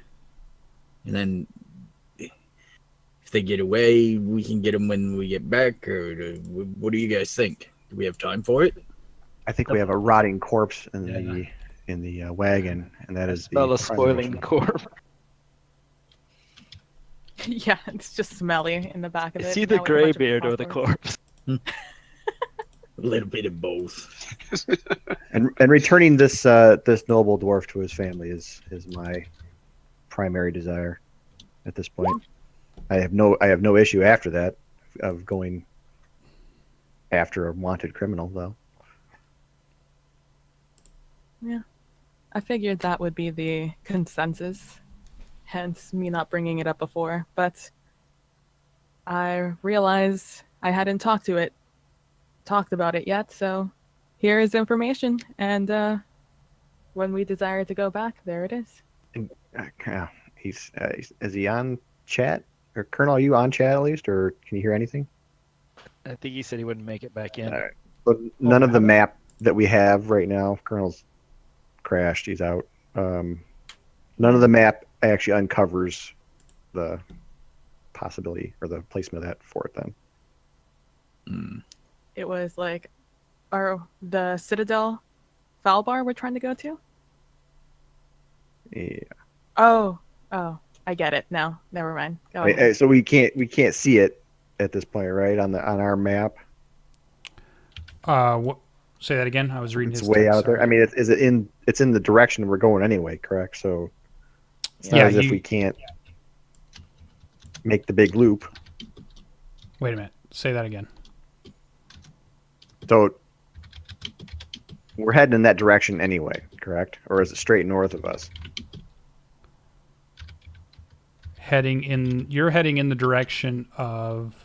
and then if they get away, we can get them when we get back, or what do you guys think? Do we have time for it? I think we have a rotting corpse in the wagon, and that is the Smell a spoiling corpse. Yeah, it's just smelly in the back of it. Is he the now with a bunch of Greybeard or the phosphorus. corpse? A little bit of both. And returning this this noble dwarf to his family is my primary desire at this point. I have no issue after that of going after a wanted criminal, though. Yeah, I figured that would be the consensus, hence me not bringing it up before. But I realized I hadn't talked about it yet, so here is information. And when we desire to go back, there it is. Is he on chat? Or Colonel, are you on chat at least, or can you hear anything? I think he said he wouldn't make it back in. All right. But none of the map that we have right now, Colonel's crashed. He's out. None of the map actually uncovers the possibility or the placement of that fort. Then It was like, the Citadel Falbar we're trying to go to? yeah. Oh, I get it now. Never mind. Go ahead. So we can't see it at this point, right? On our map. What? Say that again. I was reading It's his way text, out there. sorry. I mean, it's in the direction we're going anyway, correct? So it's not as if we can't make the big loop. Wait a minute. Say that again. So we're heading in that direction anyway, correct? Or is it straight north of us? You're heading in the direction of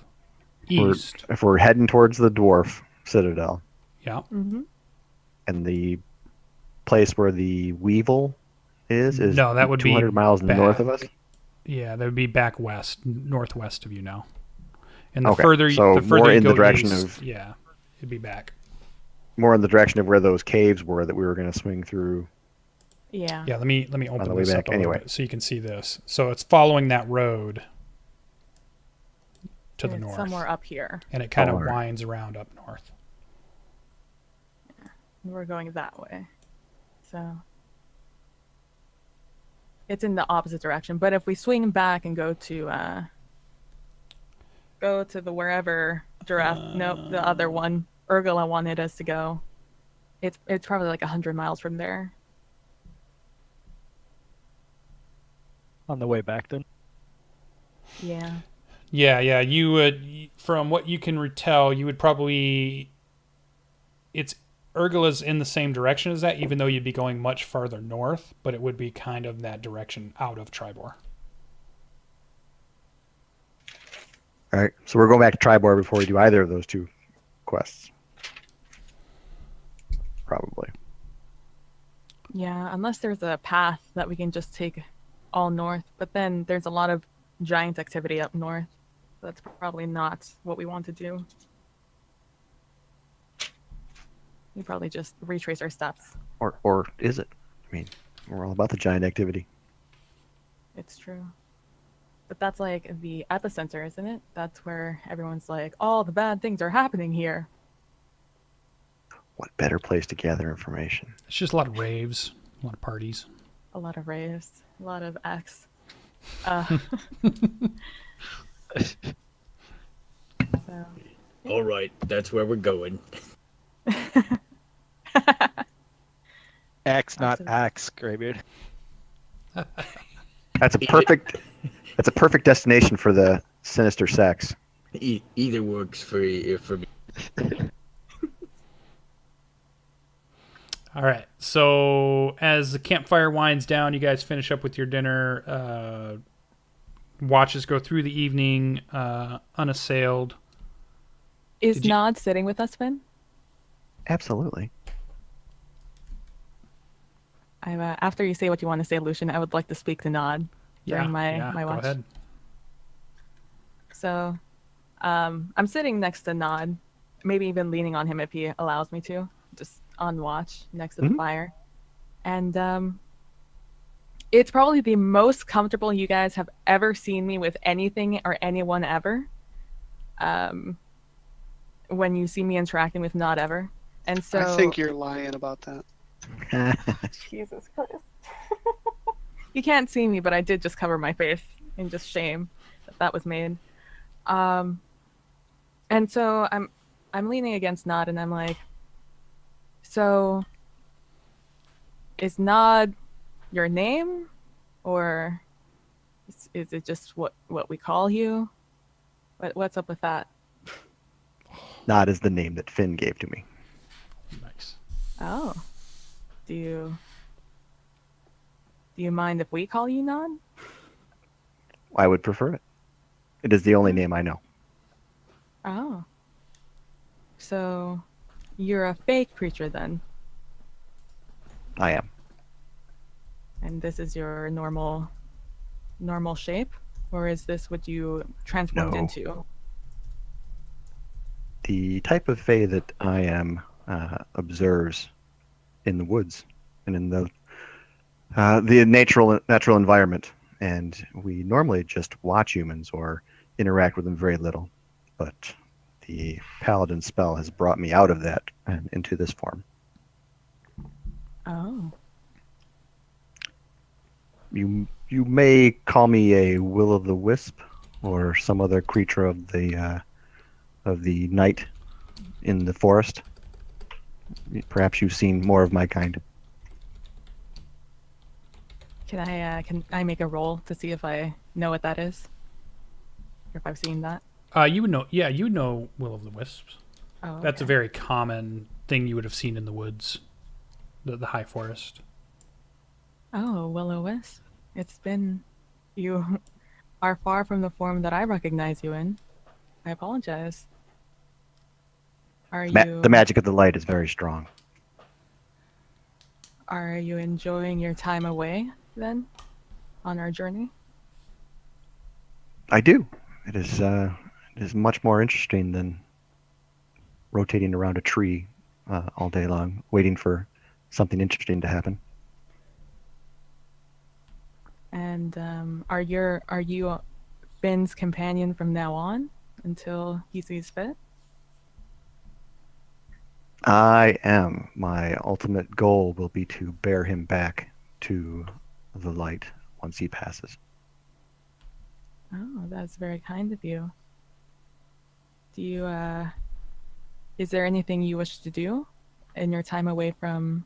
east. If we're heading towards the dwarf citadel, Yeah. Mm-hmm. and the place where the Weevil is No, that would be 200 miles back. north of us. Yeah, that would be back west, northwest of you now. And Okay, the so further more you in the go direction east, of- yeah, it'd be back. More in the direction of where those caves were that we were going to swing through. Yeah. Yeah, let me open the way this back up a little anyway. bit so you can see this. So it's following that road to the It's north, somewhere up here. and it kind of alright. winds around up north. We're going that way. So it's in the opposite direction. But if we swing back and go to the wherever the other one, Urgula wanted us to go, it's probably like 100 miles from there. On the way back, then. Yeah. Yeah. You would, from what you can tell, you would probably. Urgula's in the same direction as that, even though you'd be going much farther north, but it would be kind of that direction out of Tribor. All right, so we're going back to Tribor before we do either of those two quests. Probably. Yeah, unless there's a path that we can just take all north, but then there's a lot of giant activity up north. That's probably not what we want to do. We probably just retrace our steps. Or is it? I mean, we're all about the giant activity. It's true. But that's like the epicenter, isn't it? That's where everyone's like, all the bad things are happening here. What better place to gather information? It's just a lot of raves, a lot of parties. A lot of raves, a lot of X. So, All right, that's where we're going. Axe, not Awesome. axe, Greybeard. That's a perfect destination for the sinister sex. Either works for me. All right. So as the campfire winds down, you guys finish up with your dinner. Watches go through the evening unassailed. is Did you- Nod sitting with us, Finn? Absolutely. After you say what you want to say, Lucian, I would like to speak to Nod during my go watch. ahead. So, I'm sitting next to Nod, maybe even leaning on him if he allows me to, just on watch next to the fire. And it's probably the most comfortable you guys have ever seen me with anything or anyone ever. When you see me interacting with Nod ever. And so I think you're lying about that. Jesus Christ. You can't see me, but I did just cover my face in just shame that was made. And so I'm leaning against Nod and I'm like, so is Nod your name, or is it just what we call you? What's up with that? Nod is the name that Finn gave to me. Nice. Oh. Do you mind if we call you Nod? I would prefer it. It is the only name I know. Oh. So you're a fake creature then? I am. And this is your normal shape? Or is this what you transformed No. into? The type of fae that I am observes in the woods and in the natural environment, and we normally just watch humans or interact with them very little. But the Paladin spell has brought me out of that and into this form. Oh. You may call me a will-o'-the-wisp or some other creature of the night in the forest. Perhaps you've seen more of my kind. Can I make a roll to see if I know what that is? Or if I've seen that? You would know. Yeah, you know Will of the Wisps. Oh, That's a okay. very common thing you would have seen in the woods, the high forest. Oh, will-o'-wisp. It's been... You are far from the form that I recognize you in. I apologize. Are you... The magic of the light is very strong. Are you enjoying your time away, then? On our journey? I do. It is much more interesting than rotating around a tree all day long, waiting for something interesting to happen. And are you Finn's companion from now on until he sees fit? I am. My ultimate goal will be to bear him back to the light once he passes. Oh, that's very kind of you. Do you is there anything you wish to do in your time away from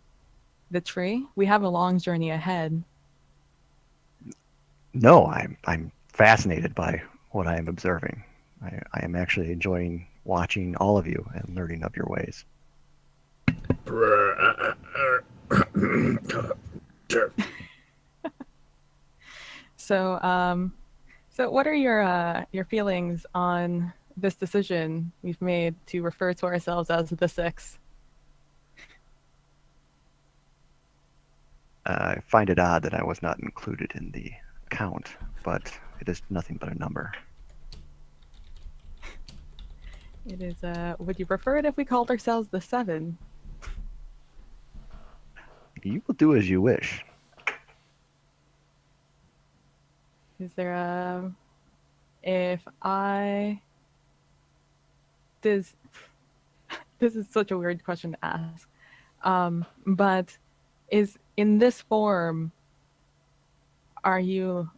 the tree? We have a long journey ahead. No, I'm fascinated by what I am observing. I am actually enjoying watching all of you and learning of your ways. So what are your feelings on this decision we've made to refer to ourselves as the Six? I find it odd that I was not included in the count, but it is nothing but a number. It is. Would you prefer it if we called ourselves the Seven? You will do as you wish. Is there a... If I... This is such a weird question to ask. But is in this form, are you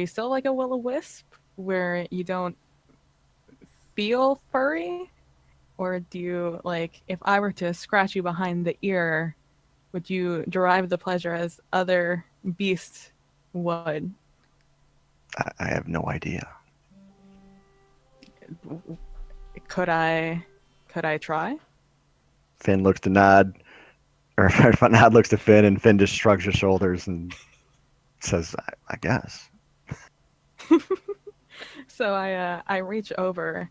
still like a will-o'-wisp where you don't feel furry? Or do you, like, if I were to scratch you behind the ear, would you derive the pleasure as other beasts would? I have no idea. Could I try? Finn looks to Nod, or Nod looks to Finn, and Finn just shrugs his shoulders and says, I guess. So I reach over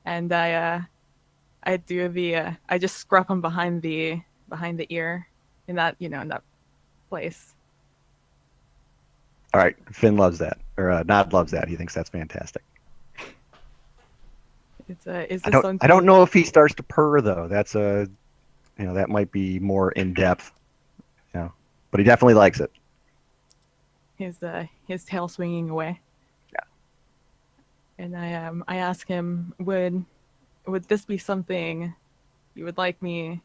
and I do the I just scruff him behind the ear in that, in that place. All right, Finn loves that, or Nod loves that. He thinks that's fantastic. Is this I don't something? know if he starts to purr though. That's that might be more in depth. But he definitely likes it. His tail swinging away. Yeah. And I ask him, would this be something you would like me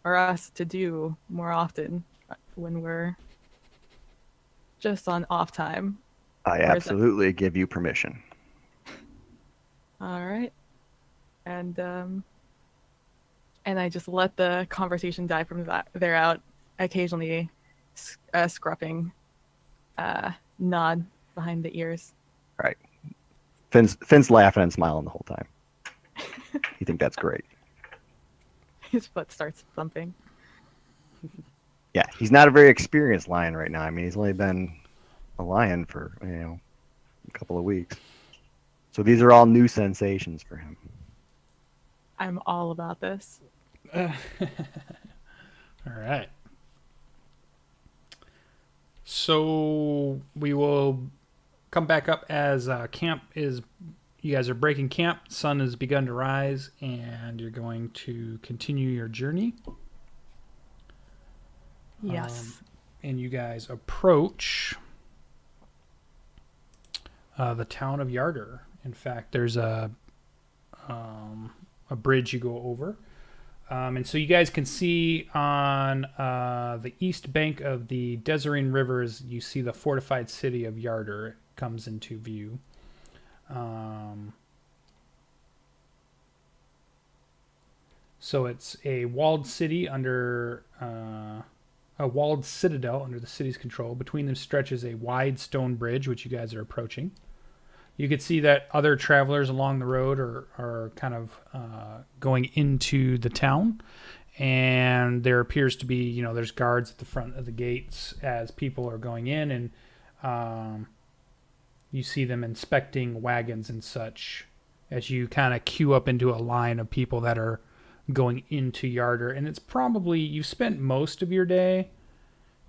or us to do more often when we're just on off time? I Or is that- absolutely give you permission. All right. And I just let the conversation die from there out, occasionally scruffing Nod behind the ears. All right. Finn's laughing and smiling the whole time. You think that's great? His foot starts thumping. Yeah, he's not a very experienced lion right now. I mean, he's only been a lion for a couple of weeks. So these are all new sensations for him. I'm all about this. All right. So we will come back up as camp is. You guys are breaking camp. Sun has begun to rise, and you're going to continue your journey. Yes. And you guys approach the town of Yarder. In fact, there's a bridge you go over. And so you guys can see on the east bank of the Desirine Rivers, you see the fortified city of Yarder. It comes into view. So it's a walled city under a walled citadel under the city's control. Between them stretches a wide stone bridge, which you guys are approaching. You can see that other travelers along the road are kind of going into the town. And there appears to be, there's guards at the front of the gates as people are going in. And you see them inspecting wagons and such as you kind of queue up into a line of people that are going into Yarder. And it's probably, you've spent most of your day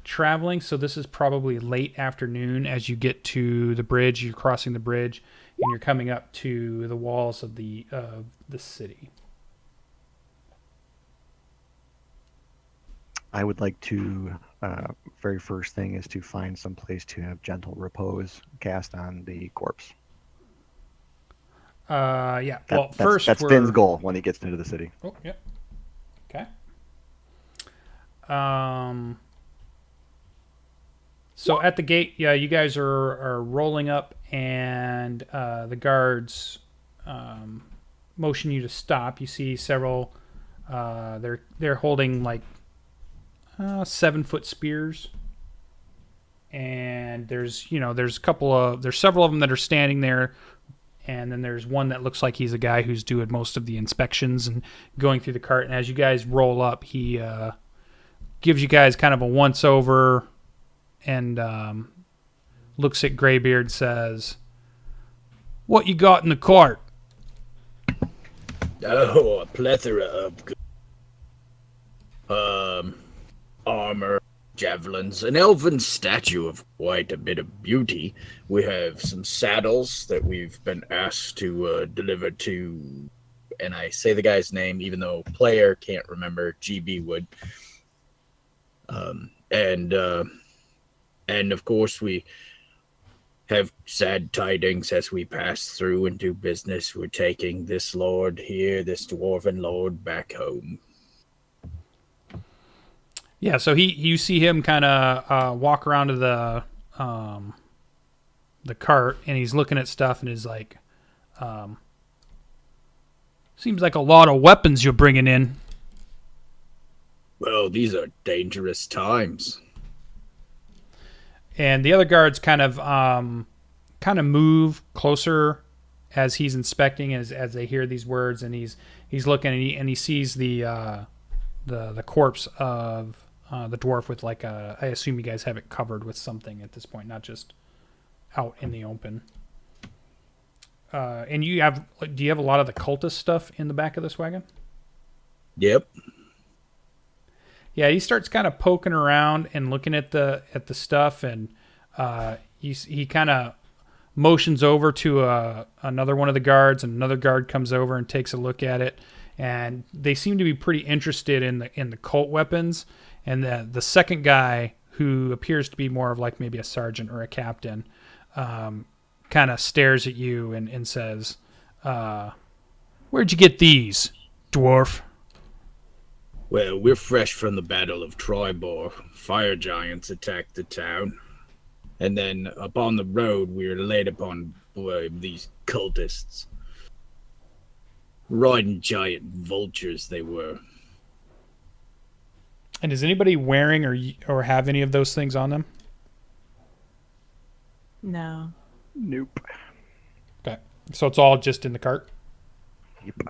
traveling, so this is probably late afternoon as you get to the bridge. You're crossing the bridge and you're coming up to the walls of the city. I would like to, very first thing is to find some place to have gentle repose cast on the corpse. Yeah. Well, first that's Finn's goal when he gets into the city. Oh, yep. Okay. So at the gate, yeah, you guys are rolling up, and the guards motion you to stop. You see several. They're holding like 7-foot spears, and there's several of them that are standing there. And then there's one that looks like he's a guy who's doing most of the inspections and going through the cart. And as you guys roll up, he gives you guys kind of a once-over and looks at Greybeard, says, "What you got in the cart?" Oh, a plethora of armor, javelins, an elven statue of quite a bit of beauty. We have some saddles that we've been asked to deliver to, and I say the guy's name even though player can't remember, GB would. And of course we have sad tidings as we pass through and do business. We're taking this lord here, this dwarven lord, back home. Yeah, so you see him kind of walk around to the cart, and he's looking at stuff, and is like, "Seems like a lot of weapons you're bringing in." Well, these are dangerous times. And the other guards kind of move closer as he's inspecting, as they hear these words, and he's looking, and he sees the corpse of the dwarf with like I assume you guys have it covered with something at this point, not just out in the open. And do you have a lot of the cultist stuff in the back of this wagon? Yep. Yeah, he starts kind of poking around and looking at the stuff, and he kind of motions over to another one of the guards, and another guard comes over and takes a look at it, and they seem to be pretty interested in the cult weapons. And the second guy, who appears to be more of like maybe a sergeant or a captain, kind of stares at you and says, "Where'd you get these, dwarf?" Well, we're fresh from the Battle of Troybor. Fire giants attacked the town. And then upon the road, we were led upon these cultists. Riding giant vultures they were. And is anybody wearing or have any of those things on them? No. Nope. Okay. So it's all just in the cart?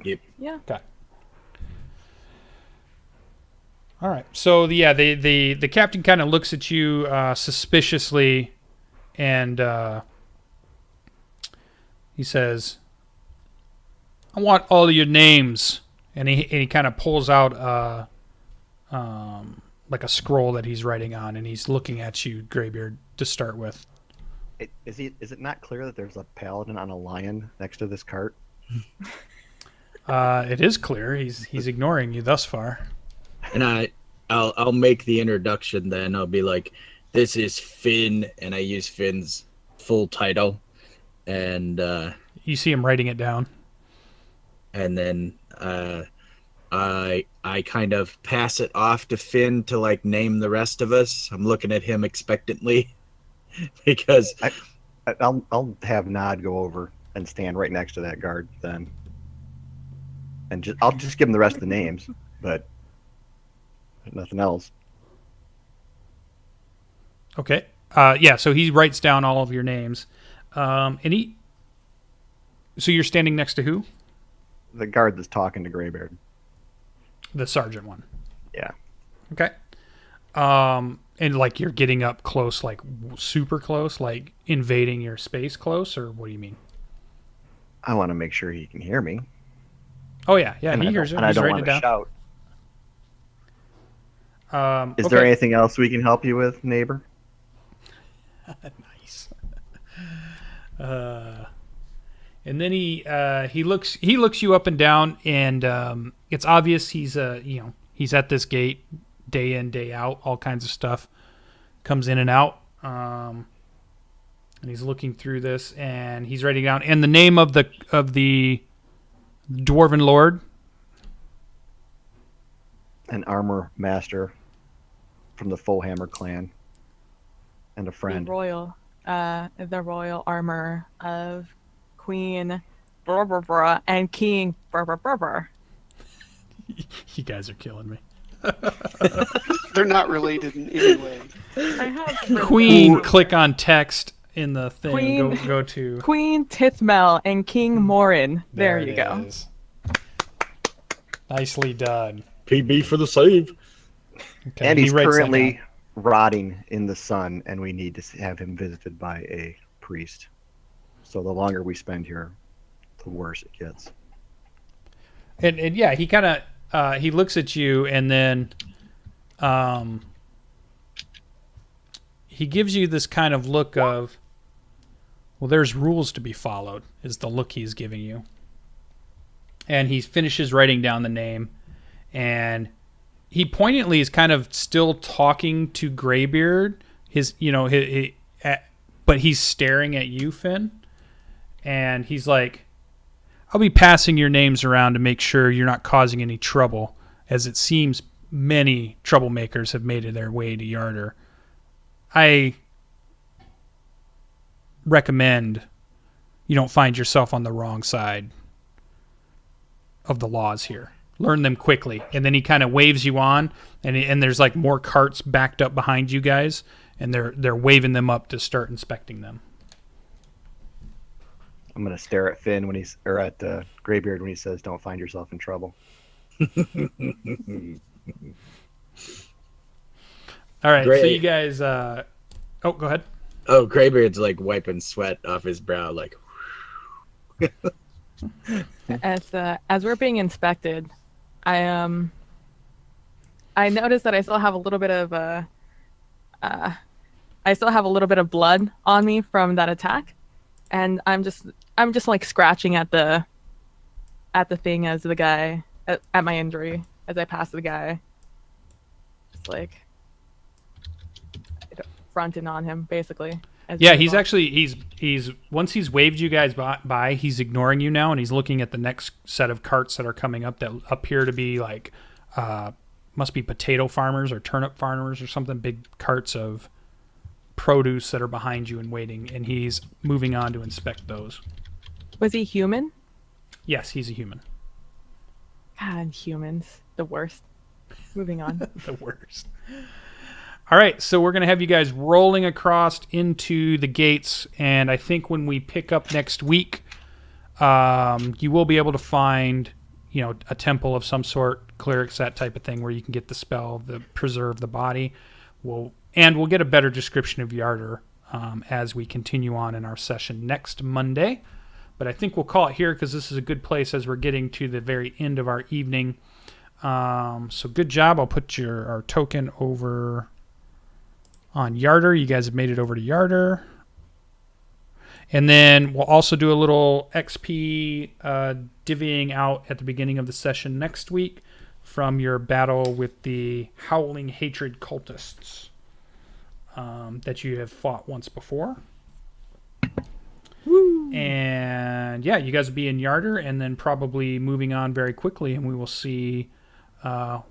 Yep. Yeah. Okay. All right. So the captain kind of looks at you suspiciously, and he says, "I want all of your names." And he kind of pulls out like a scroll that he's writing on, and he's looking at you, Greybeard, to start with. Is it not clear that there's a paladin on a lion next to this cart? It is clear. He's ignoring you thus far. And I'll make the introduction then. I'll be like, "This is Finn," and I use Finn's full title. And you see him writing it down. And then I kind of pass it off to Finn to like name the rest of us. I'm looking at him expectantly because I'll have Nod go over and stand right next to that guard then, and I'll just give him the rest of the names, but nothing else. Okay. Yeah. So he writes down all of your names, so you're standing next to who? The guard that's talking to Greybeard. The sergeant one. Yeah. Okay. And like you're getting up close, like super close, like invading your space close, or what do you mean? I want to make sure he can hear me. Oh yeah, yeah, And he I hears don't, it. and I He's don't writing want it to down. shout. Is Okay. there anything else we can help you with, neighbor? Nice. And then he looks you up and down, and it's obvious he's at this gate day in, day out, all kinds of stuff comes in and out, and he's looking through this, and he's writing down, and the name of the Dwarven Lord. An armor master from the Fullhammer clan, and a friend. The royal armor of Queen Barbara and King Barbara. You guys are killing me. They're not related in any way. I have Queen, click on text in the thing. Queen- Go to Queen Tithmel and King Morin. There you it go. is. Nicely done. PB for the save. Okay, And he he's writes that currently down. rotting in the sun, and we need to have him visited by a priest. So the longer we spend here, the worse it gets. And yeah, he kind of he looks at you, and then he gives you this kind of look of, well, there's rules to be followed, is the look he's giving you. And he finishes writing down the name, and he poignantly is kind of still talking to Greybeard, but he's staring at you, Finn. And he's like, "I'll be passing your names around to make sure you're not causing any trouble, as it seems many troublemakers have made their way to Yarder. I recommend you don't find yourself on the wrong side of the laws here. Learn them quickly." And then he kind of waves you on, and there's like more carts backed up behind you guys, and they're waving them up to start inspecting them. I'm gonna stare at Finn at Greybeard when he says, "Don't find yourself in trouble." All right, so Great. you guys. Go ahead. Oh, Greybeard's like wiping sweat off his brow, like. As we're being inspected, I I noticed that I still have a little bit of blood on me from that attack, and I'm just like scratching at the thing as the guy at my injury as I pass the guy, just like fronting on him basically. Yeah, he's actually he's once he's waved you guys by, he's ignoring you now, and he's looking at the next set of carts that are coming up that appear to be like must be potato farmers or turnip farmers or something, big carts of produce that are behind you and waiting, and he's moving on to inspect those. Was he human? Yes, he's a human. God, humans, the worst. Moving on. The worst. All right, so we're going to have you guys rolling across into the gates, and I think when we pick up next week, you will be able to find, a temple of some sort, clerics, that type of thing, where you can get the spell, the preserve the body. We'll get a better description of Yarder as we continue on in our session next Monday. But I think we'll call it here because this is a good place as we're getting to the very end of our evening. So good job. I'll put our token over on Yarder. You guys have made it over to Yarder. And then we'll also do a little XP divvying out at the beginning of the session next week from your battle with the Howling Hatred cultists that you have fought once before. Woo. And yeah, you guys will be in Yarder and then probably moving on very quickly, and we will see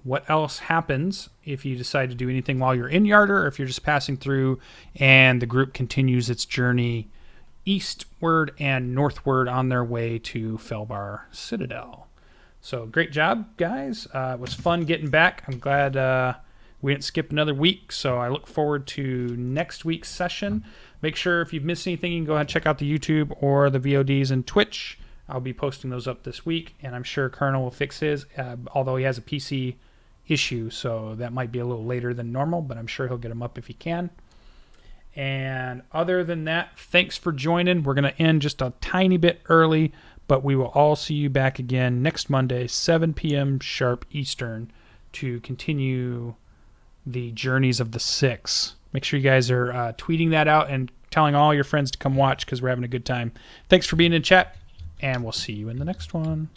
what else happens if you decide to do anything while you're in Yarder, or if you're just passing through and the group continues its journey eastward and northward on their way to Felbar Citadel. So great job, guys. It was fun getting back. I'm glad we didn't skip another week, so I look forward to next week's session. Make sure if you've missed anything, you can go ahead and check out the YouTube or the VODs and Twitch. I'll be posting those up this week, and I'm sure Colonel will fix his, although he has a PC issue, so that might be a little later than normal, but I'm sure he'll get them up if he can. And other than that, thanks for joining. We're going to end just a tiny bit early, but we will all see you back again next Monday, 7 p.m. sharp Eastern, to continue the Journeys of the Six. Make sure you guys are tweeting that out and telling all your friends to come watch because we're having a good time. Thanks for being in chat, and we'll see you in the next one.